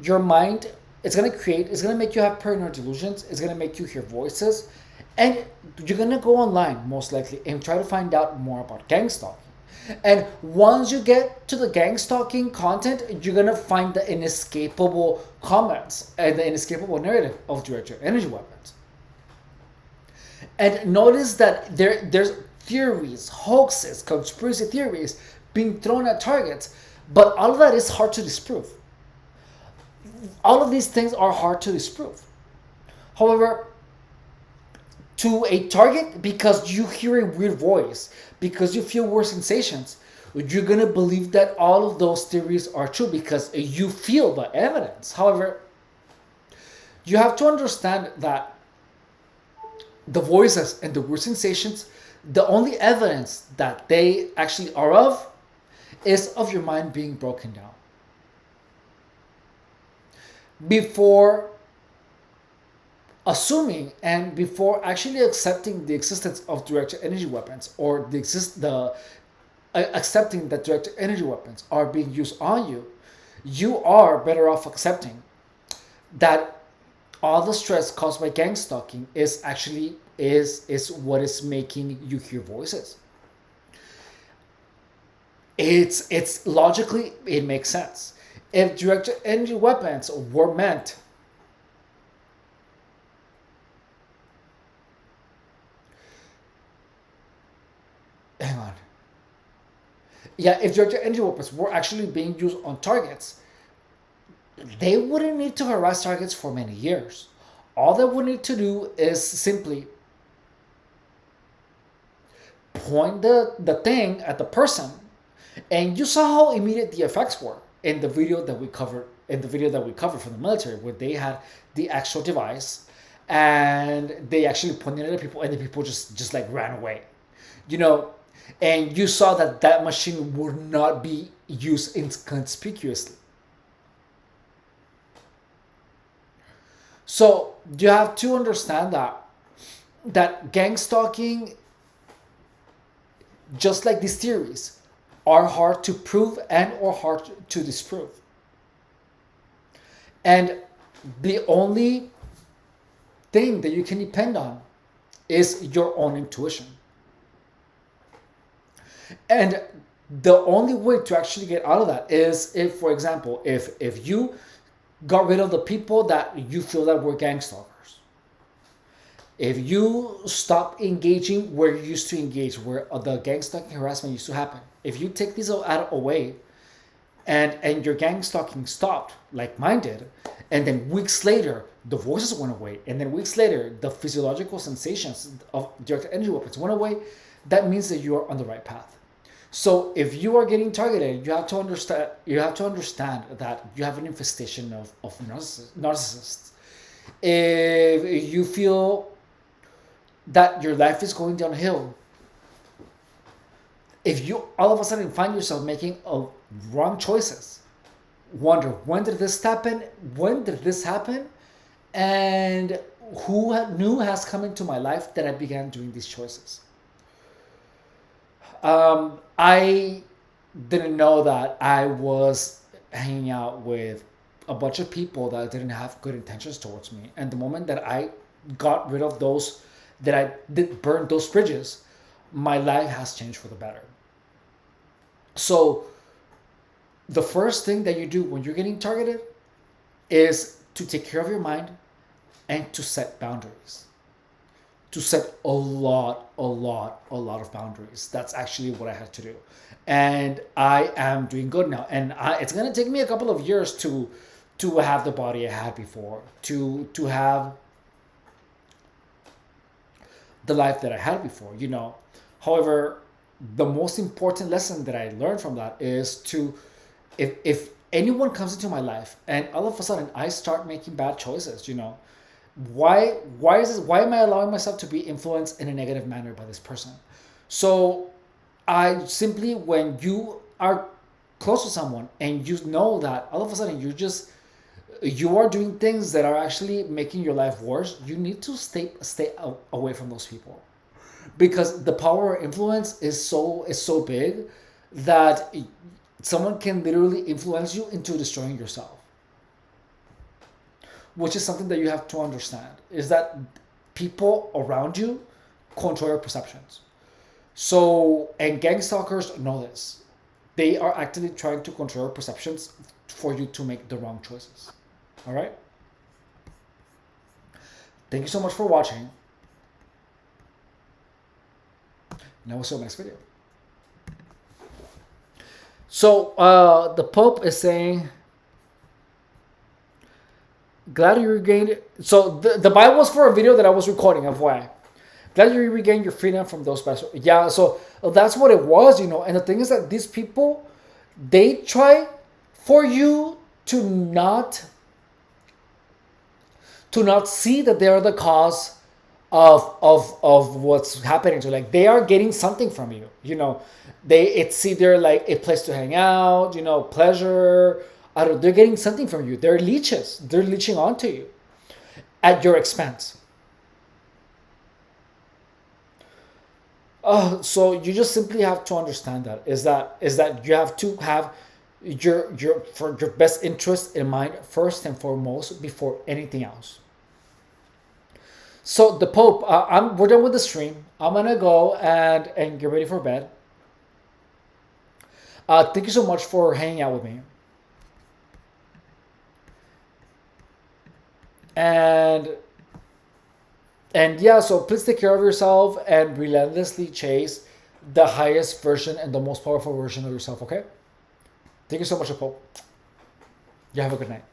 your mind. It's gonna make you have paranoid delusions. It's gonna make you hear voices, and you're gonna go online most likely and try to find out more about gang stalking. And once you get to the gang stalking content, you're gonna find the inescapable comments and the inescapable narrative of directed energy weapons. And notice that there's theories, hoaxes, conspiracy theories being thrown at targets, but all of that is hard to disprove. All of these things are hard to disprove. However, to a target, because you hear a weird voice, because you feel weird sensations, you're going to believe that all of those theories are true because you feel the evidence. However, you have to understand that the voices and the weird sensations, the only evidence that they actually are of is of your mind being broken down. Before assuming and before actually accepting the existence of directed energy weapons, or accepting that directed energy weapons are being used on you, you are better off accepting that all the stress caused by gang stalking is what is making you hear voices. It's logically, it makes sense. If directed energy weapons were meant if directed energy weapons were actually being used on targets, they wouldn't need to harass targets for many years. All they would need to do is simply point the thing at the person, and you saw how immediate the effects were in the video that we covered from the military, where they had the actual device and they actually pointed it at people and the people just like ran away, and you saw that machine would not be used inconspicuously. So you have to understand that gang stalking, just like these theories, are hard to prove and or hard to disprove. And the only thing that you can depend on is your own intuition. And the only way to actually get out of that is if, for example, if you got rid of the people that you feel that were gang stalkers, if you stop engaging where you used to engage, where the gang stalking harassment used to happen, if you take these away and your gang stalking stopped, like mine did, and then weeks later the voices went away, and then weeks later the physiological sensations of directed energy weapons went away, that means that you are on the right path. So if you are getting targeted, you have to understand that you have an infestation of narcissists. If you feel that your life is going downhill, if you all of a sudden find yourself making wrong choices, wonder, when did this happen? And who new has come into my life that I began doing these choices? I didn't know that I was hanging out with a bunch of people that didn't have good intentions towards me. And the moment that I got rid of those, that I did burn those bridges, my life has changed for the better. So the first thing that you do when you're getting targeted is to take care of your mind and to set boundaries. To set a lot of boundaries. That's actually what I had to do. And I am doing good now. And it's going to take me a couple of years to have the body I had before, to have the life that I had before, you know. However, the most important lesson that I learned from that is to, if anyone comes into my life and all of a sudden I start making bad choices, you know, why am I allowing myself to be influenced in a negative manner by this person? So I simply, when you are close to someone and you know that all of a sudden you are doing things that are actually making your life worse, you need to stay away from those people, because the power of influence is so big that someone can literally influence you into destroying yourself. Which is something that you have to understand, is that people around you control your perceptions. So, and gang stalkers know this. They are actively trying to control your perceptions for you to make the wrong choices. All right? Thank you so much for watching. Now we'll see you next video. So, the Pope is saying, glad you regained. So the Bible was for a video that I was recording, FYI. Glad you regained your freedom from those bad. Yeah, so that's what it was, you know. And the thing is that these people, they try for you to not see that they are the cause of what's happening to you. Like, they are getting something from you, you know. It's either like a place to hang out, you know, pleasure. They're getting something from you. They're leeches. They're leeching onto you at your expense. So you just simply have to understand that is that you have to have your best interest in mind first and foremost before anything else. So the Pope, we're done with the stream. I'm gonna go and get ready for bed. Thank you so much for hanging out with me. And yeah, so please take care of yourself and relentlessly chase the highest version and the most powerful version of yourself, okay? Thank you so much, Pope. You have a good night.